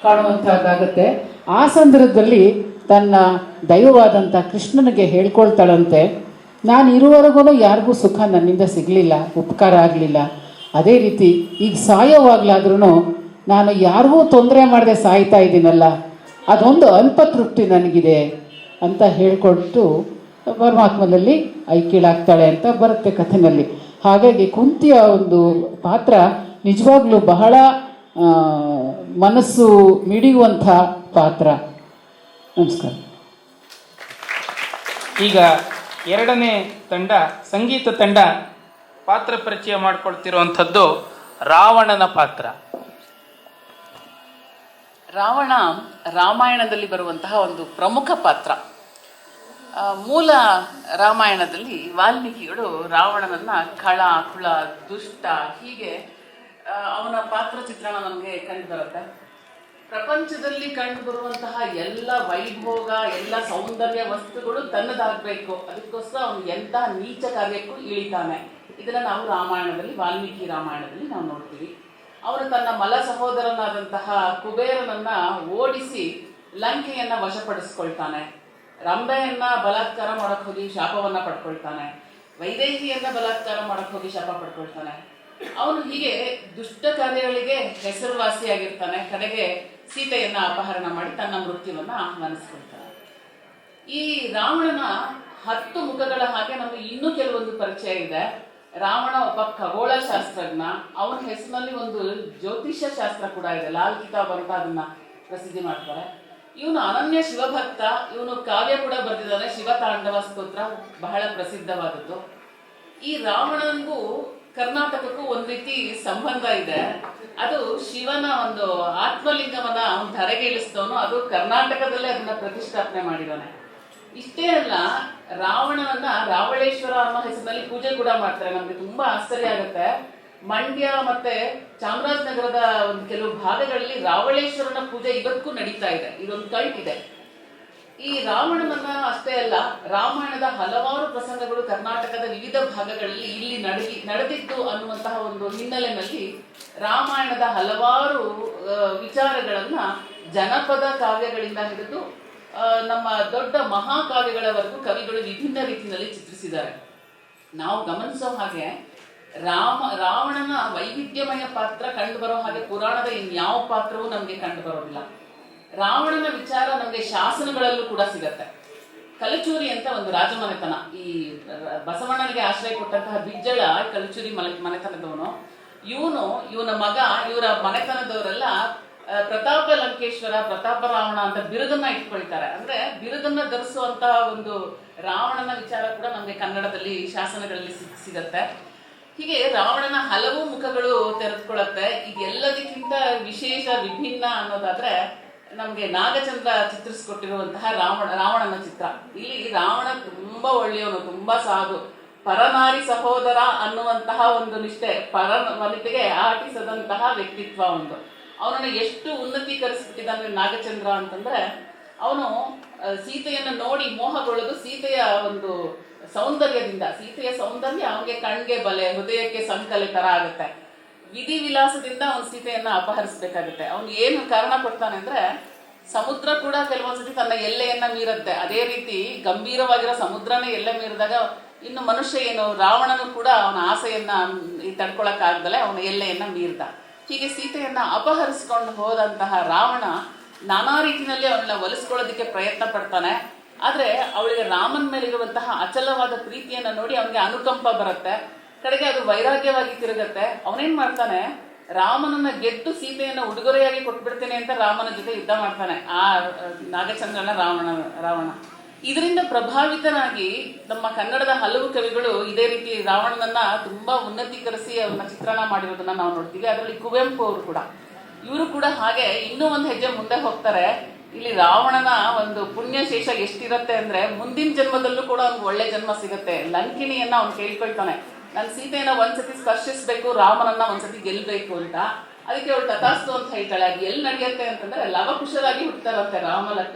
ಕಾಣುವಂತಹದ್ದಾಗತ್ತೆ. ಆ ಸಂದರ್ಭದಲ್ಲಿ ತನ್ನ ದೈವವಾದಂಥ ಕೃಷ್ಣನಿಗೆ ಹೇಳ್ಕೊಳ್ತಾಳಂತೆ, ನಾನು ಇರುವವರೆಗೂ ಯಾರಿಗೂ ಸುಖ ನನ್ನಿಂದ ಸಿಗಲಿಲ್ಲ, ಉಪಕಾರ ಆಗಲಿಲ್ಲ. ಅದೇ ರೀತಿ ಈಗ ಸಾಯೋವಾಗ್ಲಾದ್ರೂ ನಾನು ಯಾರಿಗೂ ತೊಂದರೆ ಮಾಡದೆ ಸಾಯ್ತಾ ಇದ್ದೀನಲ್ಲ, ಅದೊಂದು ಅಲ್ಪ ತೃಪ್ತಿ ನನಗಿದೆ ಅಂತ ಹೇಳ್ಕೊಟ್ಟು ಪರಮಾತ್ಮನಲ್ಲಿ ಐಕ್ಯಳಾಗ್ತಾಳೆ ಅಂತ ಬರುತ್ತೆ ಕಥೆನಲ್ಲಿ. ಹಾಗಾಗಿ ಕುಂತಿಯ ಒಂದು ಪಾತ್ರ ನಿಜವಾಗ್ಲೂ ಬಹಳ ಮನಸ್ಸು ಮಿಡಿಯುವಂಥ ಪಾತ್ರ. ನಮಸ್ಕಾರ. ಈಗ ಎರಡನೇ ತಂಡ, ಸಂಗೀತ ತಂಡ, ಪಾತ್ರ ಪರಿಚಯ ಮಾಡಿಕೊಳ್ತಿರುವಂಥದ್ದು ರಾವಣನ ಪಾತ್ರ. ರಾವಣ ರಾಮಾಯಣದಲ್ಲಿ ಬರುವಂತಹ ಒಂದು ಪ್ರಮುಖ ಪಾತ್ರ. ಮೂಲ ರಾಮಾಯಣದಲ್ಲಿ ವಾಲ್ಮೀಕಿಗಳು ರಾವಣನನ್ನ ಖಳ, ಕುಳ, ದುಷ್ಟ ಹೀಗೆ ಅವನ ಪಾತ್ರ ಚಿತ್ರಣ ನಮಗೆ ಕಂಡು ಬರುತ್ತೆ. ಪ್ರಪಂಚದಲ್ಲಿ ಕಂಡು ಬರುವಂತಹ ಎಲ್ಲ ವೈಭೋಗ, ಎಲ್ಲ ಸೌಂದರ್ಯ ವಸ್ತುಗಳು ತನ್ನದಾಗಬೇಕು, ಅದಕ್ಕೋಸ್ಕರ ಅವನು ಎಂಥ ನೀಚ ಕಾರ್ಯಕ್ಕೂ ಇಳಿತಾನೆ. ಇದನ್ನ ನಾವು ರಾಮಾಯಣದಲ್ಲಿ, ವಾಲ್ಮೀಕಿ ರಾಮಾಯಣದಲ್ಲಿ ನಾವು ನೋಡ್ತೀವಿ. ಅವನು ತನ್ನ ಮಲ ಸಹೋದರನಾದಂತಹ ಕುಬೇರನನ್ನ ಓಡಿಸಿ ಲಂಕೆಯನ್ನ ವಶಪಡಿಸ್ಕೊಳ್ತಾನೆ. ರಂಬೆಯನ್ನ ಬಲಾತ್ಕಾರ ಮಾಡಕ್ ಹೋಗಿ ಶಾಪವನ್ನ ಪಡ್ಕೊಳ್ತಾನೆ. ವೈದೇಹಿಯನ್ನ ಬಲಾತ್ಕಾರ ಮಾಡಕ್ ಹೋಗಿ ಶಾಪ ಪಡ್ಕೊಳ್ತಾನೆ. ಅವನು ಹೀಗೆ ದುಷ್ಟ ಕಾರ್ಯಗಳಿಗೆ ಹೆಸರುವಾಸಿಯಾಗಿರ್ತಾನೆ. ಕಡೆಗೆ ಸೀತೆಯನ್ನ ಅಪಹರಣ ಮಾಡಿ ತನ್ನ ಮೃತ್ಯುವನ್ನ ಆಹ್ವಾನಿಸ್ಕೊಳ್ತಾನೆ. ಈ ರಾವಣನ 10 ಮುಖಗಳ ಹಾಗೆ ನಮಗೆ ಇನ್ನೂ ಕೆಲವೊಂದು ಪರಿಚಯ ಇದೆ. ರಾವಣ ಒಬ್ಬ ಖಗೋಳ ಶಾಸ್ತ್ರಜ್ಞ. ಅವನ ಹೆಸರಿನಲ್ಲಿ ಒಂದು ಜ್ಯೋತಿಷ್ಯ ಶಾಸ್ತ್ರ ಕೂಡ ಇದೆ, ಲಾಲ್ ಕಿತಾಬ್ ಅಂತ ಅದನ್ನ ಪ್ರಸಿದ್ಧಿ ಮಾಡ್ತಾರೆ. ಇವನು ಅನನ್ಯ ಶಿವಭಕ್ತ. ಇವನು ಕಾವ್ಯ ಕೂಡ ಬರೆದಿದ್ದಾನೆ, ಶಿವತಾಂಡವ ಸ್ತೋತ್ರ, ಬಹಳ ಪ್ರಸಿದ್ಧವಾದದ್ದು. ಈ ರಾವಣನಿಗೂ ಕರ್ನಾಟಕಕ್ಕೂ ಒಂದ್ ರೀತಿ ಸಂಬಂಧ ಇದೆ. ಅದು ಶಿವನ ಒಂದು ಆತ್ಮಲಿಂಗವನ್ನ ಅವನು ಧರೆಗೆ ಇಳಿಸಿದವನು. ಅದು ಕರ್ನಾಟಕದಲ್ಲೇ ಅದನ್ನ ಪ್ರತಿಷ್ಠಾಪನೆ ಮಾಡಿದಾನೆ. ಇಷ್ಟೇ ಅಲ್ಲ, ರಾವಣನನ್ನ ರಾವಳೇಶ್ವರ ಅನ್ನೋ ಹೆಸರಿನಲ್ಲಿ ಪೂಜೆ ಕೂಡ ಮಾಡ್ತಾರೆ. ನಮ್ಗೆ ತುಂಬಾ ಆಶ್ಚರ್ಯ ಆಗುತ್ತೆ. ಮಂಡ್ಯ ಮತ್ತೆ ಚಾಮರಾಜನಗರದ ಒಂದು ಕೆಲವು ಭಾಗಗಳಲ್ಲಿ ರಾವಳೇಶ್ವರನ ಪೂಜೆ ಇವತ್ತಿಗೂ ನಡೀತಾ ಇದೆ. ಇದೊಂದು ಕಲ್ಟ್ ಇದೆ. ಈ ರಾವಣನನ್ನ ಅಷ್ಟೇ ಅಲ್ಲ, ರಾಮಾಯಣದ ಹಲವಾರು ಪ್ರಸಂಗಗಳು ಕರ್ನಾಟಕದ ವಿವಿಧ ಭಾಗಗಳಲ್ಲಿ ಇಲ್ಲಿ ನಡೆದಿತ್ತು ಅನ್ನುವಂತಹ ಒಂದು ಹಿನ್ನೆಲೆಯಲ್ಲಿ ರಾಮಾಯಣದ ಹಲವಾರು ವಿಚಾರಗಳನ್ನ ಜನಪದ ಕಾವ್ಯಗಳಿಂದ ಹಿಡಿದು ನಮ್ಮ ದೊಡ್ಡ ಮಹಾಕಾವ್ಯಗಳವರೆಗೂ ಕವಿಗಳು ವಿಭಿನ್ನ ರೀತಿಯಲ್ಲಿ ಚಿತ್ರಿಸಿದ್ದಾರೆ. ನಾವು ಗಮನಿಸೋ ಹಾಗೆ ರಾವಣನ ವೈವಿಧ್ಯಮಯ ಪಾತ್ರ ಕಂಡು ಬರೋ ಹಾಗೆ ಪುರಾಣದ ಇನ್ಯಾವ ಪಾತ್ರವೂ ನಮ್ಗೆ ಕಂಡು ಬರೋದಿಲ್ಲ. ರಾವಣನ ವಿಚಾರ ನಮ್ಗೆ ಶಾಸನಗಳಲ್ಲೂ ಕೂಡ ಸಿಗತ್ತೆ. ಕಲಚೂರಿ ಅಂತ ಒಂದು ರಾಜಮನೆತನ, ಈ ಬಸವಣ್ಣನಿಗೆ ಆಶ್ರಯ ಕೊಟ್ಟಂತಹ ಬಿಜ್ಜಳ ಕಲಚೂರಿ ಮನೆತನದವನು. ಇವನ ಮಗ, ಇವರ ಮನೆತನದವರೆಲ್ಲ ಪ್ರತಾಪ ಲಂಕೇಶ್ವರ, ಪ್ರತಾಪ ರಾವಣ ಅಂತ ಬಿರುದನ್ನ ಇಟ್ಕೊಳ್ತಾರೆ. ಅಂದ್ರೆ ಬಿರುದನ್ನ ಧರಿಸುವಂತಹ ಒಂದು ರಾವಣನ ವಿಚಾರ ಕೂಡ ನಮ್ಗೆ ಕನ್ನಡದಲ್ಲಿ ಶಾಸನಗಳಲ್ಲಿ ಸಿಗತ್ತೆ. ಹೀಗೆ ರಾವಣನ ಹಲವು ಮುಖಗಳು ತೆರೆದುಕೊಳ್ಳುತ್ತೆ. ಇದೆಲ್ಲದಕ್ಕಿಂತ ವಿಶೇಷ, ವಿಭಿನ್ನ ಅನ್ನೋದಾದ್ರೆ ನಮ್ಗೆ ನಾಗಚಂದ್ರ ಚಿತ್ರಿಸ್ಕೊಟ್ಟಿರುವಂತಹ ರಾವಣನ ಚಿತ್ರ. ಇಲ್ಲಿ ರಾವಣ ತುಂಬಾ ಒಳ್ಳೆಯವನು, ತುಂಬಾ ಸಾಧು, ಪರನಾರಿ ಸಹೋದರ ಅನ್ನುವಂತಹ ಒಂದು ನಿಷ್ಠೆ, ವನಿತೆಗೆ ಆಟಿಸದಂತಹ ವ್ಯಕ್ತಿತ್ವ ಒಂದು. ಅವನನ್ನು ಎಷ್ಟು ಉನ್ನತೀಕರಿಸ್ಬಿಟ್ಟಿದ್ದಾನೆ ನಾಗಚಂದ್ರ ಅಂತಂದ್ರೆ, ಅವನು ಸೀತೆಯನ್ನು ನೋಡಿ ಮೋಹಗೊಳ್ಳೋದು ಸೀತೆಯ ಒಂದು ಸೌಂದರ್ಯದಿಂದ. ಸೀತೆಯ ಸೌಂದರ್ಯ ಅವನಿಗೆ ಕಣ್ಗೆ ಬಲೆ, ಹೃದಯಕ್ಕೆ ಸಂಕಲೆ ತರ ಆಗುತ್ತೆ. ವಿಧಿ ವಿಲಾಸದಿಂದ ಅವನು ಸೀತೆಯನ್ನ ಅಪಹರಿಸ್ಬೇಕಾಗುತ್ತೆ. ಅವನು ಏನು ಕಾರಣ ಕೊಡ್ತಾನೆ ಅಂದ್ರೆ, ಸಮುದ್ರ ಕೂಡ ಕೆಲವೊಂದ್ಸತಿ ತನ್ನ ಎಲ್ಲೆಯನ್ನ ಮೀರುತ್ತೆ. ಅದೇ ರೀತಿ ಗಂಭೀರವಾಗಿರೋ ಸಮುದ್ರನೇ ಎಲ್ಲೆ ಮೀರಿದಾಗ ಇನ್ನು ಮನುಷ್ಯ ಏನು, ರಾವಣನು ಕೂಡ ಅವನ ಆಸೆಯನ್ನ ತಡ್ಕೊಳಕ್ ಆಗ್ದಲೆ ಅವನ ಎಲ್ಲೆಯನ್ನ ಮೀರ್ದ. ಹೀಗೆ ಸೀತೆಯನ್ನ ಅಪಹರಿಸ್ಕೊಂಡು ಹೋದಂತಹ ರಾವಣ ನಾನಾ ರೀತಿಯಲ್ಲಿ ಅವಳನ್ನ ಒಲಿಸ್ಕೊಳ್ಳೋದಕ್ಕೆ ಪ್ರಯತ್ನ ಪಡ್ತಾನೆ. ಆದ್ರೆ ಅವಳಿಗೆ ರಾಮನ ಮೇಲೆ ಇರುವಂತಹ ಅಚಲವಾದ ಪ್ರೀತಿಯನ್ನ ನೋಡಿ ಅವನಿಗೆ ಅನುಕಂಪ ಬರುತ್ತೆ. ಕಡೆಗೆ ಅದು ವೈರಾಗ್ಯವಾಗಿ ತಿರುಗತ್ತೆ. ಅವನೇನ್ ಮಾಡ್ತಾನೆ, ರಾಮನನ್ನ ಗೆದ್ದು ಸೀತೆಯನ್ನ ಉಡುಗೊರೆಯಾಗಿ ಕೊಟ್ಬಿಡ್ತೇನೆ ಅಂತ ರಾಮನ ಜೊತೆ ಯುದ್ಧ ಮಾಡ್ತಾನೆ ಆ ನಾಗಚಂದ್ರನ ರಾವಣ. ಇದರಿಂದ ಪ್ರಭಾವಿತನಾಗಿ ನಮ್ಮ ಕನ್ನಡದ ಹಲವು ಕವಿಗಳು ಇದೇ ರೀತಿ ರಾವಣನನ್ನ ತುಂಬಾ ಉನ್ನತೀಕರಿಸಿ ಅವನ್ನ ಚಿತ್ರಣ ಮಾಡಿರೋದನ್ನ ನಾವು ನೋಡ್ತೀವಿ. ಅದರಲ್ಲಿ ಕುವೆಂಪು ಅವರು ಕೂಡ, ಇವರು ಕೂಡ ಹಾಗೆ ಇನ್ನೂ ಒಂದು ಹೆಜ್ಜೆ ಮುಂದೆ ಹೋಗ್ತಾರೆ. ಇಲ್ಲಿ ರಾವಣನ ಒಂದು ಪುಣ್ಯಶೇಷ ಎಷ್ಟಿರತ್ತೆ ಅಂದ್ರೆ, ಮುಂದಿನ ಜನ್ಮದಲ್ಲೂ ಕೂಡ ಅವ್ನಿಗೆ ಒಳ್ಳೆ ಜನ್ಮ ಸಿಗುತ್ತೆ. ಲಂಕಿಣಿಯನ್ನ ಅವ್ನು ಕೇಳ್ಕೊಳ್ತಾನೆ, ನಾನು ಸೀತೆಯನ್ನ ಒಂದ್ಸತಿ ಸ್ಪರ್ಶಿಸ್ಬೇಕು, ರಾಮನನ್ನ ಒಂದ್ಸತಿ ಗೆಲ್ಬೇಕು ಅಂತ. ಅದಕ್ಕೆ ಅವಳು ತಥಾಸ್ತು ಅಂತ ಹೇಳ್ತಾಳೆ. ಅದು ಎಲ್ಲಿ ನಡೆಯುತ್ತೆ ಅಂತಂದ್ರೆ, ಲವಕುಶರಾಗಿ ಹುಡ್ತಾರಂತೆ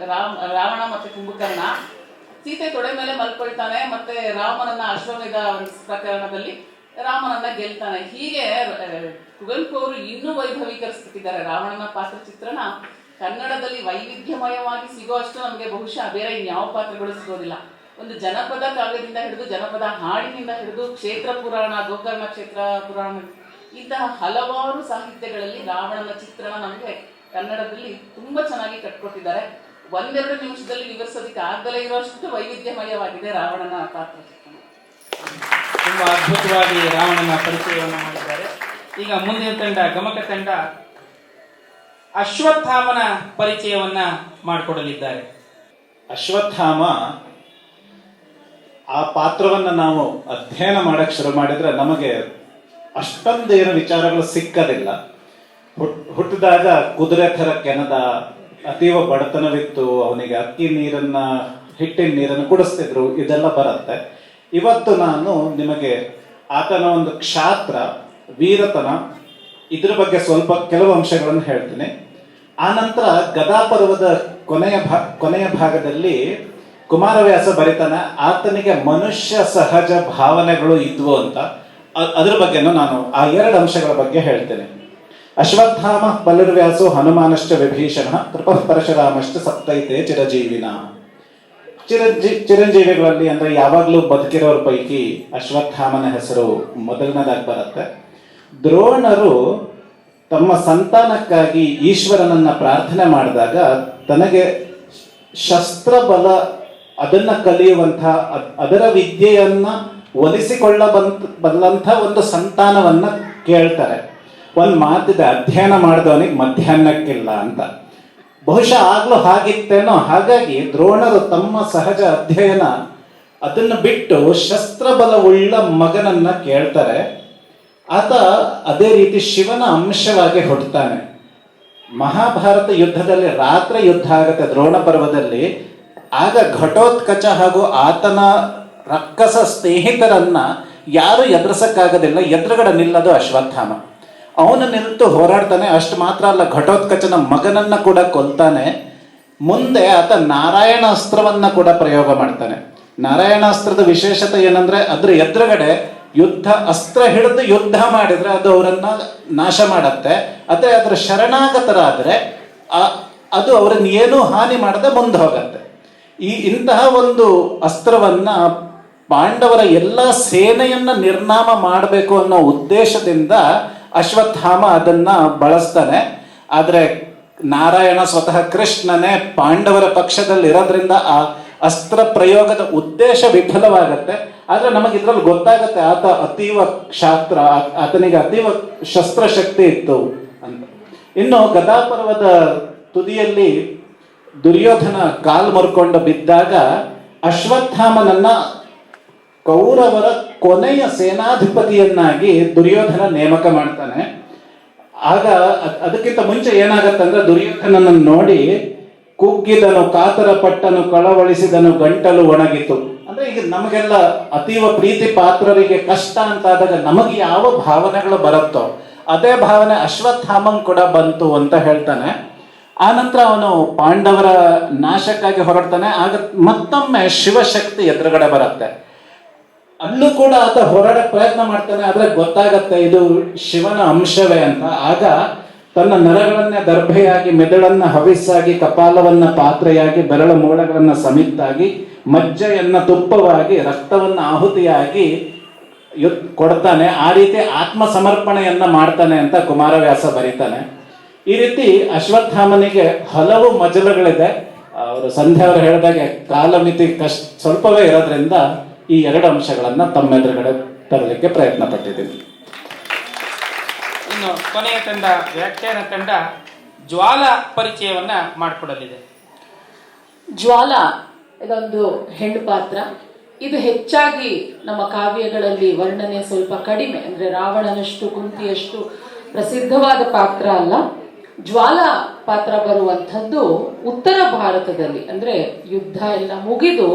ರಾವಣ ಮತ್ತೆ ಕುಂಭಕರ್ಣ. ಸೀತೆ ತೊಡೆ ಮೇಲೆ ಮಲ್ಕೊಳ್ತಾನೆ, ಮತ್ತೆ ರಾಮನನ್ನ ಅಶ್ವಮೇಧ ಪ್ರಕರಣದಲ್ಲಿ ರಾಮನನ್ನ ಗೆಲ್ತಾನೆ. ಹೀಗೆ ಕುವೆಂಪು ಅವರು ಇನ್ನೂ ವೈಭವೀಕರಿಸ್ತಿದ್ದಾರೆ ರಾವಣನ ಪಾತ್ರ ಚಿತ್ರಣ. ಕನ್ನಡದಲ್ಲಿ ವೈವಿಧ್ಯಮಯವಾಗಿ ಸಿಗುವಷ್ಟು ನಮಗೆ ಬಹುಶಃ ಬೇರೆ ಇನ್ಯಾವ ಪಾತ್ರಗಳು ಸಿಗೋದಿಲ್ಲ. ಒಂದು ಜನಪದ ಕಾವ್ಯದಿಂದ ಹಿಡಿದು, ಜನಪದ ಹಾಡಿನಿಂದ ಹಿಡಿದು, ಕ್ಷೇತ್ರ ಪುರಾಣ, ಗೋಕರ್ಣ ಕ್ಷೇತ್ರ ಪುರಾಣ, ಇಂತಹ ಹಲವಾರು ಸಾಹಿತ್ಯಗಳಲ್ಲಿ ರಾವಣನ ಚಿತ್ರಣ ನಮಗೆ ಕನ್ನಡದಲ್ಲಿ ತುಂಬಾ ಚೆನ್ನಾಗಿ ಕಟ್ಕೊಟ್ಟಿದ್ದಾರೆ. ಒಂದೆರಡು ನಿಮಿಷದಲ್ಲಿ ವಿವರಿಸೋದಕ್ಕೆ ಆಗದಲ್ಲೇ ಇರುವಷ್ಟು ವೈವಿಧ್ಯಮಯವಾಗಿದೆ ರಾವಣನ ಪಾತ್ರ ಚಿತ್ರಣ. ತುಂಬಾ ಅದ್ಭುತವಾಗಿ ರಾವಣನ ಪರಿಚಯವನ್ನು ಮಾಡಿದ್ದಾರೆ. ಈಗ ಮುಂದಿನ ತಂಡ, ಗಮಕ ತಂಡ, ಅಶ್ವತ್ಥಾಮನ ಪರಿಚಯವನ್ನ ಮಾಡಿಕೊಡಲಿದ್ದಾರೆ. ಅಶ್ವತ್ಥಾಮ, ಆ ಪಾತ್ರವನ್ನ ನಾವು ಅಧ್ಯಯನ ಮಾಡಕ್ ಶುರು ಮಾಡಿದ್ರೆ ನಮಗೆ ಅಷ್ಟೊಂದೇನು ವಿಚಾರಗಳು ಸಿಕ್ಕದಿಲ್ಲ. ಹುಟ್ಟಿದಾಗ ಕುದುರೆ ಥರ ಕೆನದ, ಅತೀವ ಬಡತನವಿತ್ತು, ಅವನಿಗೆ ಅಕ್ಕಿ ನೀರನ್ನ, ಹಿಟ್ಟಿನ ನೀರನ್ನು ಕುಡಿಸ್ತಿದ್ರು, ಇದೆಲ್ಲ ಬರುತ್ತೆ. ಇವತ್ತು ನಾನು ನಿಮಗೆ ಆತನ ಒಂದು ಕ್ಷಾತ್ರ, ವೀರತನ, ಇದ್ರ ಬಗ್ಗೆ ಸ್ವಲ್ಪ ಕೆಲವು ಅಂಶಗಳನ್ನು ಹೇಳ್ತೀನಿ. ಆನಂತರ ಗದಾಪರ್ವದ ಕೊನೆಯ ಭಾಗದಲ್ಲಿ ಕುಮಾರವ್ಯಾಸ ಬರಿತಾನೆ, ಆತನಿಗೆ ಮನುಷ್ಯ ಸಹಜ ಭಾವನೆಗಳು ಇದ್ವು ಅಂತ. ಅದ್ರ ಬಗ್ಗೆನೂ ನಾನು ಆ ಎರಡು ಅಂಶಗಳ ಬಗ್ಗೆ ಹೇಳ್ತೇನೆ. ಅಶ್ವತ್ಥಾಮ ಪಲ್ಲರ್ವ್ಯಾಸೋ ಹನುಮಾನಶ್ಚ ವಿಭೀಷಣ ಕೃಪಃ ಪರಶುರಾಮಶ್ಚ ಸಪ್ತೈತೆ ಚಿರಜೀವಿನ. ಚಿರಂಜೀವಿಗಳಲ್ಲಿ ಅಂದ್ರೆ ಯಾವಾಗ್ಲೂ ಬದುಕಿರೋರ ಪೈಕಿ ಅಶ್ವತ್ಥಾಮನ ಹೆಸರು ಮೊದಲನೇದಾಗಿ ಬರುತ್ತೆ. ದ್ರೋಣರು ತಮ್ಮ ಸಂತಾನಕ್ಕಾಗಿ ಈಶ್ವರನನ್ನ ಪ್ರಾರ್ಥನೆ ಮಾಡಿದಾಗ ತನಗೆ ಶಸ್ತ್ರಬಲ, ಅದನ್ನ ಕಲಿಯುವಂಥ, ಅದರ ವಿದ್ಯೆಯನ್ನ ಒಲಿಸಿಕೊಳ್ಳಬಲ್ಲಂಥ ಒಂದು ಸಂತಾನವನ್ನ ಕೇಳ್ತಾರೆ. ಒಂದು ಮಾತಿದೆ, ಅಧ್ಯಯನ ಮಾಡಿದವನಿಗೆ ಮಧ್ಯಾಹ್ನಕ್ಕಿಲ್ಲ ಅಂತ. ಬಹುಶಃ ಆಗ್ಲೂ ಹಾಗಿತ್ತೇನೋ. ಹಾಗಾಗಿ ದ್ರೋಣರು ತಮ್ಮ ಸಹಜ ಅಧ್ಯಯನ ಅದನ್ನು ಬಿಟ್ಟು ಶಸ್ತ್ರಬಲವುಳ್ಳ ಮಗನನ್ನ ಕೇಳ್ತಾರೆ. ಆತ ಅದೇ ರೀತಿ ಶಿವನ ಅಂಶವಾಗಿ ಹುಟ್ಟುತ್ತಾನೆ. ಮಹಾಭಾರತ ಯುದ್ಧದಲ್ಲಿ ರಾತ್ರಿ ಯುದ್ಧ ಆಗುತ್ತೆ ದ್ರೋಣ ಪರ್ವದಲ್ಲಿ. ಆಗ ಘಟೋತ್ಕಚ ಹಾಗೂ ಆತನ ರಕ್ಕಸ ಸ್ನೇಹಿತರನ್ನ ಯಾರು ಎದುರಿಸಕ್ಕಾಗೋದಿಲ್ಲ. ಎದುರುಗಡೆ ನಿಲ್ಲದು ಅಶ್ವತ್ಥಾಮ. ಅವನು ನಿಂತು ಹೋರಾಡ್ತಾನೆ. ಅಷ್ಟು ಮಾತ್ರ ಅಲ್ಲ, ಘಟೋತ್ಕಚನ ಮಗನನ್ನ ಕೂಡ ಕೊಲ್ತಾನೆ. ಮುಂದೆ ಆತ ನಾರಾಯಣಾಸ್ತ್ರವನ್ನ ಕೂಡ ಪ್ರಯೋಗ ಮಾಡ್ತಾನೆ. ನಾರಾಯಣಾಸ್ತ್ರದ ವಿಶೇಷತೆ ಏನಂದ್ರೆ, ಅದ್ರ ಎದುರುಗಡೆ ಯುದ್ಧ ಅಸ್ತ್ರ ಹಿಡಿದು ಯುದ್ಧ ಮಾಡಿದ್ರೆ ಅದು ಅವರನ್ನ ನಾಶ ಮಾಡತ್ತೆ. ಅದೇ ಅದರ ಶರಣಾಗತರಾದ್ರೆ ಅದು ಅವರನ್ನ ಏನೂ ಹಾನಿ ಮಾಡದೆ ಮುಂದೆ ಹೋಗತ್ತೆ. ಇಂತಹ ಒಂದು ಅಸ್ತ್ರವನ್ನ ಪಾಂಡವರ ಎಲ್ಲ ಸೇನೆಯನ್ನ ನಿರ್ನಾಮ ಮಾಡಬೇಕು ಅನ್ನೋ ಉದ್ದೇಶದಿಂದ ಅಶ್ವತ್ಥಾಮ ಅದನ್ನ ಬಳಸ್ತಾನೆ. ಆದ್ರೆ ನಾರಾಯಣ ಸ್ವತಃ ಕೃಷ್ಣನೇ ಪಾಂಡವರ ಪಕ್ಷದಲ್ಲಿ ಇರೋದ್ರಿಂದ ಆ ಅಸ್ತ್ರ ಪ್ರಯೋಗದ ಉದ್ದೇಶ ವಿಫಲವಾಗತ್ತೆ. ಆದ್ರೆ ನಮಗೆ ಇದ್ರಲ್ಲಿ ಗೊತ್ತಾಗತ್ತೆ ಆತ ಅತೀವ ಕ್ಷಾತ್ರ, ಆತನಿಗೆ ಅತೀವ ಶಸ್ತ್ರಶಕ್ತಿ ಇತ್ತು ಅಂತ. ಇನ್ನು ಗದಾಪರ್ವದ ತುದಿಯಲ್ಲಿ ದುರ್ಯೋಧನ ಕಾಲು ಮುರ್ಕೊಂಡು ಬಿದ್ದಾಗ ಅಶ್ವತ್ಥಾಮನನ್ನ ಕೌರವರ ಕೊನೆಯ ಸೇನಾಧಿಪತಿಯನ್ನಾಗಿ ದುರ್ಯೋಧನ ನೇಮಕ ಮಾಡ್ತಾನೆ. ಆಗ ಅದಕ್ಕಿಂತ ಮುಂಚೆ ಏನಾಗತ್ತಂದ್ರೆ, ದುರ್ಯೋಧನನನ್ನು ನೋಡಿ ಕುಗ್ಗಿದನು, ಕಾತರ ಪಟ್ಟನು, ಕಳವಳಿಸಿದನು, ಗಂಟಲು ಒಣಗಿತು. ಅಂದ್ರೆ ಈಗ ನಮಗೆಲ್ಲ ಅತೀವ ಪ್ರೀತಿ ಪಾತ್ರರಿಗೆ ಕಷ್ಟ ಅಂತಾದಾಗ ನಮಗೆ ಯಾವ ಭಾವನೆಗಳು ಬರುತ್ತೋ ಅದೇ ಭಾವನೆ ಅಶ್ವತ್ಥಾಮನ್ ಕೂಡ ಬಂತು ಅಂತ ಹೇಳ್ತಾನೆ. ಆನಂತರ ಅವನು ಪಾಂಡವರ ನಾಶಕ್ಕಾಗಿ ಹೊರಡ್ತಾನೆ. ಆಗ ಮತ್ತೊಮ್ಮೆ ಶಿವಶಕ್ತಿ ಎದುರುಗಡೆ ಬರುತ್ತೆ. ಅಲ್ಲೂ ಕೂಡ ಆತ ಹೋರಾಡಕ್ಕೆ ಪ್ರಯತ್ನ ಮಾಡ್ತಾನೆ, ಆದ್ರೆ ಗೊತ್ತಾಗತ್ತೆ ಇದು ಶಿವನ ಅಂಶವೇ ಅಂತ. ಆಗ ತನ್ನ ನರಗಳನ್ನೇ ದರ್ಭೆಯಾಗಿ, ಮೆದುಳನ್ನ ಹವಿಸ್ಸಾಗಿ, ಕಪಾಲವನ್ನ ಪಾತ್ರೆಯಾಗಿ, ಬೆರಳ ಮೂಳೆಗಳನ್ನ ಸಮಿತ್ತಾಗಿ, ಮಜ್ಜೆಯನ್ನ ತುಪ್ಪವಾಗಿ, ರಕ್ತವನ್ನ ಆಹುತಿಯಾಗಿ ಕೊಡ್ತಾನೆ. ಆ ರೀತಿ ಆತ್ಮ ಸಮರ್ಪಣೆಯನ್ನ ಮಾಡ್ತಾನೆ ಅಂತ ಕುಮಾರವ್ಯಾಸ ಬರೀತಾನೆ. ಈ ರೀತಿ ಅಶ್ವತ್ಥಾಮನಿಗೆ ಹಲವು ಮಜಲುಗಳಿದೆ. ಅವರು ಸಂಧ್ಯಾ ಅವರು ಹೇಳಿದಾಗೆ ಕಾಲಮಿತಿ ಸ್ವಲ್ಪವೇ ಇರೋದ್ರಿಂದ ಈ 2 ಅಂಶಗಳನ್ನ ತಮ್ಮೆದುರುಗಡೆ ತರಲಿಕ್ಕೆ ಪ್ರಯತ್ನ ಪಟ್ಟಿದ್ದೀನಿ. ಇನ್ನು ಕೊನೆಯ ತಂಡ, ವ್ಯಾಖ್ಯಾನ ತಂಡ ಜ್ವಾಲ ಪರಿಚಯವನ್ನ ಮಾಡಿಕೊಡಲಿದೆ. ಜ್ವಾಲ ಇದೊಂದು ಹೆಣ್ಣು ಪಾತ್ರ. ಇದು ಹೆಚ್ಚಾಗಿ ನಮ್ಮ ಕಾವ್ಯಗಳಲ್ಲಿ ವರ್ಣನೆ ಸ್ವಲ್ಪ ಕಡಿಮೆ, ಅಂದ್ರೆ ರಾವಣನಷ್ಟು ಕುಂತಿಯಷ್ಟು ಪ್ರಸಿದ್ಧವಾದ ಪಾತ್ರ ಅಲ್ಲ. ಜ್ವಾಲ ಪಾತ್ರ ಬರುವಂಥದ್ದು ಉತ್ತರ ಭಾರತದಲ್ಲಿ, ಅಂದ್ರೆ ಯುದ್ಧ ಎಲ್ಲ ಮುಗಿದು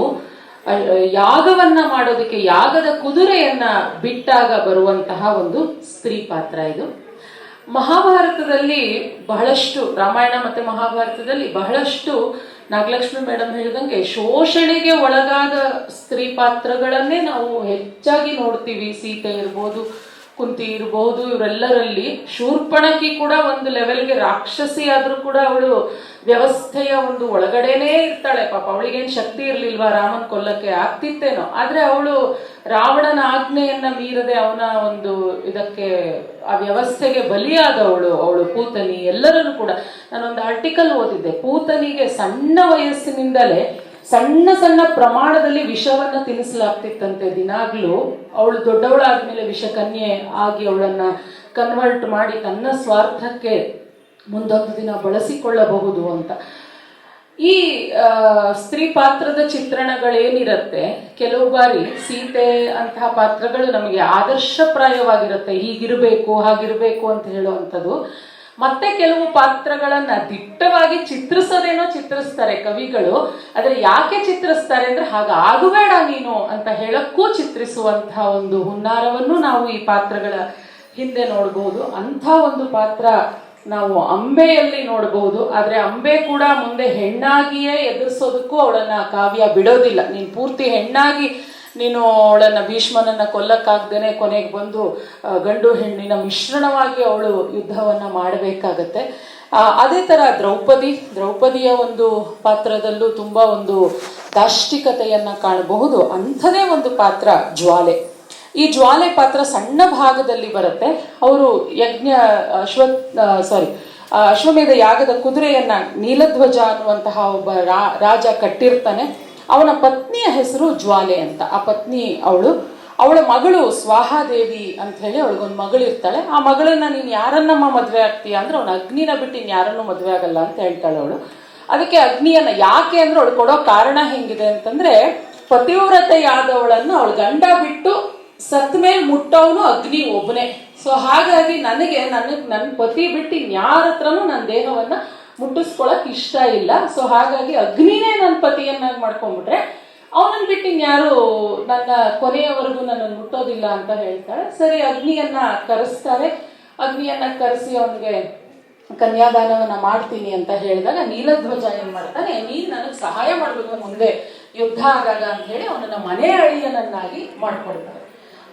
ಯಾಗವನ್ನ ಮಾಡೋದಕ್ಕೆ ಯಾಗದ ಕುದುರೆಯನ್ನ ಬಿಟ್ಟಾಗ ಬರುವಂತಹ ಒಂದು ಸ್ತ್ರೀ ಪಾತ್ರ ಇದು. ಮಹಾಭಾರತದಲ್ಲಿ ಬಹಳಷ್ಟು, ರಾಮಾಯಣ ಮತ್ತೆ ಮಹಾಭಾರತದಲ್ಲಿ ಬಹಳಷ್ಟು ನಾಗಲಕ್ಷ್ಮಿ ಮೇಡಮ್ ಹೇಳಿದಂಗೆ ಶೋಷಣೆಗೆ ಒಳಗಾದ ಸ್ತ್ರೀ ಪಾತ್ರಗಳನ್ನೇ ನಾವು ಹೆಚ್ಚಾಗಿ ನೋಡ್ತೀವಿ. ಸೀತೆ ಇರ್ಬೋದು, ಕುಂತಿ ಇರಬಹುದು, ಇವರೆಲ್ಲರಲ್ಲಿ ಶೂರ್ಪಣಕಿ ಕೂಡ ಒಂದು ಲೆವೆಲ್ಗೆ ರಾಕ್ಷಸಿ ಆದ್ರೂ ಕೂಡ ಅವಳು ವ್ಯವಸ್ಥೆಯ ಒಂದು ಒಳಗಡೆನೇ ಇರ್ತಾಳೆ. ಪಾಪ ಅವಳಿಗೇನು ಶಕ್ತಿ ಇರ್ಲಿಲ್ವಾ ರಾಮನ್ ಕೊಲ್ಲಕ್ಕೆ, ಆಗ್ತಿತ್ತೇನೋ. ಆದ್ರೆ ಅವಳು ರಾವಣನ ಆಜ್ಞೆಯನ್ನ ಮೀರದೆ ಅವನ ಒಂದು ಇದಕ್ಕೆ, ಆ ವ್ಯವಸ್ಥೆಗೆ ಬಲಿಯಾದವಳು. ಅವಳು ಪೂತನಿ ಎಲ್ಲರನ್ನು ಕೂಡ, ನಾನೊಂದು ಆರ್ಟಿಕಲ್ ಓದಿದ್ದೆ, ಪೂತನಿಗೆ ಸಣ್ಣ ವಯಸ್ಸಿನಿಂದಲೇ ಸಣ್ಣ ಸಣ್ಣ ಪ್ರಮಾಣದಲ್ಲಿ ವಿಷವನ್ನ ತಿನ್ನಿಸಲಾಗ್ತಿತ್ತಂತೆ ದಿನಾಗ್ಲೂ. ಅವಳು ದೊಡ್ಡವಳಾದ್ಮೇಲೆ ವಿಷಕನ್ಯೆ ಆಗಿ ಅವಳನ್ನ ಕನ್ವರ್ಟ್ ಮಾಡಿ ತನ್ನ ಸ್ವಾರ್ಥಕ್ಕೆ ಮುಂದೊಂದು ದಿನ ಬಳಸಿಕೊಳ್ಳಬಹುದು ಅಂತ. ಈ ಸ್ತ್ರೀ ಪಾತ್ರದ ಚಿತ್ರಣಗಳೇನಿರತ್ತೆ, ಕೆಲವು ಬಾರಿ ಸೀತೆ ಅಂತಹ ಪಾತ್ರಗಳು ನಮಗೆ ಆದರ್ಶಪ್ರಾಯವಾಗಿರುತ್ತೆ, ಹೀಗಿರಬೇಕು ಹಾಗಿರ್ಬೇಕು ಅಂತ ಹೇಳುವಂಥದ್ದು. ಮತ್ತೆ ಕೆಲವು ಪಾತ್ರಗಳನ್ನ ದಿಟ್ಟವಾಗಿ ಚಿತ್ರಿಸೋದೇನೋ ಚಿತ್ರಿಸ್ತಾರೆ ಕವಿಗಳು. ಆದ್ರೆ ಯಾಕೆ ಚಿತ್ರಿಸ್ತಾರೆ ಅಂದ್ರೆ ಹಾಗಾಗಬೇಡ ನೀನು ಅಂತ ಹೇಳಕ್ಕೂ ಚಿತ್ರಿಸುವಂತಹ ಒಂದು ಹುನ್ನಾರವನ್ನು ನಾವು ಈ ಪಾತ್ರಗಳ ಹಿಂದೆ ನೋಡಬಹುದು. ಅಂಥ ಒಂದು ಪಾತ್ರ ನಾವು ಅಂಬೆಯಲ್ಲಿ ನೋಡಬಹುದು. ಆದ್ರೆ ಅಂಬೆ ಕೂಡ ಮುಂದೆ ಹೆಣ್ಣಾಗಿಯೇ ಎದುರಿಸೋದಕ್ಕೂ ಅವಳನ್ನ ಕಾವ್ಯ ಬಿಡೋದಿಲ್ಲ. ನೀನು ಪೂರ್ತಿ ಹೆಣ್ಣಾಗಿ ನೀನು ಅವಳನ್ನ ಭೀಷ್ಮನನ್ನ ಕೊಲ್ಲಕ್ಕಾಗ್ದೇನೆ ಕೊನೆಗೆ ಬಂದು ಗಂಡು ಹೆಣ್ಣಿನ ಮಿಶ್ರಣವಾಗಿ ಅವಳು ಯುದ್ಧವನ್ನ ಮಾಡಬೇಕಾಗತ್ತೆ. ಅದೇ ತರ ದ್ರೌಪದಿಯ ಒಂದು ಪಾತ್ರದಲ್ಲೂ ತುಂಬಾ ಒಂದು ದಾಷ್ಟಿಕತೆಯನ್ನ ಕಾಣಬಹುದು. ಅಂಥದೇ ಒಂದು ಪಾತ್ರ ಜ್ವಾಲೆ. ಈ ಜ್ವಾಲೆ ಪಾತ್ರ ಸಣ್ಣ ಭಾಗದಲ್ಲಿ ಬರುತ್ತೆ. ಅವರು ಅಶ್ವಮೇಧ ಯಾಗದ ಕುದುರೆಯನ್ನ ನೀಲಧ್ವಜ ಅನ್ನುವಂತಹ ಒಬ್ಬ ರಾಜ ಕಟ್ಟಿರ್ತಾನೆ. ಅವನ ಪತ್ನಿಯ ಹೆಸರು ಜ್ವಾಲೆ ಅಂತ. ಆ ಪತ್ನಿ ಅವಳ ಮಗಳು ಸ್ವಾಹಾದೇವಿ ಅಂತ ಹೇಳಿ ಅವಳಿಗೊಂದು ಮಗಳಿರ್ತಾಳೆ. ಆ ಮಗಳನ್ನ ನೀನು ಯಾರನ್ನಮ್ಮ ಮದ್ವೆ ಆಗ್ತೀಯ ಅಂದ್ರೆ ಅವನ ಅಗ್ನಿನ ಬಿಟ್ಟು ಇನ್ ಯಾರನ್ನೂ ಮದ್ವೆ ಆಗಲ್ಲ ಅಂತ ಹೇಳ್ತಾಳೆ ಅವಳು. ಅದಕ್ಕೆ ಅಗ್ನಿಯನ್ನ ಯಾಕೆ ಅಂದ್ರೆ ಅವಳು ಕೊಡೋ ಕಾರಣ ಹೆಂಗಿದೆ ಅಂತಂದ್ರೆ, ಪತಿವ್ರತೆಯಾದವಳನ್ನು ಅವಳ ಗಂಡ ಬಿಟ್ಟು ಸತ್ ಮೇಲೆ ಮುಟ್ಟವನು ಅಗ್ನಿ ಒಬ್ಬನೇ. ಸೊ ಹಾಗಾಗಿ ನನ್ನ ಪತಿ ಬಿಟ್ಟು ಇನ್ಯಾರ ಹತ್ರನೂ ನನ್ನ ದೇಹವನ್ನ ಮುಟ್ಟಿಸ್ಕೊಳಕ್ ಇಷ್ಟ ಇಲ್ಲ. ಸೊ ಹಾಗಾಗಿ ಅಗ್ನಿನೇ ನನ್ನ ಪತಿಯನ್ನಾಗಿ ಮಾಡ್ಕೊಂಡ್ಬಿಟ್ರೆ ಅವನನ್ನ ಬಿಟ್ಟು ಇನ್ಯಾರು ನನ್ನ ಕೊನೆಯವರೆಗೂ ನನ್ನನ್ನು ಮುಟ್ಟೋದಿಲ್ಲ ಅಂತ ಹೇಳ್ತಾಳೆ. ಸರಿ, ಅಗ್ನಿಯನ್ನ ಕರೆಸ್ತಾರೆ. ಅಗ್ನಿಯನ್ನ ಕರೆಸಿ ಅವನಿಗೆ ಕನ್ಯಾದಾನವನ್ನ ಮಾಡ್ತೀನಿ ಅಂತ ಹೇಳಿದಾಗ ನೀಲಧ್ವಜ ಏನ್ ಮಾಡ್ತಾನೆ, ನೀನ್ ನನಗೆ ಸಹಾಯ ಮಾಡ್ಬೇಕು ಮುಂದೆ ಯುದ್ಧ ಆಗಾಗ ಅಂತ ಹೇಳಿ ಅವನನ್ನ ಮನೆ ಅಳಿಯನನ್ನಾಗಿ ಮಾಡ್ಕೊಳ್ತಾರೆ.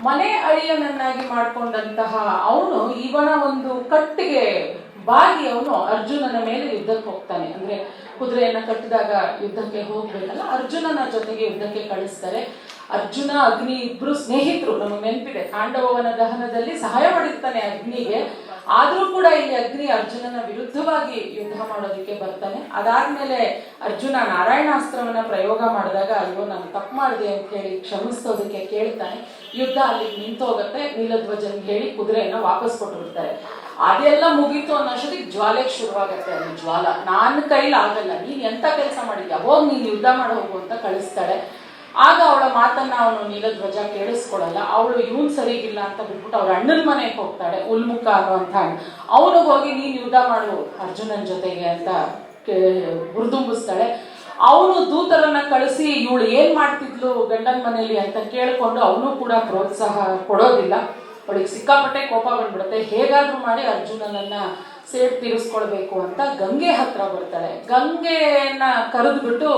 ಮನೆ ಅಳಿಯನನ್ನಾಗಿ ಮಾಡ್ಕೊಂಡಂತಹ ಅವನು ಇವನ ಒಂದು ಕಟ್ಟಿಗೆ ಬಾಗಿ ಅವನು ಅರ್ಜುನನ ಮೇಲೆ ಯುದ್ಧಕ್ಕೆ ಹೋಗ್ತಾನೆ. ಅಂದ್ರೆ ಕುದುರೆಯನ್ನ ಕಟ್ಟಿದಾಗ ಯುದ್ಧಕ್ಕೆ ಹೋಗ್ಬೇಕಲ್ಲ, ಅರ್ಜುನನ ಜೊತೆಗೆ ಯುದ್ಧಕ್ಕೆ ಕಳಿಸ್ತಾರೆ. ಅರ್ಜುನ ಅಗ್ನಿ ಇಬ್ರು ಸ್ನೇಹಿತರು. ನಮಗೆ ನೆನಪಿದೆ, ಕಾಂಡವನ ದಹನದಲ್ಲಿ ಸಹಾಯ ಮಾಡಿರ್ತಾನೆ ಅಗ್ನಿಗೆ. ಆದ್ರೂ ಕೂಡ ಇಲ್ಲಿ ಅಗ್ನಿ ಅರ್ಜುನನ ವಿರುದ್ಧವಾಗಿ ಯುದ್ಧ ಮಾಡೋದಕ್ಕೆ ಬರ್ತಾನೆ. ಅದಾದ್ಮೇಲೆ ಅರ್ಜುನ ನಾರಾಯಣಾಸ್ತ್ರವನ್ನ ಪ್ರಯೋಗ ಮಾಡಿದಾಗ ಅಯ್ಯೋ ನಾನು ತಪ್ಪು ಮಾಡಿದೆ ಅಂತ ಹೇಳಿ ಕ್ಷಮಿಸೋದಕ್ಕೆ ಕೇಳ್ತಾನೆ. ಯುದ್ಧ ಅಲ್ಲಿ ನಿಂತೋಗತ್ತೆ. ನೀಲಧ್ವಜನ್ ಹೇಳಿ ಕುದುರೆಯನ್ನ ವಾಪಸ್ ಕೊಟ್ಟು ಬಿಡ್ತಾರೆ. ಅದೆಲ್ಲ ಮುಗೀತು ಅನ್ನೋಷ್ಟೊತ್ತಿಗೆ ಜ್ವಾಲೆಗೆ ಶುರುವಾಗತ್ತೆ. ಅಲ್ಲಿ ಜ್ವಾಲ ನನ್ನ ಕೈಲಿ ಆಗಲ್ಲ, ನೀನ್ ಎಂತ ಕೆಲಸ ಮಾಡಿದ್ಯಾ, ಹೋಗ್ ನೀನ್ ಯುದ್ಧ ಮಾಡಿ ಹೋಗು ಅಂತ ಕಳಿಸ್ತಾಳೆ. ಆಗ ಅವಳ ಮಾತನ್ನ ಅವನು ನೀಲಧ್ವಜ ಕೇಳಿಸ್ಕೊಳಲ್ಲ. ಅವಳು ಇವನ್ ಸರಿಗಿಲ್ಲ ಅಂತ ಬಿಟ್ಬಿಟ್ಟು ಅವ್ರ ಅಣ್ಣನ ಮನೆಗೆ ಹೋಗ್ತಾಳೆ. ಉಲ್ಮುಖ ಅನ್ನುವಂಥ ಅಣ್ಣ. ಅವನಿಗೆ ಹೋಗಿ ನೀನ್ ಯುದ್ಧ ಮಾಡು ಅರ್ಜುನನ್ ಜೊತೆಗೆ ಅಂತ ಹುರಿದುಂಬಿಸ್ತಾಳೆ. ಅವನು ದೂತರನ್ನ ಕಳಿಸಿ ಇವಳು ಏನ್ ಮಾಡ್ತಿದ್ಲು ಗಂಡನ ಮನೆಯಲ್ಲಿ ಅಂತ ಕೇಳ್ಕೊಂಡು ಅವನು ಕೂಡ ಪ್ರೋತ್ಸಾಹ ಕೊಡೋದಿಲ್ಲ. ಅವಳಿಗೆ ಸಿಕ್ಕಾಪಟ್ಟೆ ಕೋಪ ಬಂದ್ಬಿಡುತ್ತೆ. ಹೇಗಾದ್ರೂ ಮಾಡಿ ಅರ್ಜುನನನ್ನ ಸೇಡ್ ತೀರಿಸ್ಕೊಳ್ಬೇಕು ಅಂತ ಗಂಗೆ ಹತ್ರ ಬರ್ತಾಳೆ. ಗಂಗೆಯನ್ನ ಕರೆದ್ಬಿಟ್ಟು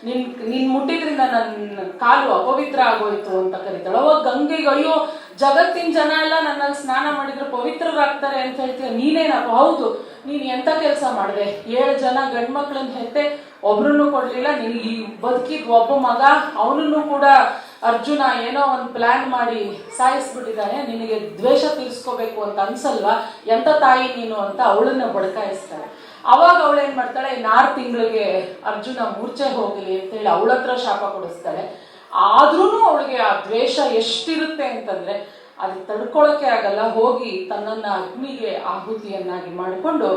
ನಿನ್ ಮುಟ್ಟಿದ್ರಿಂದ ನನ್ನ ಕಾಲು ಅಪವಿತ್ರ ಆಗೋಯ್ತು ಅಂತ ಕರೀತಾಳೆ. ಅವಾಗ ಗಂಗೆಗೆ ಅಯ್ಯೋ ಜಗತ್ತಿನ ಜನ ಎಲ್ಲ ನನ್ನಲ್ಲಿ ಸ್ನಾನ ಮಾಡಿದ್ರೆ ಪವಿತ್ರರಾಗ್ತಾರೆ ಅಂತ ಹೇಳ್ತೀಯ, ನೀನೇನಪ್ಪ? ಹೌದು, ನೀನ್ ಎಂತ ಕೆಲಸ ಮಾಡಿದೆ? 7 ಜನ ಗಂಡ್ಮಕ್ಳನ್ನ ಹೆತ್ತೆ ಒಬ್ರನ್ನು ಕೊಡ್ಲಿಲ್ಲ, ನಿನ್ಗೆ ಈ ಬದುಕಿದ್ ಒಬ್ಬ ಮಗ, ಅವನನ್ನು ಕೂಡ ಅರ್ಜುನ ಏನೋ ಒಂದು ಪ್ಲಾನ್ ಮಾಡಿ ಸಾಯಿಸ್ಬಿಟ್ಟಿದ್ದಾನೆ, ನಿನಗೆ ದ್ವೇಷ ತೀರಿಸ್ಕೋಬೇಕು ಅಂತ ಅನ್ಸಲ್ವಾ? ಎಂತ ತಾಯಿ ನೀನು ಅಂತ ಅವಳನ್ನ ಬಡಕಾಯಿಸ್ತಾಳೆ. ಅವಾಗ ಅವಳು ಏನ್ ಮಾಡ್ತಾಳೆ, 6 ತಿಂಗಳಿಗೆ ಅರ್ಜುನ ಮೂರ್ಛೆ ಹೋಗ್ಲಿ ಅಂತೇಳಿ ಅವಳ ಹತ್ರ ಶಾಪ ಕೊಡಿಸ್ತಾಳೆ. ಆದ್ರೂ ಅವಳಿಗೆ ಆ ದ್ವೇಷ ಎಷ್ಟಿರುತ್ತೆ ಅಂತಂದ್ರೆ ಅದು ತಡ್ಕೊಳಕ್ಕೆ ಆಗಲ್ಲ. ಹೋಗಿ ತನ್ನನ್ನ ಅಗ್ನಿಗೆ ಆಹುತಿಯನ್ನಾಗಿ ಮಾಡಿಕೊಂಡು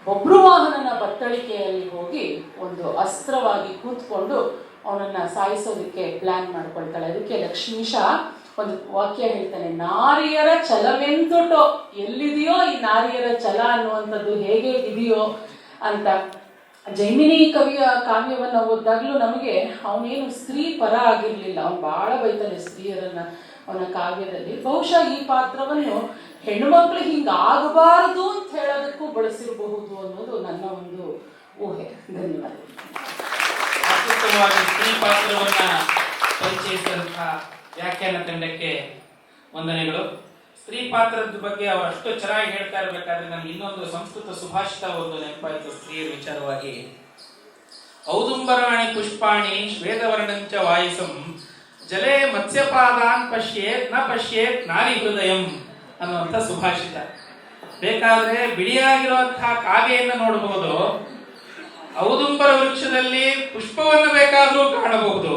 ಬಬ್ರುವಾಹನನ ಬತ್ತಳಿಕೆಯಲ್ಲಿ ಹೋಗಿ ಒಂದು ಅಸ್ತ್ರವಾಗಿ ಕೂತ್ಕೊಂಡು ಅವನನ್ನ ಸಾಯಿಸೋದಕ್ಕೆ ಪ್ಲಾನ್ ಮಾಡ್ಕೊಳ್ತಾಳೆ. ಅದಕ್ಕೆ ಲಕ್ಷ್ಮೀಶ ಒಂದು ವಾಕ್ಯ ಹೇಳ್ತಾನೆ, ನಾರಿಯರ ಛಲವೆಂದುಟೋ, ಎಲ್ಲಿದೆಯೋ ಈ ನಾರಿಯರ ಛಲ ಅನ್ನುವಂಥದ್ದು ಹೇಗೆ ಇದೆಯೋ ಅಂತ. ಜೈಮಿನಿ ಕವಿಯ ಕಾವ್ಯವನ್ನ ಓದಿದಾಗ್ಲೂ ನಮಗೆ ಅವನೇನು ಸ್ತ್ರೀ ಪರ ಆಗಿರ್ಲಿಲ್ಲ, ಅವನು ಬಹಳ ಬೈತಾನೆ ಸ್ತ್ರೀಯರನ್ನ ಅವನ ಕಾವ್ಯದಲ್ಲಿ. ಬಹುಶಃ ಈ ಪಾತ್ರವನ್ನು ಹೆಣ್ಣುಮಕ್ಳು ಹಿಂಗಾಗಬಾರದು ಅಂತ ಹೇಳೋದಕ್ಕೂ ಬಳಸಿರಬಹುದು ಅನ್ನೋದು ನನ್ನ ಒಂದು ಊಹೆ. ಧನ್ಯವಾದ. ಅತ್ಯುತ್ತಮವಾಗಿ ಸ್ತ್ರೀ ಪಾತ್ರವನ್ನ ಪರಿಚಯಿಸಿದಂತಹ ವ್ಯಾಖ್ಯಾನ ತಂಡಕ್ಕೆ ವಂದನೆಗಳು. ಸ್ತ್ರೀ ಪಾತ್ರದ ಬಗ್ಗೆ ಅವರು ಅಷ್ಟು ಚೆನ್ನಾಗಿ ಹೇಳ್ತಾ ಇರಬೇಕಾದ್ರೆ ನನಗೆ ಇನ್ನೊಂದು ಸಂಸ್ಕೃತ ಸುಭಾಷಿತ ಒಂದು ನೆನಪಾಯಿತು ಸ್ತ್ರೀಯರ ವಿಚಾರವಾಗಿ. ಔದುಂಬರಾಣಿ ಪುಷ್ಪಾಣಿ ಶ್ವೇತವರ್ಣಂಚ ವಾಯುಸಂ ಜಲೇ ಮತ್ಸ್ಯಪಾದಾನ್ ಪಶ್ಯೇತ್ ನ ಪಶ್ಯೇತ್ ನಾರಿ ಹೃದಯಂ ಅನ್ನುವಂಥ ಸುಭಾಷಿತ. ಬೇಕಾದ್ರೆ ಬಿಳಿಯಾಗಿರುವಂತಹ ಕಾಗೆಯನ್ನು ನೋಡಬಹುದು, ಔದುಂಬರ ವೃಕ್ಷದಲ್ಲಿ ಪುಷ್ಪವನ್ನು ಬೇಕಾದರೂ ಕಾಣಬಹುದು,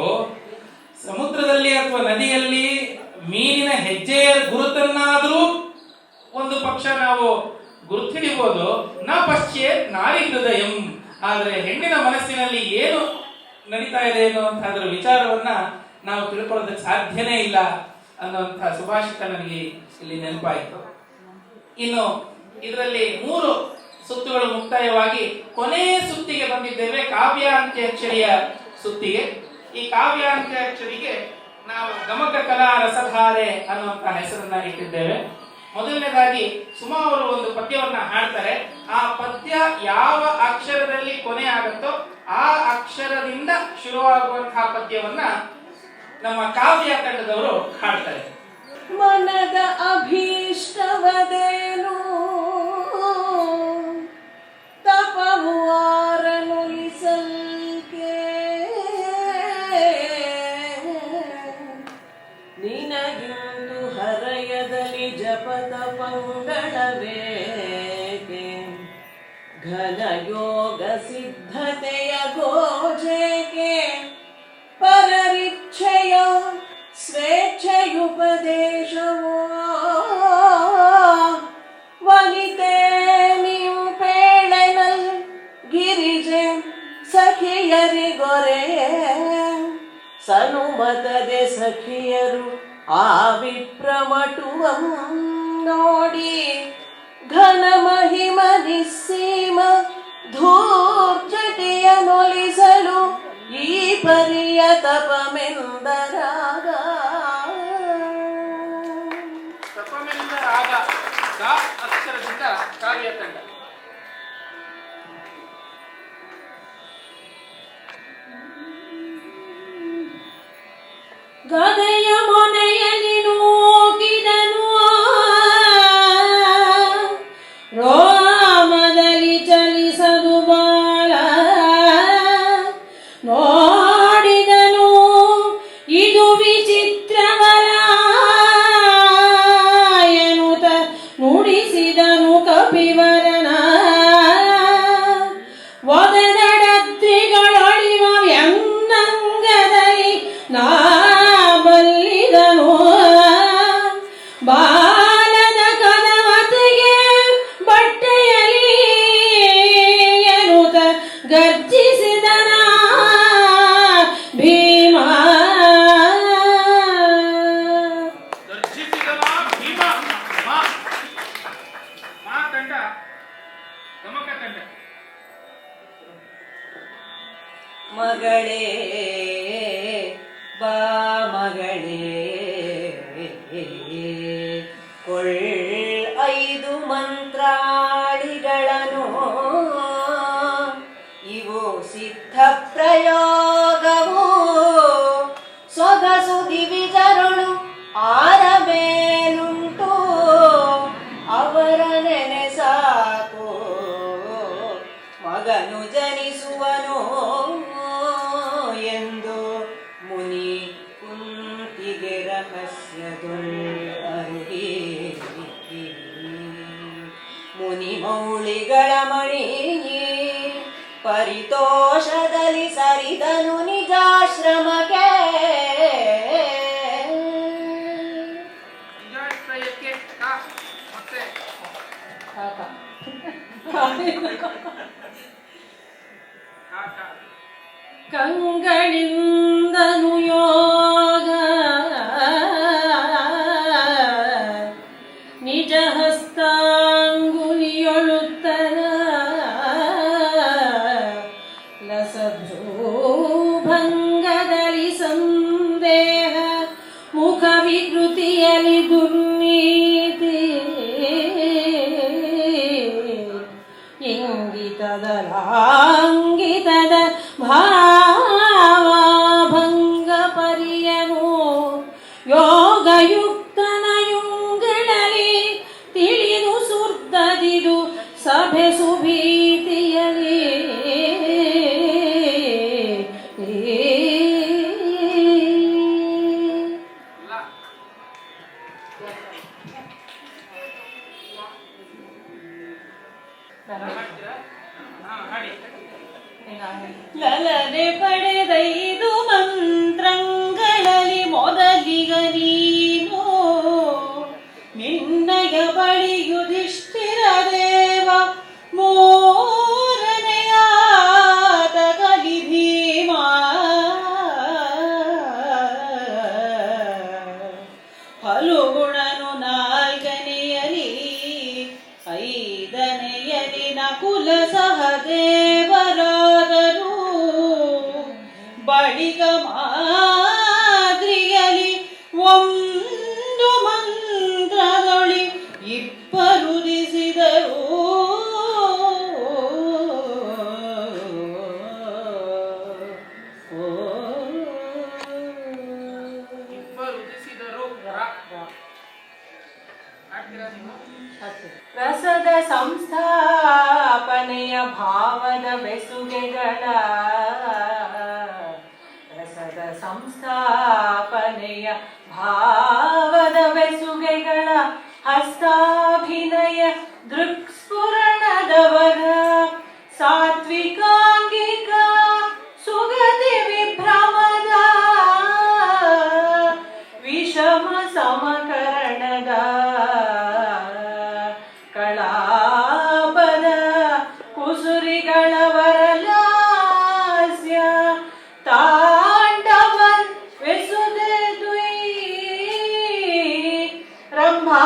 ಸಮುದ್ರದಲ್ಲಿ ಅಥವಾ ನದಿಯಲ್ಲಿ ಮೀನಿನ ಹೆಜ್ಜೆಯ ಗುರುತನ್ನಾದರೂ ಒಂದು ಪಕ್ಷ ನಾವು ಗುರುತಿಡಿಬಹುದು. ನ ಪಶ್ಯೇತ್ ನಾರಿ ಹೃದಯಂ, ಆದರೆ ಹೆಣ್ಣಿನ ಮನಸ್ಸಿನಲ್ಲಿ ಏನು ನಡೀತಾ ಇದೆ ಅನ್ನುವಂಥದ್ರ ವಿಚಾರವನ್ನ ನಾವು ತಿಳ್ಕೊಳ್ಳೋದಕ್ಕೆ ಸಾಧ್ಯನೇ ಇಲ್ಲ ಅನ್ನುವಂಥ ಸುಭಾಷಿತ ನನಗೆ ಇಲ್ಲಿ ನೆನಪಾಯಿತು. ಇನ್ನು ಇದರಲ್ಲಿ 3 ಸುತ್ತುಗಳು ಮುಕ್ತಾಯವಾಗಿ ಕೊನೆಯ ಸುತ್ತಿಗೆ ಬಂದಿದ್ದೇವೆ, ಕಾವ್ಯ ಅಂತ್ಯಾಕ್ಷರಿಯ ಸುತ್ತಿಗೆ. ಈ ಕಾವ್ಯ ಅಂತ್ಯಾಕ್ಷರಿಗೆ ನಾವು ಗಮಕ ಕಲಾ ರಸಧಾರೆ ಅನ್ನುವಂತ ಹೆಸರನ್ನ ಇಟ್ಟಿದ್ದೇವೆ. ಮೊದಲನೇದಾಗಿ ಸುಮಾ ಅವರು ಒಂದು ಪದ್ಯವನ್ನ ಹಾಡ್ತಾರೆ. ಆ ಪದ್ಯ ಯಾವ ಅಕ್ಷರದಲ್ಲಿ ಕೊನೆ ಆಗುತ್ತೋ ಆ ಅಕ್ಷರದಿಂದ ಶುರುವಾಗುವಂತಹ ಪದ್ಯವನ್ನ ನಮ್ಮ ಕಾವ್ಯ ತಂಡದವರು ಹಾಡ್ತಾರೆ. ಮನದ ಅಭೀಷ್ಟವದೇನು ತಪವು ಆರನುಲಿಸಲ್ಕೆ ನಿನಗಿಂದು ಹರಯದಲ್ಲಿ ಜಪದ ಪಂಗಳವೇಕೆ ಘನ ಯೋಗ ಸಿದ್ಧತೆಯ ಗೋಜೇಕೆ ಪರರಿಚ್ಛೆಯ ಸ್ವೇಚ್ಛೆಯುಪದೇಶವೋ ವನಿತೆ ನೀವು ಪೇಳೆನಲ್ ಗಿರಿಜೆ ಸಖಿಯರಿಗೊರೆಯೇ ಸನುಮತದೆ ಸಖಿಯರು ಆ ವಿಪ್ರಮಟುವಂ ನೋಡಿ ಘನ ಮಹಿಮ ನಿಸ್ಸೀಮ ಧೂರ್ಜಟಿಯ ನೊಲಿಸಲು ಈ ಪರಿಯ ತಪಮೆಂದರಾಗ ಅಕ್ಷರದಿಂದ ಕಾವ್ಯ ತಂಡ. ಗದೆಯ ಮೊನೆಯಲ್ಲಿ ನೂಕಿದನು ರೋಮದಲ್ಲಿ ಚಲಿಸದು ಬಾಳ ನೋಡಿದನು ಇದು ವಿಚಿತ್ರವಲ ಎನ್ನುತ್ತ ನುಡಿಸಿದನು ಕಪಿವರನ ಒದೆದಡದ್ರಿಗಳೊಳಿವ ವ್ಯಂಗದಲ್ಲಿ ನಾ ಬಲ್ಲಿದನು ಬಾಲದ ಕದವತಿಗೆ ಬಟ್ಟೆಯಲಿ ಎನ್ನುತ್ತ ಗರ್ಜಿಸಿದನ ಭೀಮ ಗರ್ಜಿಸಿದನ ಭೀಮ. ಮಾ ತಂಡ ಗಮಕ ತಂಡ. ಮಗಳೇ ಬಾ ಮಗಳೇ ಕೊಳ್ಳ್ 5 ಮಂತ್ರಾಳಿಗಳನ್ನು ಪ್ರಯೋಗವು ಸೊಗಸು ದಿವಿಜರುಳು ಆರಬೇನುಂಟು ಅವರ ನೆನೆ ಸಾಕು ಮಗನು ಜನಿಸುವನು ಎಂದು ಮುನಿ ಕುಂತಿಗೆ ರಹಸ್ಯದೊಳರುಗಿ ಮುನಿ ಮೌಳಿಗಳ ಮಣಿ ಪರಿತೋಷದಲ್ಲಿ ಸರಿದನು ನಿಜಾಶ್ರಮಕ್ಕೆ ನಿಜಾಶ್ರಯಕ್ಕೆ ಮತ್ತೆ ಕಂಗಳಿಂದನು ಯೋಗ ನಿಜ ಹಸ್ತಾಂಗುಲಿಯೊಳುತ್ತರ ಲಸಭ್ರೂಭಂಗದಲ್ಲಿ ಸಂದೇಹ ಮುಖ ವಿಕೃತಿಯಲ್ಲಿ ದುರ್ನೀತಿ ಇಂಗಿತದ ಭಾವಭಂಗ ಪರಿಯನು ಯೋಗಯುಕ್ತನ ಯುಂಗಳಲಿ ತಿಳಿದು ಸುರ್ದದಿದು ಸಭೆ ಸುಭೀತಿಯಲಿ ಲಲನೆ ಪಡೆದೈದು ಮಂತ್ರಂಗಳಲ್ಲಿ ಮೊದಲಿಗ ನೀನು ನಿನ್ನಯ ಬಳಿ ಯುಧಿಷ್ಠಿರ ದೇವ ಮೂರನೆಯಾದ ಕಲಿ ಭೀಮ ಫಲುಗುಣನು ನಾಲ್ಕನೆಯಲಿ ಐದನೆಯಲಿ ನಕುಲ ಸಹದೇವರಾದರು ಬಳಿಕ ಮಾದ್ರಿಯಲಿ ಒಂದು ಮಂತ್ರದೊಳಿ ಇಬ್ಬರುದಿಸಿದರು ರಸದ ಸಂಸ್ಥಾಪನೆಯ ಭಾವದ ಬೆಸುಗೆಗಳ ರಸದ ಸಂಸ್ಥಾಪನೆಯ ಭಾವದ ಬೆಸುಗೆಗಳ ಹಸ್ತಾಭಿನಯ ದೃಕ್ಸ್ಫುರಣದವರ ಸಾತ್ವಿಕಾಂಗಿಕ ಸುಗತಿ ವಿಭ್ರಮದ ವಿಷಮ ಸಮಕರಣದ ಕಳಾಪದ ಕುಸುರಿಗಳ ವರಲಾಸ್ಯ ತಾಂಡವನ್ ವೆಸುದೆದುಯಿ ರಂಭಾದಿ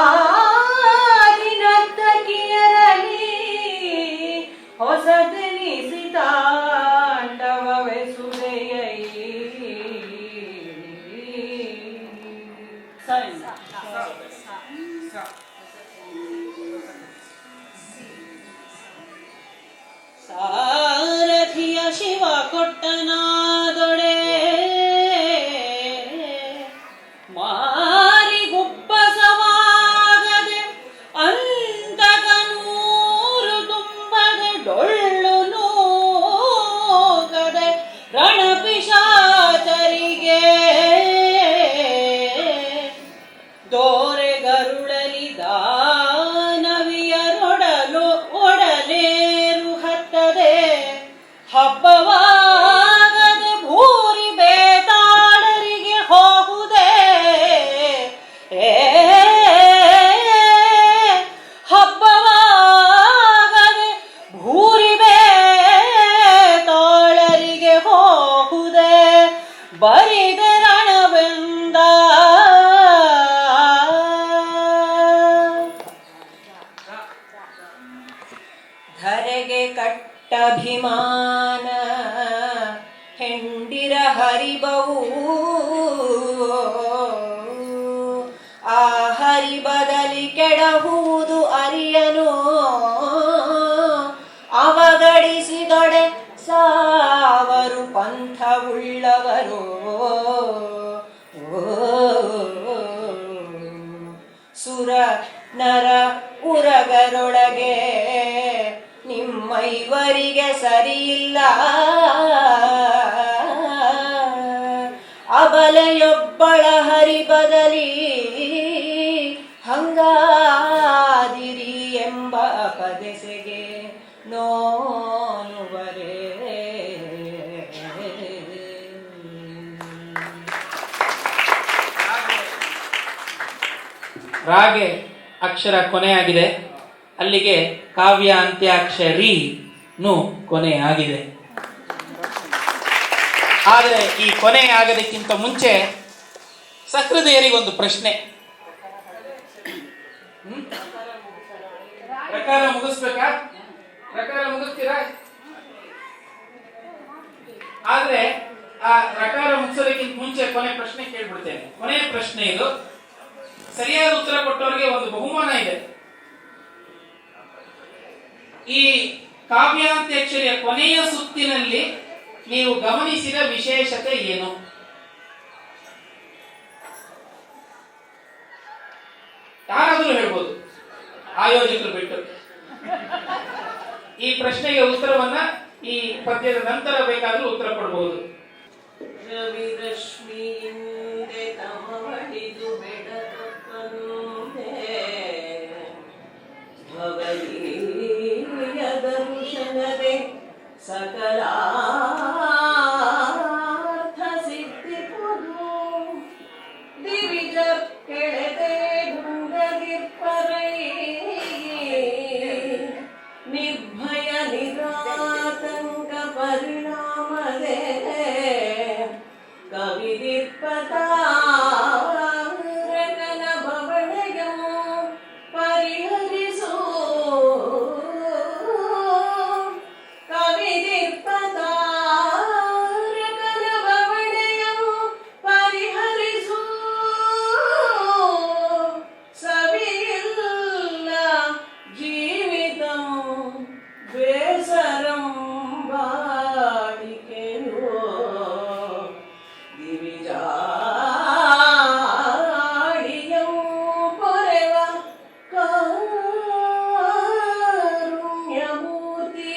ನರ್ತಕಿಯರಲಿ ಹೊಸದೆನಿಸಿ ತಾಂಡವ ವೆಸುದೆಯೈ ಸಾರಥಿಯ ಶಿವ ಕೊಟ್ಟನಾದೊಡೆ ಮಾರಿಗುಬ್ಬಸವಾಗದೆ ಅಂತಕನೂರು ತುಂಬದೆ ಡೊಳ್ಳು ನೂಕದೆ ರಣಪಿಶಾಚರಿಗೆ ದೋರೆ ಗರುಳಲಿ ದಾನವಿಯರೊಡಲು ಒಡಲೇರು ಹತ್ತದೆ ಹಬ್ಬವಾಗದೆ ಭೂರಿ ಬೇತಾಳರಿಗೆ ಹೋಗುದೆ ಹಬ್ಬವಾಗದೆ ಭೂರಿ ಬೇತಾಳರಿಗೆ ಹೋಗುದೆ ಬರಿದ ರಣವೆಂದ ಧರೆಗೆ ಕಟ್ಟಭಿಮಾನ ಹೆಂಡಿರ ಹರಿಬವು ಆ ಹರಿಬದಲಿ ಕೆಡಹುವುದು ಅರಿಯನು ಅವಗಡಿಸಿದೊಡೆ ಸಾವರು ಐವರಿಗೆ ಸರಿಯಿಲ್ಲ ಅಬಲೆಯೊಬ್ಬಳ ಹರಿ ಬದಲಿ ಹಂಗಾದಿರಿ ಎಂಬ ಪದೆಸೆಗೆ ನೋನುವರೇ. ರಾಗೆ ಅಕ್ಷರ ಕೊನೆಯಾಗಿದೆ, ಅಲ್ಲಿಗೆ ಕಾವ್ಯ ಅಂತ್ಯಾಕ್ಷರಿನೂ ಕೊನೆಯಾಗಿದೆ. ಆದರೆ ಈ ಕೊನೆ ಆಗೋದಕ್ಕಿಂತ ಮುಂಚೆ ಸಹೃದಯರಿಗೊಂದು ಪ್ರಶ್ನೆ. ಪ್ರಕಾರ ಮುಗಿಸ್ಬೇಕಾ? ಪ್ರಕಾರ ಮುಗಿಸ್ತೀರಾ? ಆದ್ರೆ ಆ ಪ್ರಕಾರ ಮುಗಿಸೋದಕ್ಕಿಂತ ಮುಂಚೆ ಕೊನೆ ಪ್ರಶ್ನೆ ಕೇಳ್ಬಿಡ್ತೇನೆ. ಕೊನೆಯ ಪ್ರಶ್ನೆ ಇದು. ಸರಿಯಾದ ಉತ್ತರ ಕೊಟ್ಟವರಿಗೆ ಒಂದು ಬಹುಮಾನ ಇದೆ. ಈ ಕಾವ್ಯಾಂತ್ಯಾಕ್ಷರಿಯ ಕೊನೆಯ ಸುತ್ತಿನಲ್ಲಿ ನೀವು ಗಮನಿಸಿದ ವಿಶೇಷತೆ ಏನು? ಯಾರಾದರೂ ಹೇಳ್ಬೋದು, ಆಯೋಜಕರು ಬಿಟ್ಟು. ಈ ಪ್ರಶ್ನೆಗೆ ಉತ್ತರವನ್ನ ಈ ಪದ್ಯದ ನಂತರ ಬೇಕಾದ್ರೂ ಉತ್ತರ ಕೊಡಬಹುದು. ರವಿರಶ್ಮಿಯಿಂದೆ ತಮವಡಿದು ಬೆಳಕಪ್ಪನುಂದೆ ಭವನೀಯ ದರ್ಶನದೆ ಸಕಲಾರ್ಥ ಸಿದ್ಧಿಪುದು ದಿವಿಜ ಕೆಳದೆ ಗುಂಡಗಿರ್ಪರೈ ನಿರ್ಭಯ ನಿರಾತಂಕ ಪರಿಣಾಮದೆ ಕವಿದಿರ್ಪತಾರಕನ ಭವಣೆಯಂ ಪರಿಹರಿಸು ಕವಿದಿರ್ಪತಾರಕನ ಭವಣೆಯಂ ಪರಿಹರಿಸು ಸವಿಯಿಲ್ಲ ಜೀವಿತಂ ಬೇಸರಂ ಬಾಳಿಕೆಯೋ ದಿವಿಜಾಡಿಯಂ ಪೊರೆವ ಕಾರುಣ್ಯಮೂರ್ತಿ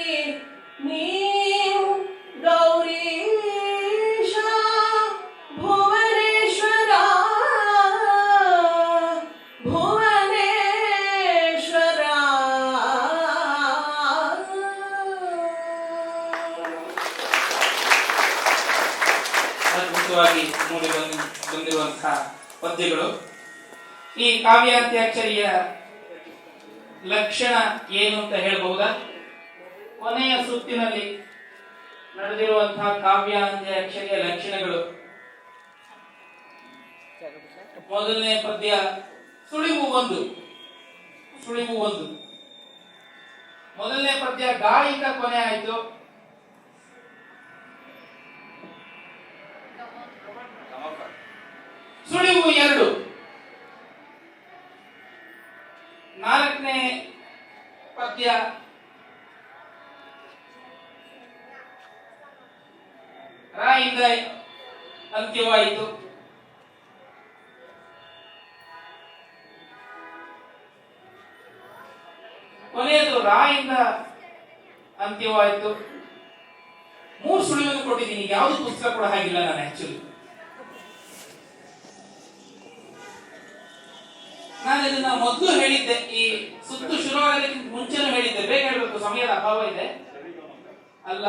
ನೀವು ಗೌರೀಶ ಭುವನೇಶ್ವರ ಭುವನೇಶ್ವರ. ಅದ್ಭುತವಾಗಿ ಮೂಡಿ ಬಂದಿರುವಂತಹ ಪದ್ಯಗಳು. ಈ ಕಾವ್ಯಾಂತ್ಯಾಕ್ಷರಿಯ ಲಕ್ಷಣ ಏನು ಅಂತ ಹೇಳಬಹುದಾ? ಕೊನೆಯ ಸುತ್ತಿನಲ್ಲಿ ನಡೆದಿರುವಂತಹ ಕಾವ್ಯಾಂತ್ಯಾಕ್ಷರಿಯ ಲಕ್ಷಣಗಳು. ಮೊದಲನೇ ಪದ್ಯ ಸುಳಿವು ಒಂದು. ಮೊದಲನೇ ಪದ್ಯ ಗಾಯಿಂದ ಕೊನೆ ಆಯಿತು. ಸುಳಿವು 2. ನಾಲ್ಕನೇ ಪದ್ಯ ರಾಯಿಂದ ಅಂತ್ಯವಾಯಿತು. ಕೊನೆಯದು ರಾಯಿಂದ ಅಂತ್ಯವಾಯಿತು. 3 ಸುಳಿವನ್ನು ಕೊಟ್ಟಿದ್ದೀನಿ. ಯಾವುದು ಪುಸ್ತಕ ಕೂಡ ಹಾಗಿಲ್ಲ ನಾನು ಆಕ್ಚುಲಿ. ನಾನು ಇದನ್ನ ಮೊದಲು ಹೇಳಿದ್ದೆ, ಈ ಸುತ್ತು ಶುರುವಾಗೋದಕ್ಕಿಂತ ಮುಂಚೆನೂ ಹೇಳಿದ್ದೆ. ಬೇಗ ಹೇಳಬೇಕು, ಸಮಯದ ಅಭಾವ ಇದೆ. ಅಲ್ಲ,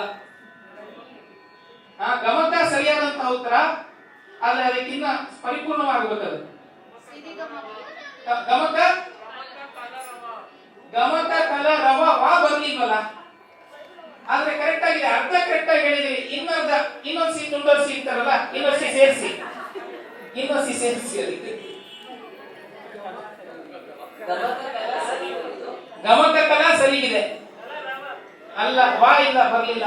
ಗಮಕ ಸರಿಯಾದಂತಹ ಉತ್ತರ, ಆದ್ರೆ ಅದಕ್ಕಿಂತ ಪರಿಪೂರ್ಣವಾಗಬೇಕದು. ಗಮಕ ಕಲ ರವ ವಾ ಬರ್ಲಿಲ್ವಲ್ಲ, ಆದ್ರೆ ಕರೆಕ್ಟ್ ಆಗಿದೆ. ಅರ್ಧ ಕರೆಕ್ಟ್ ಆಗಿ ಹೇಳಿದ್ರಿ. ಇನ್ನೊಂದು ಸಿ ತುಂಡರ್ಸಿ ಇರ್ತಾರಲ್ಲ, ಇನ್ನೊಂದು ಸಿ ಸೇರಿಸಿ ಅದಕ್ಕೆ ಗಮಕ ಕಲಾ ಸರಿಗಿದೆ. ಅಲ್ಲ, ವಾ ಇಲ್ಲ, ಬರ್ಲಿಲ್ಲ.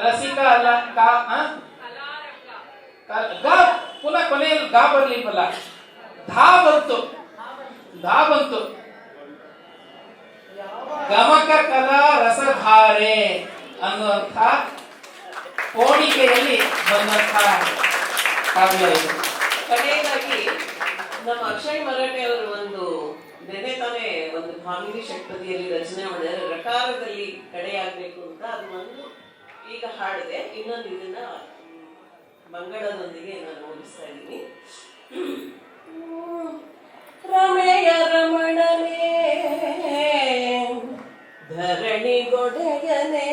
ರಸಿಕಾ ಅಲ್ಲ, ಪುನಃ ಕೊನೆಯಲ್ಲಿ ಗಾ ಬರ್ಲಿಲ್ವಲ್ಲ, ಧಾ ಬಂತು. ಗಮಕ ಕಲಾ ರಸಧಾರೆ ಅನ್ನುವಂಥ ಕೋಣಿಕೆಯಲ್ಲಿ ಬಂದಂಥ ಕಾವ್ಯ ಇದು. ಕಡೆಯದಾಗಿ ನಮ್ಮ ಅಕ್ಷಯ್ ಮರಾಠೆ ಅವರು ಒಂದು ನೆನೆ ತಾನೇ ಒಂದು ಭಾಮಿನಿ ಷಟ್ಪದಿಯಲ್ಲಿ ರಚನೆ ಮಾಡಿದರೆ ರಕಾರದಲ್ಲಿ ಕಡೆಯಾಗಬೇಕು ಅಂತ ಅದು ಒಂದು ಈಗ ಹಾಡಿದೆ. ಇನ್ನೊಂದು ಇದನ್ನ ಮಂಗಳದೊಂದಿಗೆ ನಾನು ಹೋಲಿಸ್ತಾ ಇದ್ದೀನಿ. ರಮೆಯ ರಮಣನೇ ಧರಣಿಗೊಡೆಯನೇ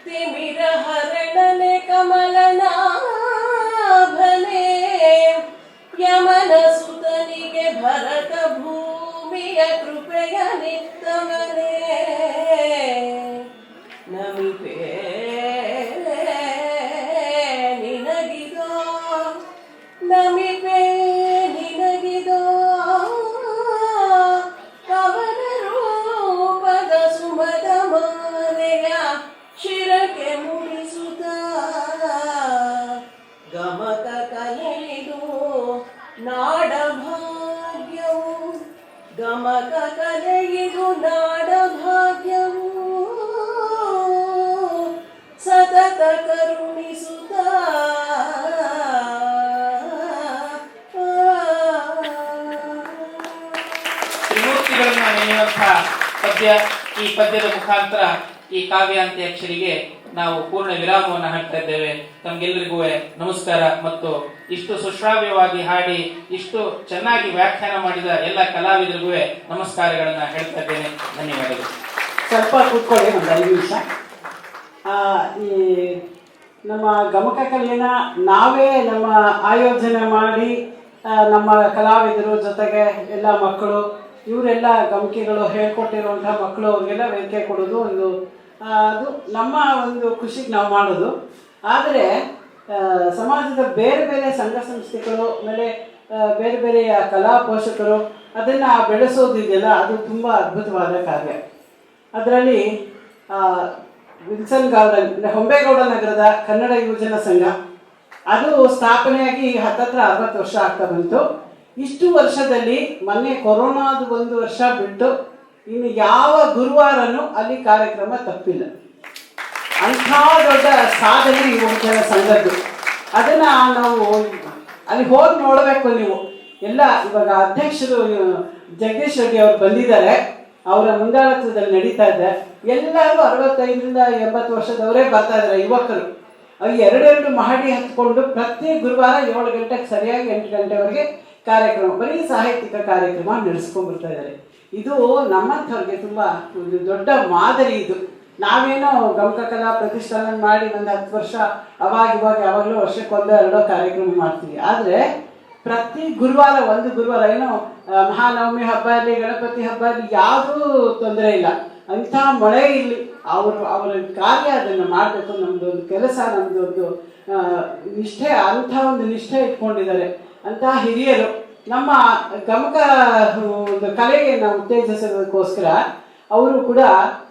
ತಿಮಿರ ಹರಣನೆ ಕಮಲನಾಭನೇ ಯಮನ ಸುತನಿಗೆ ಭರತ ಭೂಮಿಯ ಕೃಪೆಯ ನಿತ್ತವನೇ ನಮಿಪೇ ನಿನಗಿದೋ ನಮಿಪೇ ನಿನಗಿದೋ ಕವನ ರೂಪದ ಸುಮದ ಮಾಲೆಯ ಶಿರಕ್ಕೆ ಮುಡಿಸುತ್ತ ಗಮಕ ಕಲೆಯಿದು ನಾಡ ಭಾಗ್ಯವು ಗಮಕ ಕಲೆಯಿದು ನಾಡ ಭಾಗ್ಯವು ಸತತ ಕರುಣಿಸುತ್ತ ತ್ರಿಮೂರ್ತಿಗಳನ್ನ ನೆನೆಯುವಂತಹ ಪದ್ಯ. ಈ ಪದ್ಯದ ಮುಖಾಂತರ ಈ ಕಾವ್ಯಾಂತಿ ಅಕ್ಷರಿಗೆ ನಾವು ಪೂರ್ಣ ವಿರಾಮವನ್ನು ಹಾಕ್ತಾ ಇದ್ದೇವೆ. ತಮ್ಗೆಲ್ಲರಿಗೂ ನಮಸ್ಕಾರ. ಮತ್ತು ಇಷ್ಟು ಸುಶ್ರಾವ್ಯವಾಗಿ ಹಾಡಿ ಇಷ್ಟು ಚೆನ್ನಾಗಿ ವ್ಯಾಖ್ಯಾನ ಮಾಡಿದ ಎಲ್ಲ ಕಲಾವಿದರಿಗೂ ನಮಸ್ಕಾರಗಳನ್ನ ಹೇಳ್ತಾ ಇದ್ದೇನೆ. ಧನ್ಯವಾದಗಳು. ಸ್ವಲ್ಪ ಕೂತ್ಕೊಳ್ಳಿ ಒಂದು 5 ನಿಮಿಷ. ಈ ನಮ್ಮ ಗಮಕ ಕಲೆನ ನಾವೇ ನಮ್ಮ ಆಯೋಜನೆ ಮಾಡಿ ನಮ್ಮ ಕಲಾವಿದರು ಜೊತೆಗೆ ಎಲ್ಲ ಮಕ್ಕಳು ಇವರೆಲ್ಲ ಗಮಕಿಗಳು ಹೇಳ್ಕೊಟ್ಟಿರುವಂಥ ಮಕ್ಕಳು ಅವ್ರಿಗೆಲ್ಲ ವೇದಿಕೆ ಕೊಡೋದು ಒಂದು ಅದು ನಮ್ಮ ಒಂದು ಖುಷಿಗೆ ನಾವು ಮಾಡೋದು. ಆದರೆ ಸಮಾಜದ ಬೇರೆ ಬೇರೆ ಸಂಘ ಸಂಸ್ಥೆಗಳು ಆಮೇಲೆ ಬೇರೆ ಬೇರೆಯ ಕಲಾ ಪೋಷಕರು ಅದನ್ನು ಬೆಳೆಸೋದಿದೆಯಲ್ಲ ಅದು ತುಂಬ ಅದ್ಭುತವಾದ ಕಾರ್ಯ. ಅದರಲ್ಲಿ ವಿಲ್ಸನ್ ಗಾರ್ಡನ್ ಹೊಂಬೇಗೌಡ ನಗರದ ಕನ್ನಡ ಯುವಜನ ಸಂಘ ಅದು ಸ್ಥಾಪನೆಯಾಗಿ ಹತ್ತತ್ರ 60 ವರ್ಷ ಆಗ್ತಾ ಬಂತು. ಇಷ್ಟು ವರ್ಷದಲ್ಲಿ ಮೊನ್ನೆ ಕೊರೋನಾದು 1 ವರ್ಷ ಬಿಟ್ಟು ಇನ್ನು ಯಾವ ಗುರುವಾರನೂ ಅಲ್ಲಿ ಕಾರ್ಯಕ್ರಮ ತಪ್ಪಿಲ್ಲ. ಅಂಥ ದೊಡ್ಡ ಸಾಧನೆ ಯುವಜನ ಸಂಘದ್ದು. ಅದನ್ನು ನಾವು ಅಲ್ಲಿ ಹೋಗಿ ನೋಡಬೇಕು. ನೀವು ಎಲ್ಲ ಇವಾಗ ಅಧ್ಯಕ್ಷರು ಜಗದೀಶ್ ರೆಡ್ಡಿ ಅವರು ಬಂದಿದ್ದಾರೆ, ಅವರ ಮುಂದಾಳತ್ವದಲ್ಲಿ ನಡೀತಾ ಇದೆ. ಎಲ್ಲರೂ 65ರಿಂದ 80 ವರ್ಷದವರೇ ಬರ್ತಾ ಇದ್ದಾರೆ ಯುವಕರು. 2 ಮಹಡಿ ಹತ್ಕೊಂಡು ಪ್ರತಿ ಗುರುವಾರ 7 ಗಂಟೆಗೆ ಸರಿಯಾಗಿ 8 ಗಂಟೆವರೆಗೆ ಕಾರ್ಯಕ್ರಮ, ಬರೀ ಸಾಹಿತ್ಯಿಕ ಕಾರ್ಯಕ್ರಮ ನಡೆಸ್ಕೊಂಡ್ಬರ್ತಾ ಇದ್ದಾರೆ. ಇದು ನಮ್ಮಂಥವ್ರಿಗೆ ತುಂಬ ಒಂದು ದೊಡ್ಡ ಮಾದರಿ. ಇದು ನಾವೇನೋ ಗಮಕ ಕಲಾ ಪ್ರತಿಷ್ಠಾನ ಮಾಡಿ ಒಂದು 10 ವರ್ಷ ಇವಾಗ ಯಾವಾಗಲೂ ವರ್ಷಕ್ಕೆ 1-2 ಕಾರ್ಯಕ್ರಮ ಮಾಡ್ತೀವಿ. ಆದರೆ ಪ್ರತಿ ಗುರುವಾರ ಒಂದು ಗುರುವಾರ ಏನೋ ಮಹಾನವಮಿ ಹಬ್ಬ ಇರಲಿ, ಗಣಪತಿ ಹಬ್ಬ ಇರಲಿ, ಯಾವುದೂ ತೊಂದರೆ ಇಲ್ಲ. ಅಂಥ ಮಳೆ ಇರಲಿ, ಅವರ ಕಾರ್ಯ ಅದನ್ನು ಮಾಡಬೇಕು. ನಮ್ಮದೊಂದು ಕೆಲಸ, ನಮ್ಮದೊಂದು ನಿಷ್ಠೆ, ಅಂಥ ಒಂದು ನಿಷ್ಠೆ ಇಟ್ಕೊಂಡಿದ್ದಾರೆ ಅಂಥ ಹಿರಿಯರು. ನಮ್ಮ ಗಮಕ ಒಂದು ಕಲೆಗೆ ನಾವು ಉತ್ತೇಜಿಸೋದಕ್ಕೋಸ್ಕರ ಅವರು ಕೂಡ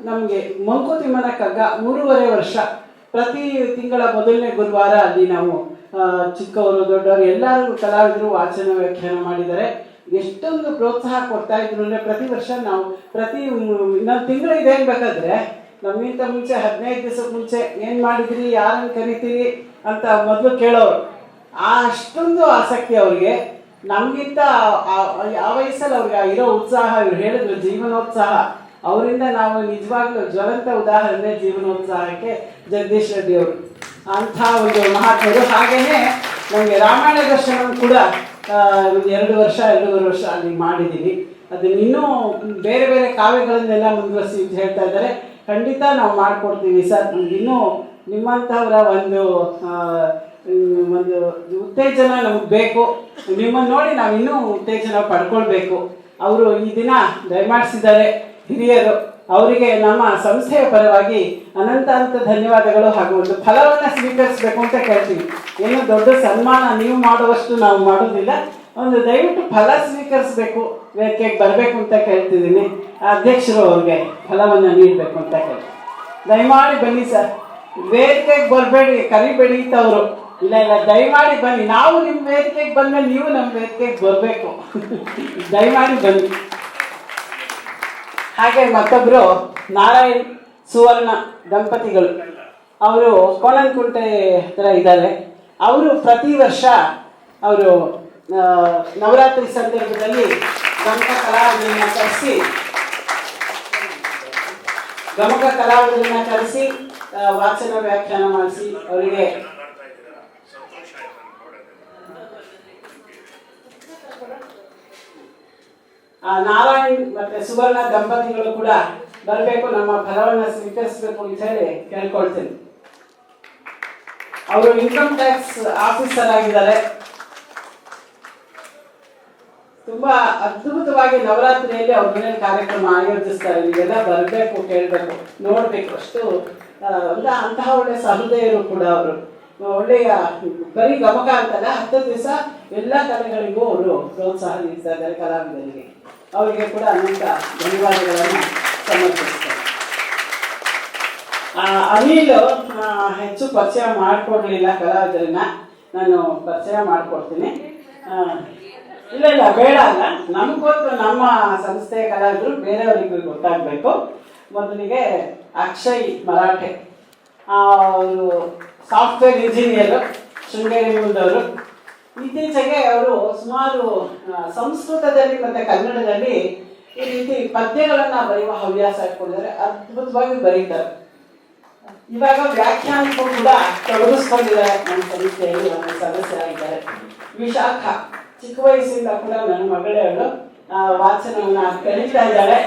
ನಮಗೆ ಮಂಕುತಿಮ್ಮನ ಕಗ್ಗ 3.5 ವರ್ಷ ಪ್ರತಿ ತಿಂಗಳ ಮೊದಲನೇ ಗುರುವಾರ ಅಲ್ಲಿ ನಾವು ಚಿಕ್ಕವರು ದೊಡ್ಡವರು ಎಲ್ಲರೂ ಕಲಾವಿದರು ವಾಚನ ವ್ಯಾಖ್ಯಾನ ಮಾಡಿದ್ದಾರೆ. ಎಷ್ಟೊಂದು ಪ್ರೋತ್ಸಾಹ ಕೊಡ್ತಾ ಇದ್ರು ಅಂದರೆ ಪ್ರತಿ ವರ್ಷ ನಾವು ಇನ್ನೊಂದು ತಿಂಗಳು ಇದೆ ಬೇಕಾದ್ರೆ ನಮಗಿಂತ ಮುಂಚೆ 15 ದಿವಸಕ್ಕೆ ಮುಂಚೆ ಏನು ಮಾಡಿದ್ರಿ, ಯಾರನ್ನು ಕರಿತೀರಿ ಅಂತ ಮೊದಲು ಕೇಳೋರು. ಅಷ್ಟೊಂದು ಆಸಕ್ತಿ ಅವ್ರಿಗೆ. ನಮಗಿಂತ ಆ ವಯಸ್ಸಲ್ಲಿ ಅವ್ರಿಗೆ ಇರೋ ಉತ್ಸಾಹ, ಇವ್ರು ಹೇಳಿದ್ರು ಜೀವನೋತ್ಸಾಹ, ಅವರಿಂದ ನಾವು ನಿಜವಾಗ್ಲೂ ಜ್ವಲಂತ ಉದಾಹರಣೆ ಜೀವನೋತ್ಸಾಹಕ್ಕೆ ಜಗದೀಶ್ ರೆಡ್ಡಿ ಅವರು. ಅಂಥ ಒಂದು ಮಹಾತ್ಮರು. ಹಾಗೆಯೇ ನಮಗೆ ರಾಮಾಯಣ ದರ್ಶನ ಕೂಡ 2 ವರ್ಷ 2.5 ವರ್ಷ ಅಲ್ಲಿ ಮಾಡಿದ್ದೀವಿ. ಅದನ್ನ ಇನ್ನೂ ಬೇರೆ ಬೇರೆ ಕಾವ್ಯಗಳನ್ನೆಲ್ಲ ಮುಂದುವರಿಸಿ ಅಂತ ಹೇಳ್ತಾ ಇದ್ದಾರೆ. ಖಂಡಿತ ನಾವು ಮಾಡಿಕೊಡ್ತೀವಿ ಸರ್. ಇನ್ನೂ ನಿಮ್ಮಂಥವರ ಒಂದು ಉತ್ತೇಜನ ನಮಗೆ ಬೇಕು. ನಿಮ್ಮನ್ನು ನೋಡಿ ನಾವು ಇನ್ನೂ ಉತ್ತೇಜನ ಪಡ್ಕೊಳ್ಬೇಕು. ಅವರು ಈ ದಿನ ದಯಮಾಡಿಸಿದ್ದಾರೆ ಹಿರಿಯರು. ಅವರಿಗೆ ನಮ್ಮ ಸಂಸ್ಥೆಯ ಪರವಾಗಿ ಅನಂತ ಧನ್ಯವಾದಗಳು. ಹಾಗೂ ಒಂದು ಫಲವನ್ನು ಸ್ವೀಕರಿಸಬೇಕು ಅಂತ ಕೇಳ್ತೀವಿ. ಏನು ದೊಡ್ಡ ಸನ್ಮಾನ ನೀವು ಮಾಡುವಷ್ಟು ನಾವು ಮಾಡೋದಿಲ್ಲ, ಒಂದು ದಯವಿಟ್ಟು ಫಲ ಸ್ವೀಕರಿಸಬೇಕು, ವೇದಿಕೆಗೆ ಬರಬೇಕು ಅಂತ ಕೇಳ್ತಿದ್ದೀನಿ. ಅಧ್ಯಕ್ಷರು ಅವ್ರಿಗೆ ಫಲವನ್ನು ನೀಡಬೇಕು ಅಂತ ಕೇಳ್ತೀನಿ. ದಯಮಾಡಿ ಬನ್ನಿ ಸರ್, ವೇದಿಕೆಗೆ ಬರಬೇಡಿ, ಕರಿಬೇಡಿ ಅಂತ ಅವರು. ಇಲ್ಲ ದಯಮಾಡಿ ಬನ್ನಿ. ನಾವು ನಿಮ್ಮ ವೇದಿಕೆಗೆ ಬಂದ್ಮೇಲೆ ನೀವು ನಮ್ಮ ವೇದಿಕೆಗೆ ಬರಬೇಕು. ದಯಮಾಡಿ ಬನ್ನಿ. ಹಾಗೆ ಮತ್ತೊಬ್ಬರು ನಾರಾಯಣ್ ಸುವರ್ಣ ದಂಪತಿಗಳು, ಅವರು ಕೋಣನಕುಂಟೆ ಹತ್ರ ಇದ್ದಾರೆ. ಅವರು ಪ್ರತಿ ವರ್ಷ ಅವರು ನವರಾತ್ರಿ ಸಂದರ್ಭದಲ್ಲಿ ಗಮಕ ಕಲಾವಿದರನ್ನ ಕರೆಸಿ ವಾಚನ ವ್ಯಾಖ್ಯಾನ ಮಾಡಿಸಿ ಅವರಿಗೆ ನಾರಾಯಣ್ ಮತ್ತೆ ಸುವರ್ಣ ದಂಪತಿಗಳು ಕೂಡ ಬರಬೇಕು, ನಮ್ಮ ಫಲವನ್ನು ಸ್ವೀಕರಿಸಬೇಕು ಅಂತ ಹೇಳಿ ಕೇಳ್ಕೊಳ್ತೀನಿ. ಅವರು ಇನ್ಕಮ್ ಟ್ಯಾಕ್ಸ್ ಆಫೀಸರ್ ಆಗಿದ್ದಾರೆ. ತುಂಬಾ ಅದ್ಭುತವಾಗಿ ನವರಾತ್ರಿಯಲ್ಲಿ ಅವ್ರ ಮನೇಲಿ ಕಾರ್ಯಕ್ರಮ ಆಯೋಜಿಸ್ತಾರೆ. ನೀವೆಲ್ಲ ಬರಬೇಕು, ಕೇಳಬೇಕು, ನೋಡ್ಬೇಕು. ಅಷ್ಟು ಅಂತಹ ಒಳ್ಳೆ ಸಹೃದಯರು ಕೂಡ ಅವರು. ಒಳ್ಳೆಯ ಬರೀ ಗಮಕ ಅಂತಲ್ಲ, 10 ದಿವಸ ಎಲ್ಲ ಕಲೆಗಳಿಗೂ ಅವರು ಪ್ರೋತ್ಸಾಹ ನೀಡ್ತಾ ಇದ್ದಾರೆ ಕಲಾವಿದರಿಗೆ. ಅವರಿಗೆ ಕೂಡ ಅನೇಕ ಧನ್ಯವಾದಗಳನ್ನು ಸಮರ್ಪಿಸ್ತಾರೆ. ಅನಿಲ್ ಹೆಚ್ಚು ಪರಿಚಯ ಮಾಡಿಕೊಡ್ಲಿಲ್ಲ ಕಲಾವಿದರನ್ನ, ನಾನು ಪರಿಚಯ ಮಾಡಿಕೊಡ್ತೀನಿ. ಇಲ್ಲ ಬೇಡ ಅಲ್ಲ, ನಮ್ಗೆ ಗೊತ್ತು ನಮ್ಮ ಸಂಸ್ಥೆಯ ಕಲಾವಿದರು, ಬೇರೆಯವರಿಗೂ ಗೊತ್ತಾಗಬೇಕು. ಮೊದಲಿಗೆ ಅಕ್ಷಯ್ ಮರಾಠೆ, ಅವರು ಸಾಫ್ಟ್ವೇರ್ ಇಂಜಿನಿಯರು, ಶೃಂಗೇರಿ ಮೂಲದವರು. ಇತ್ತೀಚೆಗೆ ಅವರು ಸುಮಾರು ಸಂಸ್ಕೃತದಲ್ಲಿ ಮತ್ತು ಕನ್ನಡದಲ್ಲಿ ಈ ರೀತಿ ಪದ್ಯಗಳನ್ನು ಬರೆಯುವ ಹವ್ಯಾಸ ಇಟ್ಕೊಂಡಿದ್ದಾರೆ. ಅದ್ಭುತವಾಗಿ ಬರೀತಾರೆ. ಇವಾಗ ವ್ಯಾಖ್ಯಾನಕ್ಕೂ ಕೂಡ ತೊಡಗಿಸ್ಕೊಂಡಿದ್ದಾರೆ. ನಮ್ಮ ಸಂಸ್ಥೆಯಲ್ಲಿ ಒಂದು ಸದಸ್ಯರಾಗಿದ್ದಾರೆ. ವಿಶಾಖ ಚಿಕ್ಕ ವಯಸ್ಸಿಂದ ಕೂಡ ನನ್ನ ಮಗಳೇ ಅವಳು ವಾಚನವನ್ನ ಕಲಿತಾ ಇದ್ದಾಳೆ.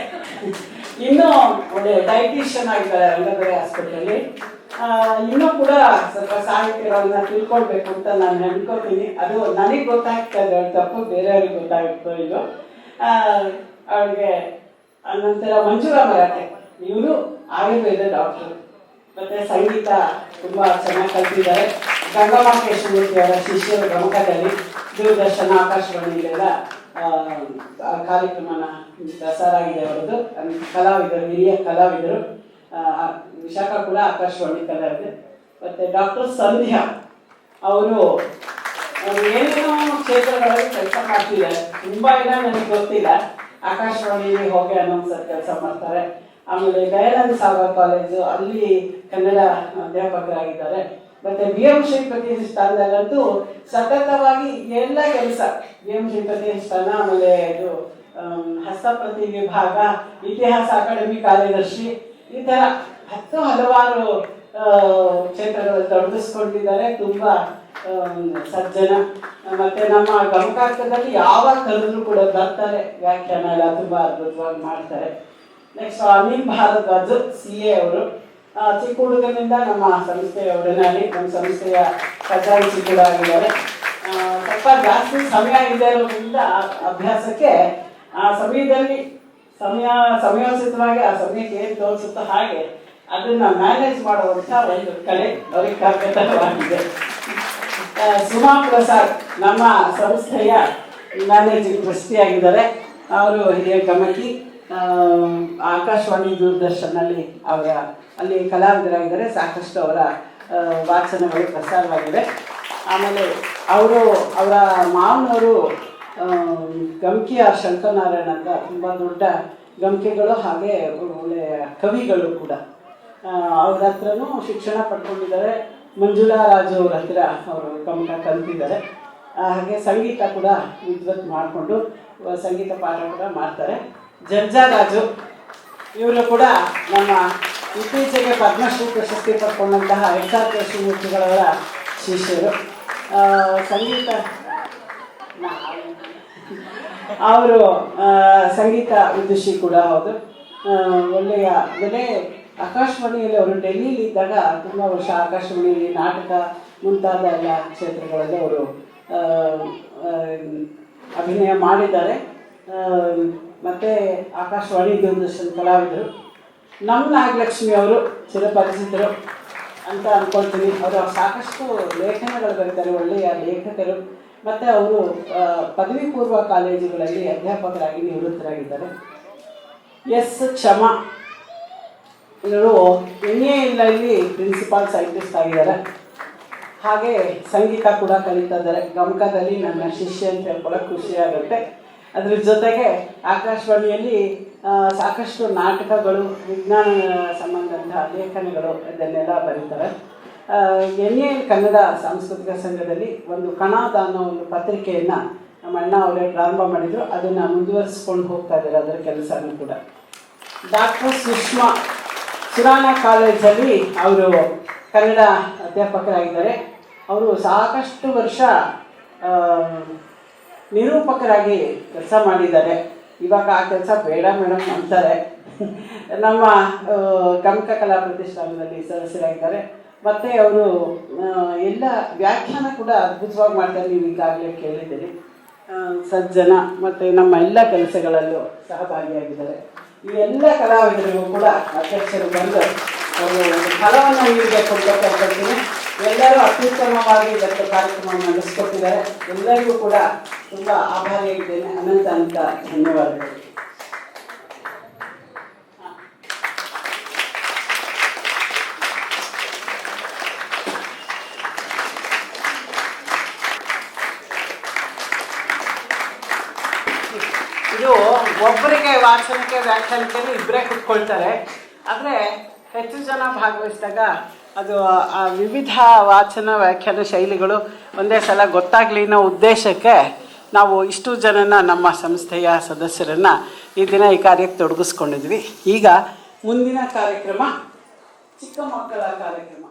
ಇನ್ನೂ ಒಳ್ಳೆ ಡೈಟಿಷಿಯನ್ ಆಗಿದ್ದಾರೆ ರಂಗಬೆಲೆ ಆಸ್ಪತ್ರೆಯಲ್ಲಿ. ಇನ್ನೂ ಕೂಡ ಸ್ವಲ್ಪ ಸಾಹಿತ್ಯಗಳನ್ನ ತಿಳ್ಕೊಳ್ಬೇಕು ಅಂತ ನಾನು ಅನ್ಕೋತೀನಿ. ಅದು ನನಗೆ ಗೊತ್ತಾಗ್ತದೆ, ಅವಳು ತಪ್ಪು ಬೇರೆಯವ್ರಿಗೆ ಗೊತ್ತಾಗುತ್ತೋ ಇದು. ಅವಳಿಗೆ ನಂತರ ಮಂಜುಳಾ ಮರಾಠೆ, ಇವರು ಆಯುರ್ವೇದ ಡಾಕ್ಟರ್. ಮತ್ತೆ ಸಂಗೀತ ತುಂಬಾ ಚೆನ್ನಾಗಿ ಕಲ್ತಿದ್ದಾರೆ. ಗಂಗಮ್ಮ ಕೇಶಮೂರ್ತಿ ಅವರ ಶಿಷ್ಯರು ಗಮಕದಲ್ಲಿ ದೂರದರ್ಶನ ಆಕಾಶವಾಣಿಯಲ್ಲೆಲ್ಲ ಕಾರ್ಯಕ್ರಮನ ಪ್ರಸಾರ ಆಗಿದೆ ಅವರದ್ದು. ಕಲಾವಿದರು, ಹಿರಿಯ ಕಲಾವಿದರು. ವಿಶಾಖ ಕೂಡ ಆಕಾಶವಾಣಿ ಕಲಾವಿದೆ. ಮತ್ತೆ ಡಾಕ್ಟರ್ ಸಂಧ್ಯಾ ಅವರು ಏನೇನೋ ಕ್ಷೇತ್ರಗಳಲ್ಲಿ ಕೆಲಸ ಮಾಡ್ತಿದ್ದಾರೆ. ತುಂಬಾ ಎಲ್ಲ ನನಗೆ ಗೊತ್ತಿಲ್ಲ. ಆಕಾಶವಾಣಿಯಲ್ಲಿ ಹೋಗಿ ಅನೌನ್ಸರ್ ಕೆಲಸ ಮಾಡ್ತಾರೆ. ಆಮೇಲೆ ದಯಾನಂದ ಸಾಗರ್ ಕಾಲೇಜು, ಅಲ್ಲಿ ಕನ್ನಡ ಅಧ್ಯಾಪಕರಾಗಿದ್ದಾರೆ. ಮತ್ತೆ BM ಶ್ರೀಪತಿ ಸ್ಥಾನದಲ್ಲಂತೂ ಸತತವಾಗಿ ಎಲ್ಲ ಕೆಲಸ, BM ಶ್ರೀಪತಿ ಸ್ಥಾನ, ಆಮೇಲೆ ಇದು ಹಸ್ತಪ್ರತಿ ವಿಭಾಗ, ಇತಿಹಾಸ ಅಕಾಡೆಮಿ ಕಾರ್ಯದರ್ಶಿ, ಈ ತರ ಹಲವಾರು ಕ್ಷೇತ್ರಗಳಲ್ಲಿ ತೊಡಗಿಸ್ಕೊಂಡಿದ್ದಾರೆ. ತುಂಬಾ ಸಜ್ಜನ. ಮತ್ತೆ ನಮ್ಮ ಗಮಕಾರ್ಥದಲ್ಲಿ ಯಾವಾಗ ಕರೆದ್ರು ಕೂಡ ಬರ್ತಾರೆ. ವ್ಯಾಖ್ಯಾನ ಎಲ್ಲ ತುಂಬಾ ಅದ್ಭುತವಾಗಿ ಮಾಡ್ತಾರೆ. ನೆಕ್ಸ್ಟ್ ಅನಿಲ್ ಭಾರದ್ವಾಜ್ CA ಅವರು. ಚಿಕ್ಕ ಹುಡುಗನಿಂದ ನಮ್ಮ ಸಂಸ್ಥೆಯ ಒಡನಾಡಿ, ನಮ್ಮ ಸಂಸ್ಥೆಯ ಖಜಾಂಚಿ ಕೂಡ ಆಗಿದ್ದಾರೆ. ಸ್ವಲ್ಪ ಜಾಸ್ತಿ ಸಮಯ ಇದೆ ಇರೋದ್ರಿಂದ ಅಭ್ಯಾಸಕ್ಕೆ ಆ ಸಮಯದಲ್ಲಿ ಸಮಯೋಚಿತವಾಗಿ ಆ ಸಮಯಕ್ಕೆ ಏನು ತೋರಿಸುತ್ತೋ ಹಾಗೆ ಅದನ್ನ ಮ್ಯಾನೇಜ್ ಮಾಡುವಂಥ ಒಂದು ಕಲೆ ಅವರಿಗೆ ಕರ್ತವ್ಯವಾಗಿದೆ. ಸುಮಾ ಪ್ರಸಾದ್ ನಮ್ಮ ಸಂಸ್ಥೆಯ ಮ್ಯಾನೇಜಿಂಗ್ ಟ್ರಸ್ಟಿಯಾಗಿದ್ದಾರೆ. ಅವರು ಹಿರಿಯ ಗಮಕಿ, ಆಕಾಶವಾಣಿ ದೂರದರ್ಶನಲ್ಲಿ ಅಲ್ಲಿ ಕಲಾವಿದರಾಗಿದ್ದಾರೆ. ಸಾಕಷ್ಟು ಅವರ ವಾಚನಗಳು ಪ್ರಸಾರವಾಗಿವೆ. ಆಮೇಲೆ ಅವರ ಮಾವನವರು ಗಮಕಿಯ ಶಂಕರನಾರಾಯಣ ಅಂತ ತುಂಬ ದೊಡ್ಡ ಗಮಕಿಗಳು, ಹಾಗೆ ಒಳ್ಳೆಯ ಕವಿಗಳು ಕೂಡ. ಅವ್ರ ಹತ್ರನೂ ಶಿಕ್ಷಣ ಪಡ್ಕೊಂಡಿದ್ದಾರೆ. ಮಂಜುಳಾ ರಾಜು ಅವ್ರ ಹತ್ರ ಅವರು ಗಮಕ ಕಲಿತಿದ್ದಾರೆ. ಹಾಗೆ ಸಂಗೀತ ಕೂಡ ವಿದ್ವತ್ ಮಾಡಿಕೊಂಡು ಸಂಗೀತ ಪಾಠ ಕೂಡ ಮಾಡ್ತಾರೆ. ಜರ್ಜಾ ರಾಜು ಇವರು ಕೂಡ ನಮ್ಮ ಇತ್ತೀಚೆಗೆ ಪದ್ಮಶ್ರೀ ಪ್ರಶಸ್ತಿ ಪಡ್ಕೊಂಡಂತಹ HR ಕೃಷ್ಣಮೂರ್ತಿಗಳವರ ಶಿಷ್ಯರು. ಸಂಗೀತ ಅವರು ಸಂಗೀತ ವಿದುಷಿ ಕೂಡ ಹೌದು. ಒಳ್ಳೆಯ ಬೆಲೆ ಆಕಾಶವಾಣಿಯಲ್ಲಿ ಅವರು ಡೆಲ್ಲಿಯಲ್ಲಿ ಇದ್ದಾಗ ತುಂಬ ವರ್ಷ ಆಕಾಶವಾಣಿಯಲ್ಲಿ ನಾಟಕ ಮುಂತಾದ ಎಲ್ಲ ಕ್ಷೇತ್ರಗಳಲ್ಲಿ ಅವರು ಅಭಿನಯ ಮಾಡಿದ್ದಾರೆ. ಮತ್ತು ಆಕಾಶವಾಣಿ ದೂರದರ್ಶನ ಕಲಾವಿದರು. ನಮ್ಮ ನಾಗಲಕ್ಷ್ಮಿ ಅವರು ಚಿರಪರಿಚಿತರು ಅಂತ ಅಂದ್ಕೊಳ್ತೀನಿ. ಅವರು ಸಾಕಷ್ಟು ಲೇಖನಗಳು ಬರೀತಾರೆ, ಒಳ್ಳೆಯ ಲೇಖಕರು. ಮತ್ತು ಅವರು ಪದವಿ ಪೂರ್ವ ಕಾಲೇಜುಗಳಲ್ಲಿ ಅಧ್ಯಾಪಕರಾಗಿ ನಿವೃತ್ತರಾಗಿದ್ದಾರೆ. ಎಸ್ ಕ್ಷಮಾ ಇವರು NALಲ್ಲಿ ಪ್ರಿನ್ಸಿಪಾಲ್ ಸೈಂಟಿಸ್ಟ್ ಆಗಿದ್ದಾರೆ. ಹಾಗೆ ಸಂಗೀತ ಕೂಡ ಕಲಿತಾ ಇದ್ದಾರೆ. ಗಮಕದಲ್ಲಿ ನನ್ನ ಶಿಷ್ಯ ಅಂತ ಹೇಳ್ಕೊಳ್ಳೋಕೆ ಖುಷಿಯಾಗುತ್ತೆ. ಅದ್ರ ಜೊತೆಗೆ ಆಕಾಶವಾಣಿಯಲ್ಲಿ ಸಾಕಷ್ಟು ನಾಟಕಗಳು, ವಿಜ್ಞಾನ ಸಂಬಂಧಂತಹ ಲೇಖನಗಳು ಇದನ್ನೆಲ್ಲ ಬರೀತಾರೆ. NAL ಕನ್ನಡ ಸಾಂಸ್ಕೃತಿಕ ಸಂಘದಲ್ಲಿ ಒಂದು ಕಣಾದ ಅನ್ನೋ ಒಂದು ಪತ್ರಿಕೆಯನ್ನು ನಮ್ಮ ಅಣ್ಣ ಅವರೇ ಪ್ರಾರಂಭ ಮಾಡಿದರು. ಅದನ್ನು ಮುಂದುವರಿಸ್ಕೊಂಡು ಹೋಗ್ತಾ ಇದ್ದಾರೆ ಅದರ ಕೆಲಸನೂ ಕೂಡ. ಡಾಕ್ಟರ್ ಸುಷ್ಮಾ ಸುರಾನ ಕಾಲೇಜಲ್ಲಿ ಅವರು ಕನ್ನಡ ಅಧ್ಯಾಪಕರಾಗಿದ್ದಾರೆ. ಅವರು ಸಾಕಷ್ಟು ವರ್ಷ ನಿರೂಪಕರಾಗಿ ಕೆಲಸ ಮಾಡಿದ್ದಾರೆ. ಇವಾಗ ಆ ಕೆಲಸ ಬೇಡ ಮೇಡಮ್ ಅಂತಾರೆ. ನಮ್ಮ ಗಮಕ ಕಲಾ ಪ್ರತಿಷ್ಠಾನದಲ್ಲಿ ಸದಸ್ಯರಾಗಿದ್ದಾರೆ. ಮತ್ತು ಅವರು ಎಲ್ಲ ವ್ಯಾಖ್ಯಾನ ಕೂಡ ಅದ್ಭುತವಾಗಿ ಮಾಡ್ತಾರೆ. ನೀವು ಈಗಾಗಲೇ ಕೇಳಿದ್ದೀರಿ. ಸಜ್ಜನ ಮತ್ತು ನಮ್ಮ ಎಲ್ಲ ಕೆಲಸಗಳಲ್ಲೂ ಸಹಭಾಗಿಯಾಗಿದ್ದಾರೆ. ಈ ಎಲ್ಲ ಕಲಾವಿದರಿಗೂ ಕೂಡ ಅಧ್ಯಕ್ಷರು ಬಂದು ಅವರು ಫಲವನ್ನು ನೀಡಬೇಕು ಅಂತ ಕೇಳ್ಕೊಳ್ತೀನಿ. ಎಲ್ಲರೂ ಅತ್ಯುತ್ತಮವಾಗಿ ಇವತ್ತು ಕಾರ್ಯಕ್ರಮವನ್ನು ನಡೆಸ್ಕೊಟ್ಟಿದ್ದಾರೆ. ಎಲ್ಲರಿಗೂ ಕೂಡ ತುಂಬ ಆಭಾರಿಯಾಗಿದ್ದೇನೆ. ಅನಂತ ಧನ್ಯವಾದಗಳು. ಇದು ಒಬ್ಬರಿಗೆ ವಾಚನಕ್ಕೆ ವ್ಯಾಖ್ಯಾನಕ್ಕೆ ಇಬ್ಬರೇ ಕುತ್ಕೊಳ್ತಾರೆ. ಆದರೆ ಹೆಚ್ಚು ಜನ ಭಾಗವಹಿಸಿದಾಗ ಅದು ಆ ವಿವಿಧ ವಾಚನ ವ್ಯಾಖ್ಯಾನ ಶೈಲಿಗಳು ಒಂದೇ ಸಲ ಗೊತ್ತಾಗಲಿ ಅನ್ನೋ ಉದ್ದೇಶಕ್ಕೆ ನಾವು ಇಷ್ಟು ಜನನ ನಮ್ಮ ಸಂಸ್ಥೆಯ ಸದಸ್ಯರನ್ನು ಈ ದಿನ ಈ ಕಾರ್ಯಕ್ಕೆ ತೊಡಗಿಸ್ಕೊಂಡಿದ್ವಿ. ಈಗ ಮುಂದಿನ ಕಾರ್ಯಕ್ರಮ ಚಿಕ್ಕ ಮಕ್ಕಳ ಕಾರ್ಯಕ್ರಮ.